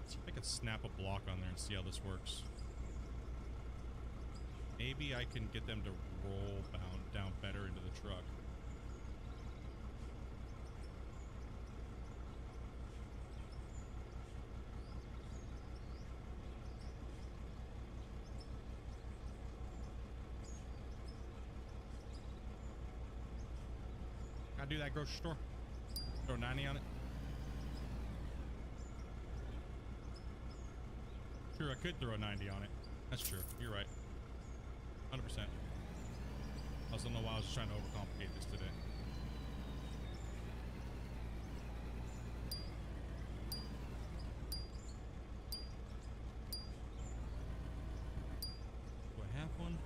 See if I can snap a block on there and see how this works. Maybe I can get them to roll down better into the truck. Can I do that grocery store? Throw 90 on it? Sure, I could throw a 90 on it. That's true. You're right. 100%. I also don't know why I was just trying to overcomplicate this today. Do I have one?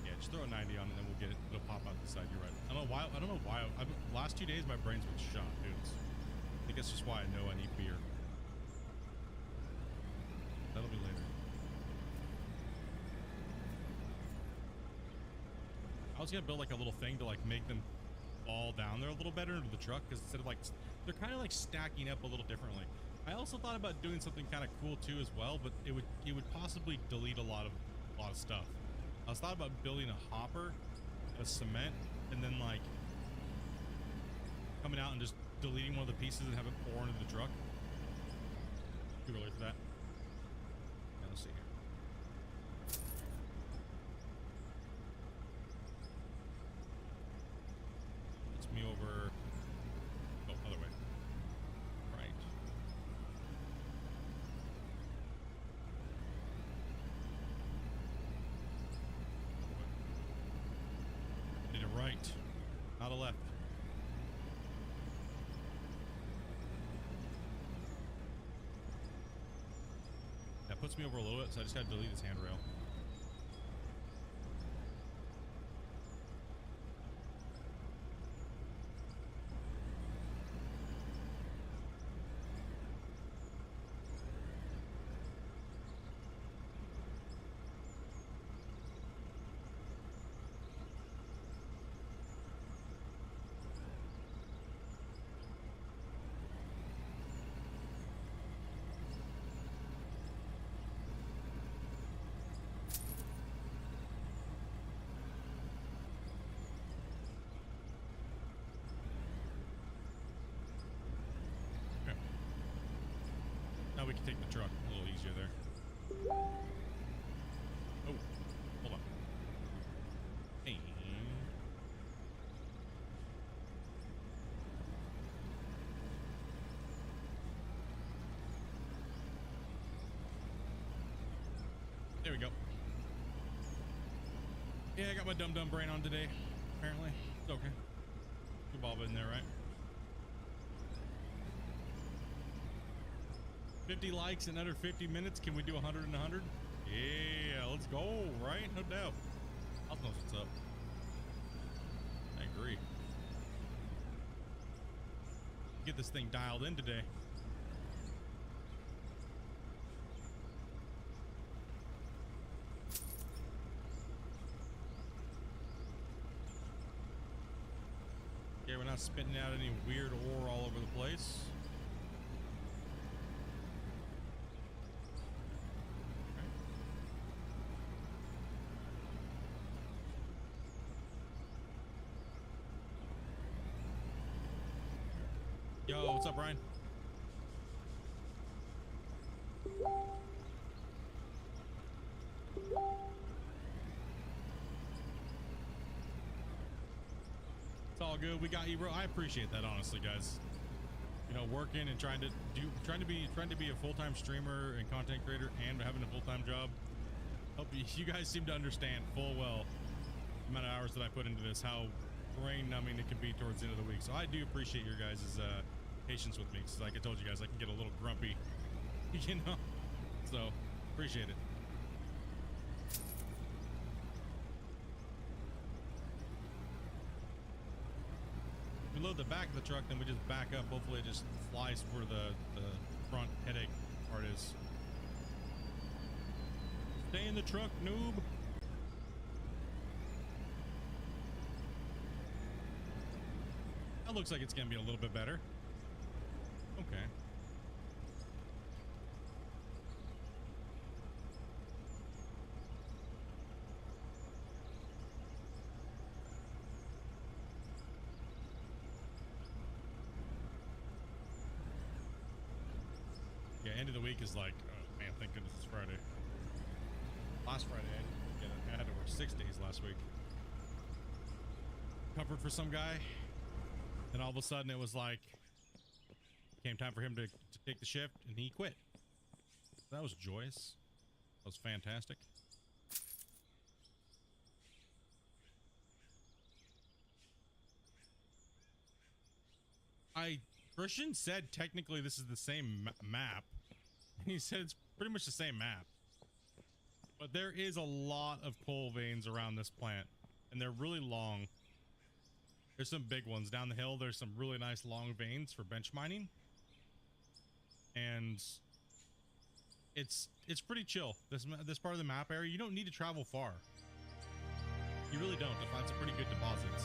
Yeah, just throw a 90 on it and then we'll get it. It'll pop out the side. You're right. I don't know why. Last 2 days my brain's been shot, dude. I think that's just why I know I need beer. That'll be later. I was gonna build like a little thing to like make them fall down there a little better into the truck, because instead of like they're kind of like stacking up a little differently. I also thought about doing something kind of cool too as well, but it would possibly delete a lot of stuff. I was thought about building a hopper, a cement, and then like coming out and just deleting one of the pieces and have it pour into the truck. Too early for that. Yeah, let's see here. Me over. Oh, other way. Right. Did it right, not a left. That puts me over a little bit, so I just gotta delete this handrail. we can take the truck a little easier there. Oh, hold on. Hey. There we go. Yeah, I got my dumb brain on today, apparently. It's okay. We've all been there, right? 50 likes in under 50 minutes. Can we do 100 and 100? Yeah, let's go, right? No doubt. I'll know what's up. I agree. Get this thing dialed in today. Okay, we're not spitting out any weird ore all over the place. Yo, what's up, Brian? It's all good. We got you, bro. I appreciate that, honestly, guys. You know, working and trying to be a full-time streamer and content creator and having a full-time job. Hope you guys seem to understand full well the amount of hours that I put into this, how brain numbing it can be towards the end of the week. So I do appreciate your guys' patience with me, because like I told you guys, I can get a little grumpy, you know, so appreciate it. We load the back of the truck, then we just back up. Hopefully it just flies where the front headache part is. Stay in the truck, noob. That looks like it's gonna be a little bit better. Okay. Yeah, end of the week is like, oh man, thank goodness it's Friday. Last Friday I had to work 6 days last week. Covered for some guy. And all of a sudden it was like, came time for him to take the shift, and he quit. That was joyous. That was fantastic. Christian said technically this is the same map. He said it's pretty much the same map. But there is a lot of coal veins around this plant, and they're really long. There's some big ones down the hill. There's some really nice long veins for bench mining. And it's pretty chill. This part of the map area, you don't need to travel far. You really don't to find some pretty good deposits.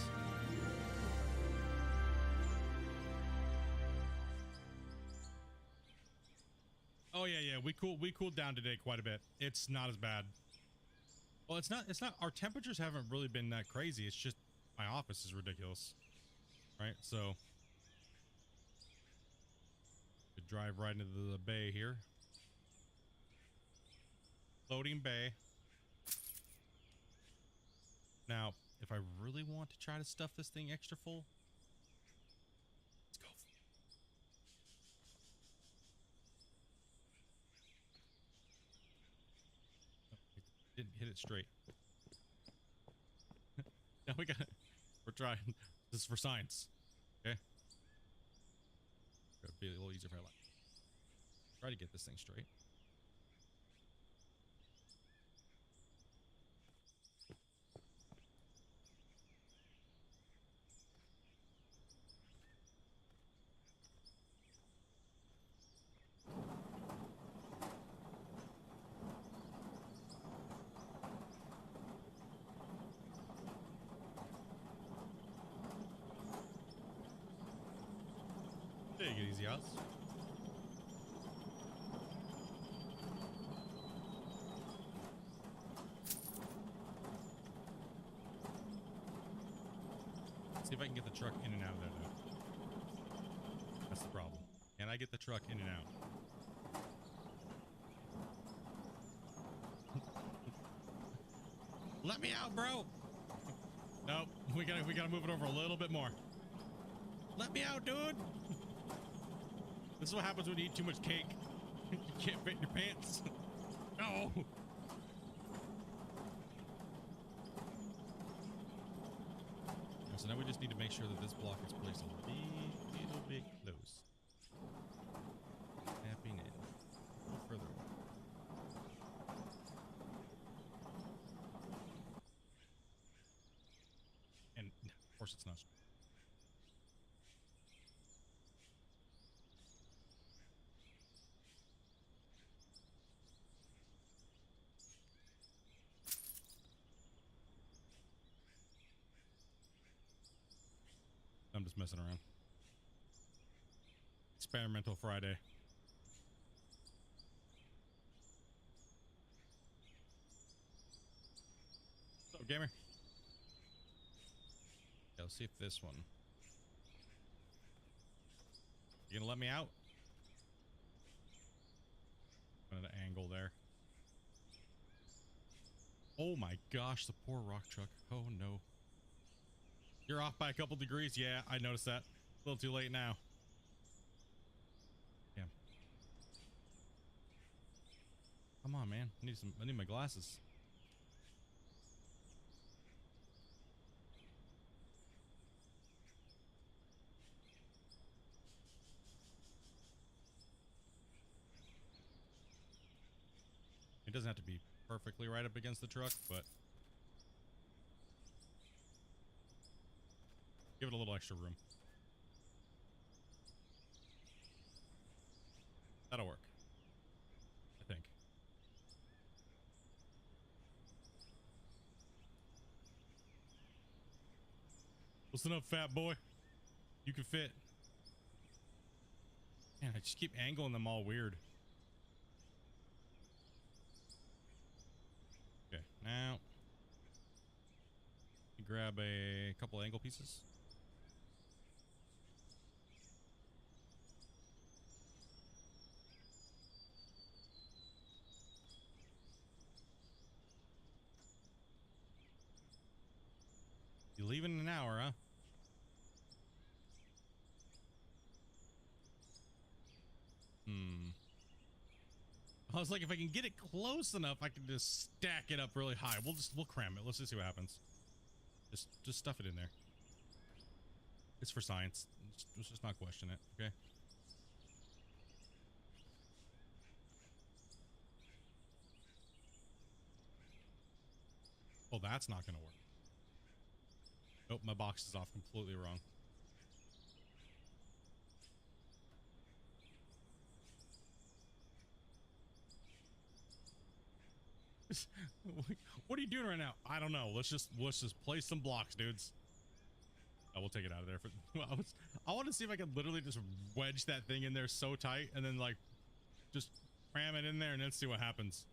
Oh yeah, we cooled down today quite a bit. It's not as bad. Well, it's not our temperatures haven't really been that crazy. It's just my office is ridiculous. Right? So could drive right into the bay here. Loading bay. Now, if I really want to try to stuff this thing extra full, let's go. Oh, didn't hit it straight. Now we're trying. This is for science. Okay. It'd be a little easier if I try to get this thing straight. Take it easy, out. See if I can get the truck in and out of there, though. That's the problem. Can I get the truck in and out? Let me out, bro. Nope. We gotta move it over a little bit more. Let me out, dude. This is what happens when you eat too much cake. You can't fit in your pants. No. So now we just need to make sure that this block is placed a little bit close. Tapping in. A little further away. And of course it's not. I'm just messing around. Experimental Friday. What's up, gamer? Yeah, let's see if this one. You gonna let me out? At an angle there. Oh my gosh, the poor rock truck. Oh no. You're off by a couple degrees. Yeah, I noticed that. A little too late now. Damn. Come on, man. I need my glasses. It doesn't have to be perfectly right up against the truck, but give it a little extra room. That'll work, I think. Listen up, fat boy. You can fit. Man, I just keep angling them all weird. Okay, now you grab a couple angle pieces. You leaving in an hour, huh? I was like, if I can get it close enough, I can just stack it up really high. We'll cram it. Let's just see what happens. Just stuff it in there. It's for science. Let's just not question it, okay? Oh, that's not gonna work. Nope, my box is off completely wrong. What are you doing right now? I don't know. Let's just place some blocks, dudes. Oh, we'll take it out of there. I want to see if I can literally just wedge that thing in there so tight and then like just cram it in there and then see what happens.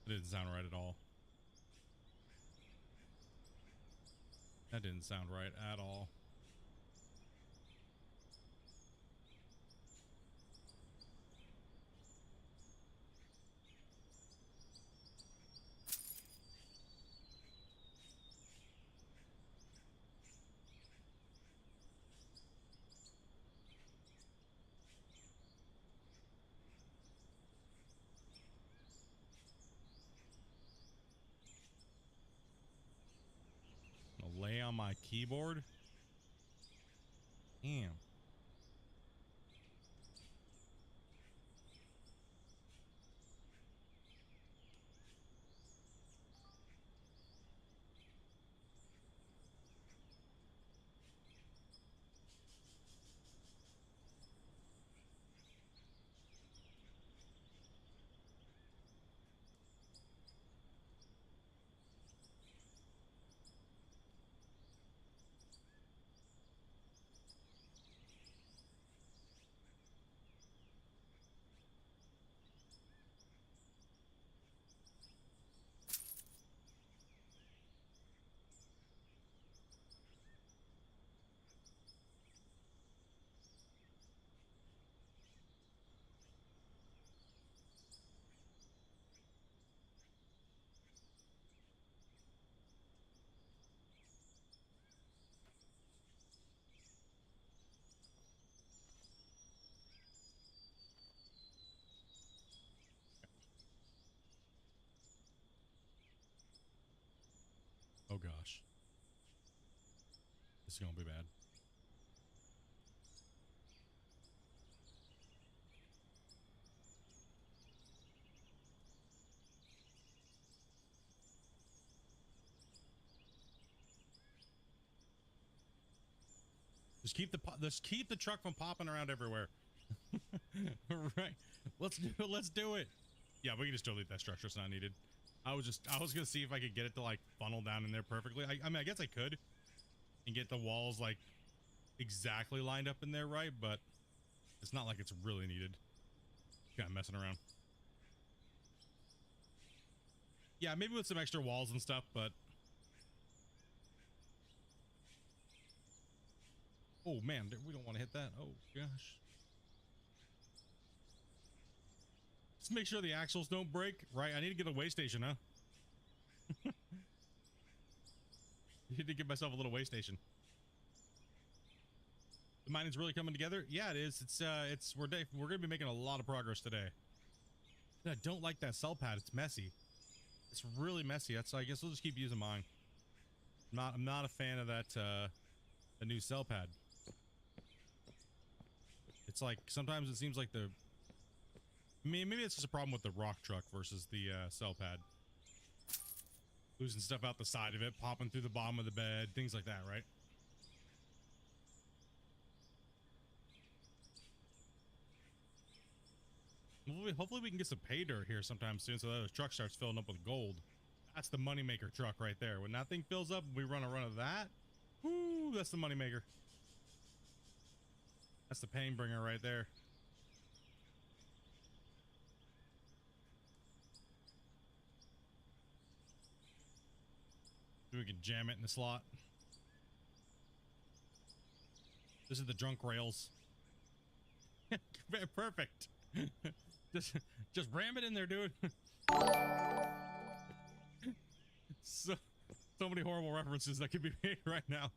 It didn't sound right at all. That didn't sound right at all. Lay on my keyboard. Damn. is gonna be bad. Just keep the truck from popping around everywhere. Right. Let's do it. Yeah, we can just delete that structure. It's not needed. I was gonna see if I could get it to like funnel down in there perfectly. I mean, I guess I could and get the walls like exactly lined up in there, right? But it's not like it's really needed. Kind of messing around. Yeah, maybe with some extra walls and stuff, but oh man, we don't want to hit that. Oh gosh. Just make sure the axles don't break, right? I need to get a way station, huh? I need to give myself a little way station. The mining's really coming together. Yeah, it is. We're gonna be making a lot of progress today. I don't like that cell pad. It's messy. It's really messy. That's. I guess we'll just keep using mine. I'm not a fan of that. The new cell pad. It's like sometimes it seems like the. I mean, maybe it's just a problem with the rock truck versus the cell pad. Losing stuff out the side of it, popping through the bottom of the bed, things like that, right? Hopefully we can get some pay dirt here sometime soon so that the truck starts filling up with gold. That's the moneymaker truck right there. When that thing fills up, we run a run of that. Woo, that's the moneymaker. That's the pain bringer right there. We can jam it in the slot. This is the drunk rails. Perfect. just ram it in there, dude. so many horrible references that could be made right now.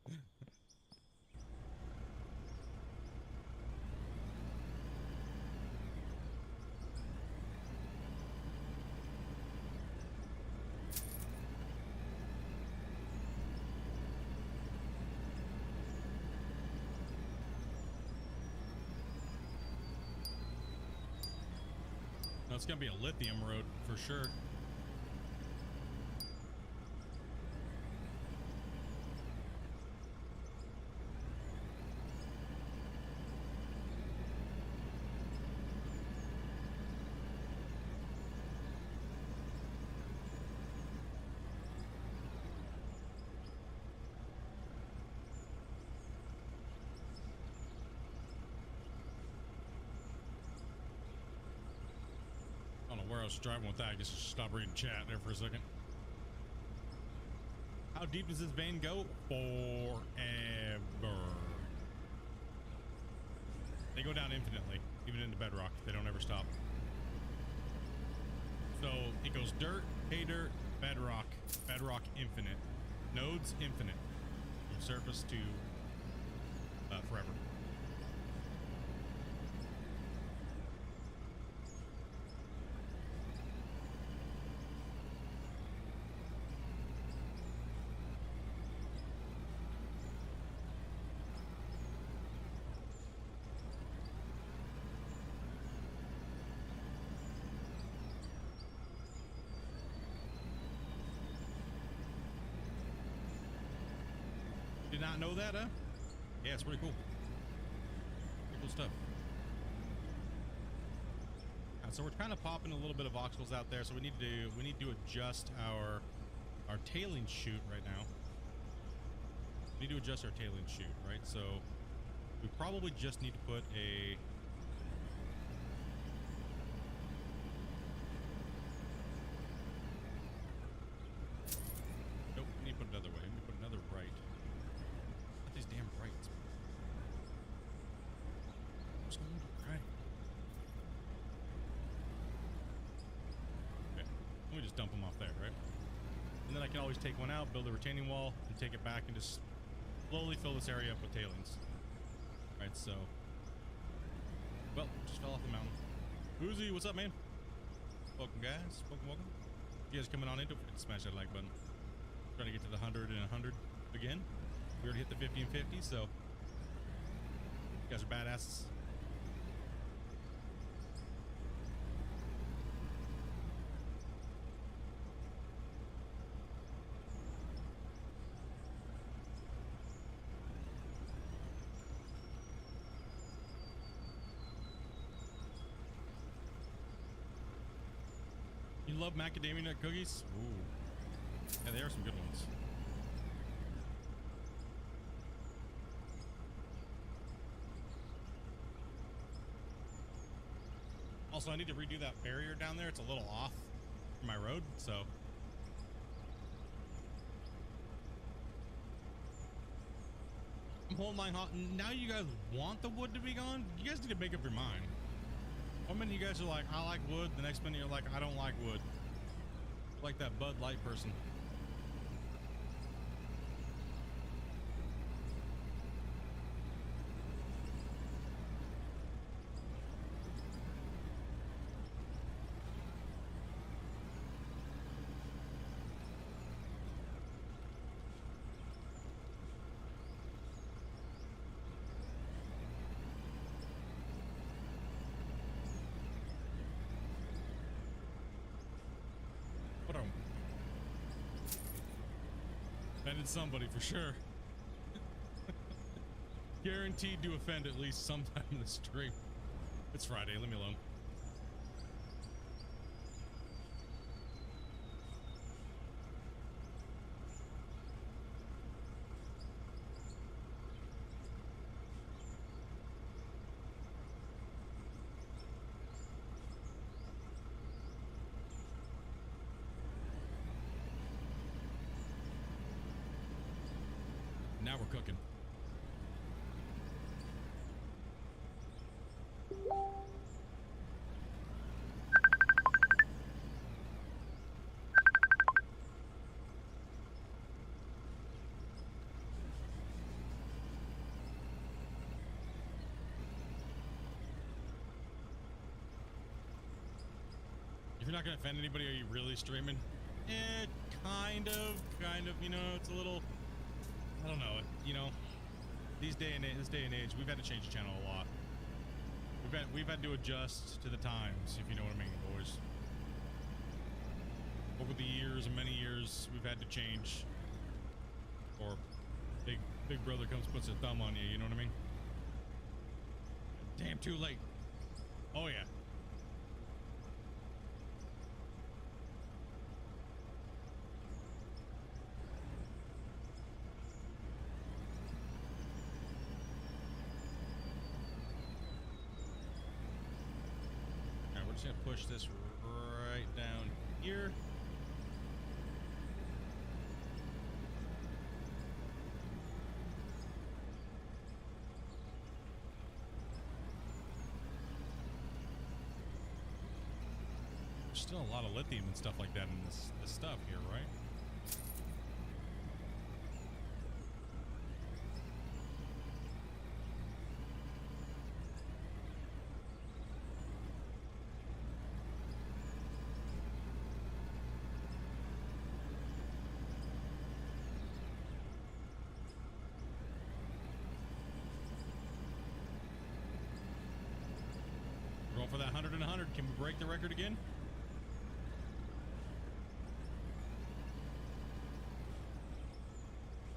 No, it's gonna be a lithium road for sure. Where I was driving with that, I guess I should stop reading chat there for a second. How deep does this vein go? Forever. They go down infinitely, even into bedrock. They don't ever stop. So it goes dirt, pay dirt, bedrock, bedrock infinite, nodes infinite, from surface to forever. Did not know that, huh? Yeah, it's pretty cool. Pretty cool stuff. So we're kind of popping a little bit of voxels out there, so we need to adjust our tailing chute right now. We need to adjust our tailing chute, right? So we probably just need to put a nope, we need to put it another way. We need to put another right. Not these damn rights. What's going on? Right. Okay. Let me just dump them off there, right? And then I can always take one out, build a retaining wall, and take it back and just slowly fill this area up with tailings. Alright, so. Well, just fell off the mountain. Uzi, what's up, man? Welcome, guys. Welcome. You guys coming on in? Don't forget to smash that like button. Trying to get to the 100 and 100 again. We already hit the 50 and 50, so you guys are badasses. You love macadamia nut cookies? Ooh. Yeah, they are some good ones. Also, I need to redo that barrier down there. It's a little off from my road, so. I'm holding my hot. Now you guys want the wood to be gone? You guys need to make up your mind. One minute you guys are like, I like wood. The next minute you're like, I don't like wood. Like that Bud Light person. Offended somebody for sure. Guaranteed to offend at least sometime in the stream. It's Friday, leave me alone. Now we're cooking. If you're not gonna offend anybody, are you really streaming? Kind of, you know, it's a little, I don't know, you know, this day and age, we've had to change the channel a lot. We've had to adjust to the times, if you know what I mean, boys. Over the years and many years, we've had to change. Or big brother comes, puts a thumb on you, you know what I mean? Damn, too late. Oh yeah. Gonna push this right down here. There's still a lot of lithium and stuff like that in this stuff here, right? For that 100 and 100, can we break the record again?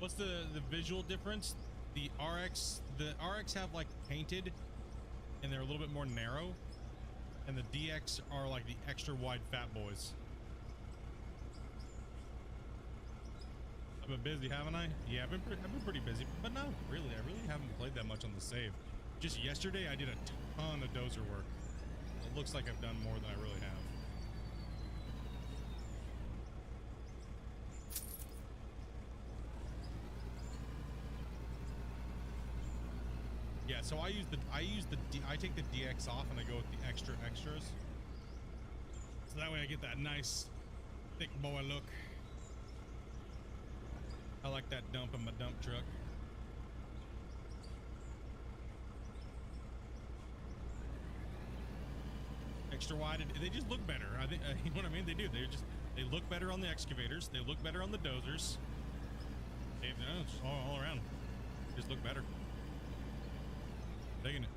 What's the visual difference? The RX have like painted, and they're a little bit more narrow, and the DX are like the extra wide fat boys. I've been busy, haven't I? Yeah, I've been pretty busy, but no, really, I really haven't played that much on the save. Just yesterday, I did a ton of dozer work. It looks like I've done more than I really have. Yeah, so I take the DX off and I go with the extras. So that way I get that nice thick boy look. I like that dump in my dump truck. Extra wide, they just look better. I think you know what I mean. They do. They look better on the excavators. They look better on the dozers, No, it's all around. Just look better. Digging it.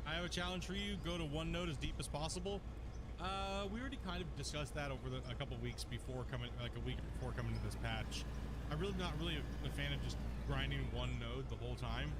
I have a challenge for you. Go to one node as deep as possible. We already kind of discussed that over a couple weeks before coming, like a week before coming to this patch. I'm really not really a fan of just grinding one node the whole time.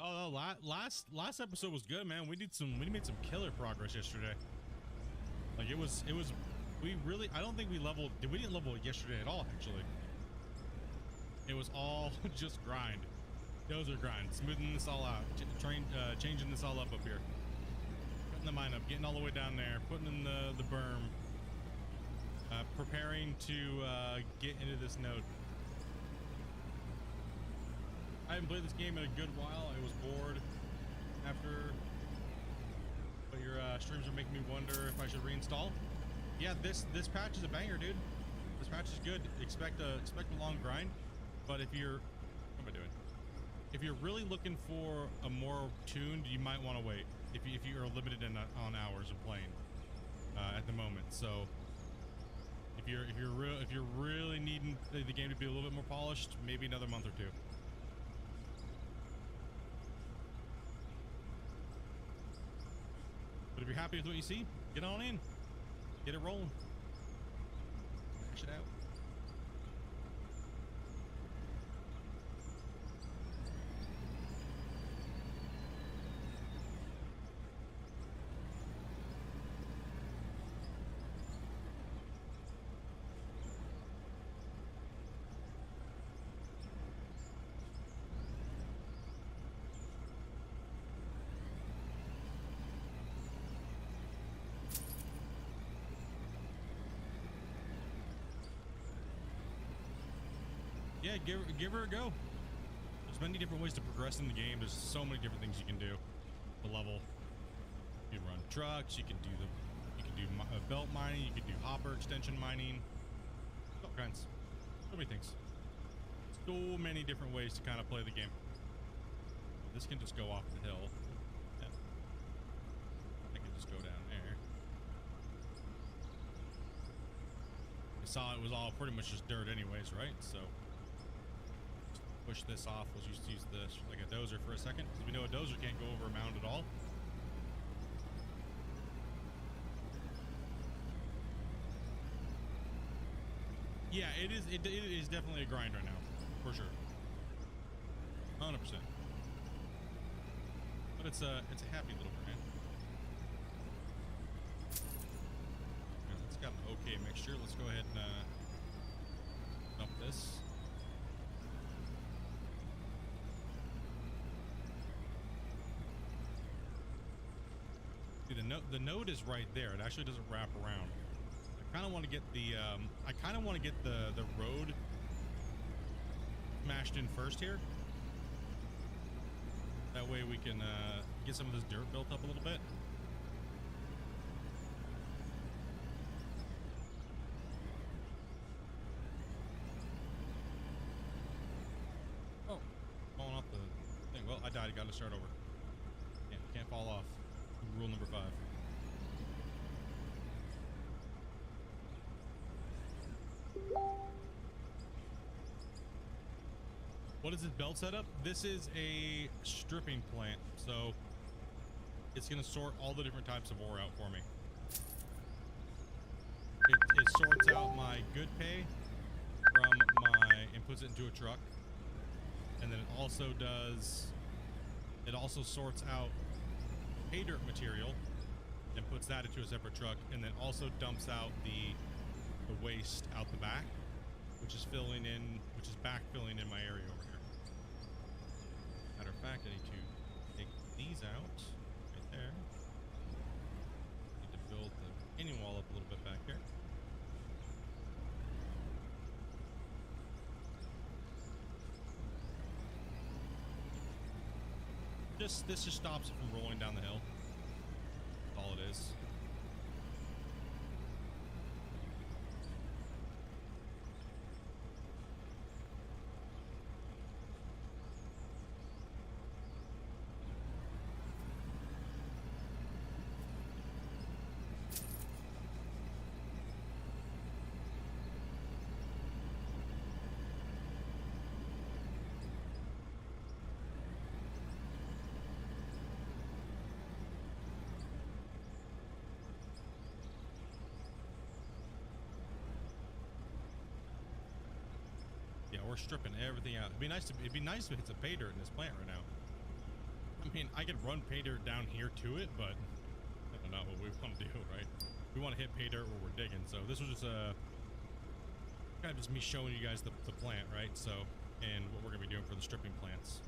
Oh, no, last episode was good, man. We made some killer progress yesterday. Like I don't think we didn't level yesterday at all, actually. It was all just grind. Dozer grind, smoothing this all out, changing this all up here. Putting the mine up, getting all the way down there, putting in the berm, preparing to get into this node. I haven't played this game in a good while. I was bored after, but your streams are making me wonder if I should reinstall. Yeah, this patch is a banger, dude. This patch is good. Expect a long grind, but if you're, what am I doing? If you're really looking for a more tuned, you might want to wait. If you are limited on hours of playing at the moment, so if you're really needing the game to be a little bit more polished, maybe another month or two. But if you're happy with what you see, get on in. Get it rolling. Mash it out. Yeah, give her a go. There's many different ways to progress in the game. There's so many different things you can do. The level. You can run trucks. You can do belt mining. You can do hopper extension mining. All kinds. So many things. So many different ways to kind of play the game. This can just go off the hill. Yeah. I can just go down there. I saw it was all pretty much just dirt anyways, right? So push this off. We'll just use this like a dozer for a second, because we know a dozer can't go over a mound at all. Yeah, it is definitely a grind right now, for sure, 100%. But it's a happy little grind. Okay, it's got an okay mixture. Let's go ahead and dump this. The node is right there. It actually doesn't wrap around. I kind of want to get the road smashed in first here. That way we can get some of this dirt built up a little bit. Oh, falling off the thing. Well, I died. I got to start over. Can't fall off. Rule number 5. What is this belt setup? This is a stripping plant, so it's going to sort all the different types of ore out for me. It sorts out my good pay and puts it into a truck, and then it also sorts out pay dirt material and puts that into a separate truck, and then also dumps out the waste out the back, which is backfilling in my area over here. Matter of fact, I need to take these out right there. Need to build the retaining wall up a little bit back here. this just stops it from rolling down the hill. That's all it is. We're stripping everything out. It'd be nice if it hits a pay dirt in this plant right now. I mean, I could run pay dirt down here to it, but that's not what we want to do, right? We want to hit pay dirt where we're digging. So this was just kind of just me showing you guys the plant, right? So, and what we're gonna be doing for the stripping plants,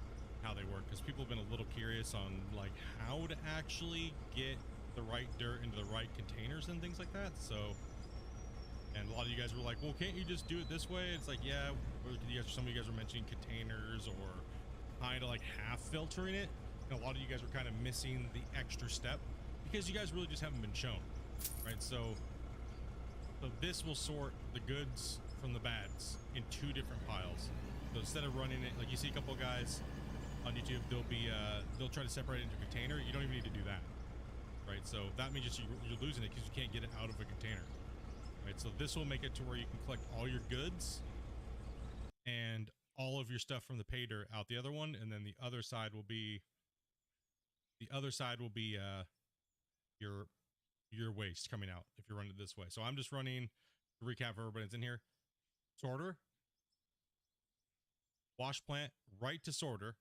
how they work, because people have been a little curious on like how to actually get the right dirt into the right containers and things like that. So. And a lot of you guys were like, well, can't you just do it this way? It's like, yeah, some of you guys were mentioning containers or kind of like half filtering it. And a lot of you guys were kind of missing the extra step because you guys really just haven't been shown, right? So this will sort the goods from the bads in 2 different piles. So instead of running it, like you see a couple of guys on YouTube, they'll try to separate it into a container. You don't even need to do that, right? So that means just you're losing it because you can't get it out of a container. Right, so this will make it to where you can collect all your goods and all of your stuff from the pay dirt out the other one, and then the other side will be your waste coming out if you're running it this way. So I'm just running, to recap for everybody that's in here, sorter, wash plant, right to sorter.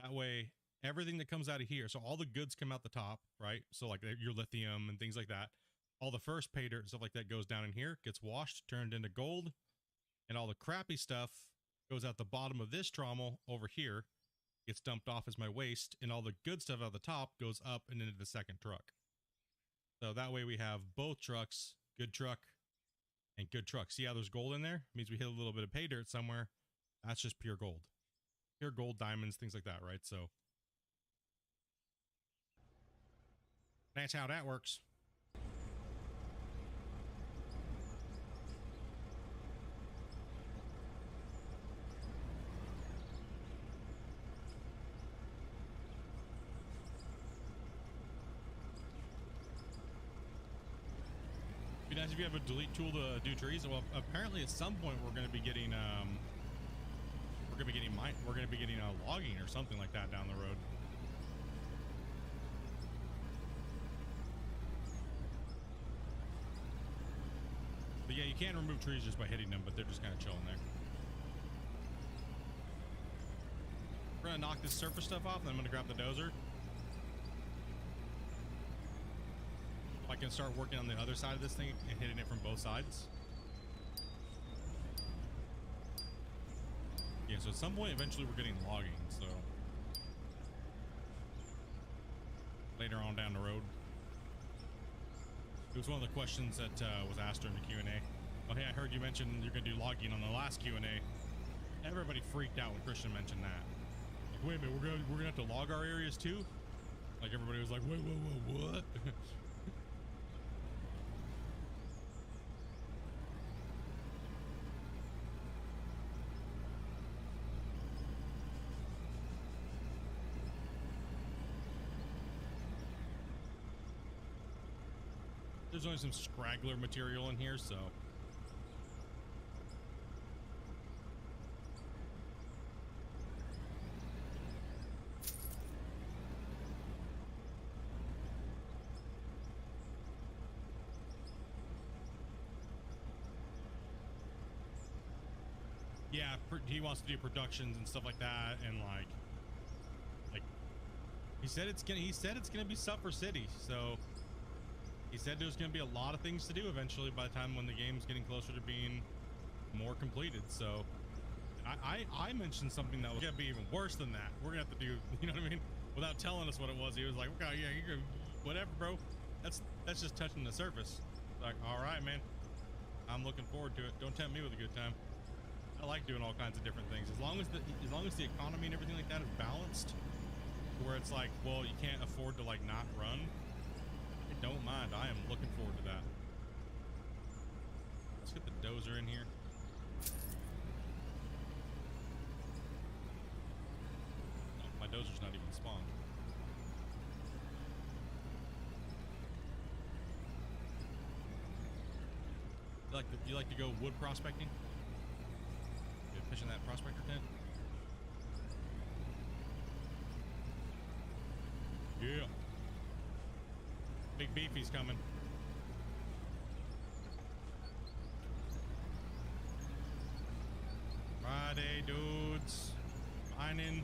That way everything that comes out of here, so all the goods come out the top, right? So like your lithium and things like that. All the first pay dirt and stuff like that goes down in here, gets washed, turned into gold, and all the crappy stuff goes out the bottom of this trommel over here, gets dumped off as my waste, and all the good stuff out the top goes up and into the second truck. So that way we have both trucks, good truck and good truck. See how there's gold in there? It means we hit a little bit of pay dirt somewhere. That's just pure gold. Pure gold, diamonds, things like that, right? So that's how that works. If you have a delete tool to do trees, well, apparently at some point we're going to be getting logging or something like that down the road. But yeah, you can remove trees just by hitting them, but they're just kind of chilling there. We're gonna knock this surface stuff off, and then I'm gonna grab the dozer. I can start working on the other side of this thing and hitting it from both sides. Yeah, so at some point eventually we're getting logging, so later on down the road. It was one of the questions that was asked during the Q&A. Oh, hey, I heard you mention you're gonna do logging on the last Q&A. Everybody freaked out when Christian mentioned that. Like, wait a minute, we're gonna have to log our areas too? Like everybody was like, wait, what? There's only some scraggler material in here, so yeah, he wants to do productions and stuff like that, and like he said it's gonna be Suffer City, so he said there's going to be a lot of things to do eventually by the time when the game's getting closer to being more completed. So I mentioned something that was going to be even worse than that. We're going to have to do, you know what I mean? Without telling us what it was, he was like, okay, yeah, you're whatever, bro. That's just touching the surface. Like, all right, man. I'm looking forward to it. Don't tempt me with a good time. I like doing all kinds of different things. As long as the economy and everything like that is balanced, where it's like, well, you can't afford to like not run, I don't mind. I am looking forward to that. Let's get the dozer in here. Oh, my dozer's not even spawned. You like to go wood prospecting? You fishing that prospector tent? Yeah. Big Beefy's coming. Friday, dudes. Mining.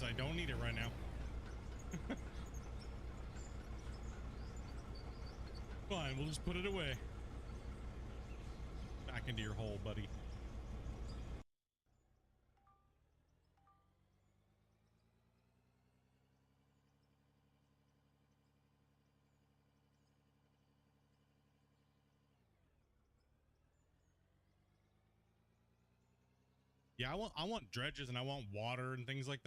I don't need it right now. Fine, we'll just put it away. Back into your hole, buddy. Yeah, I want dredges and I want water and things like that.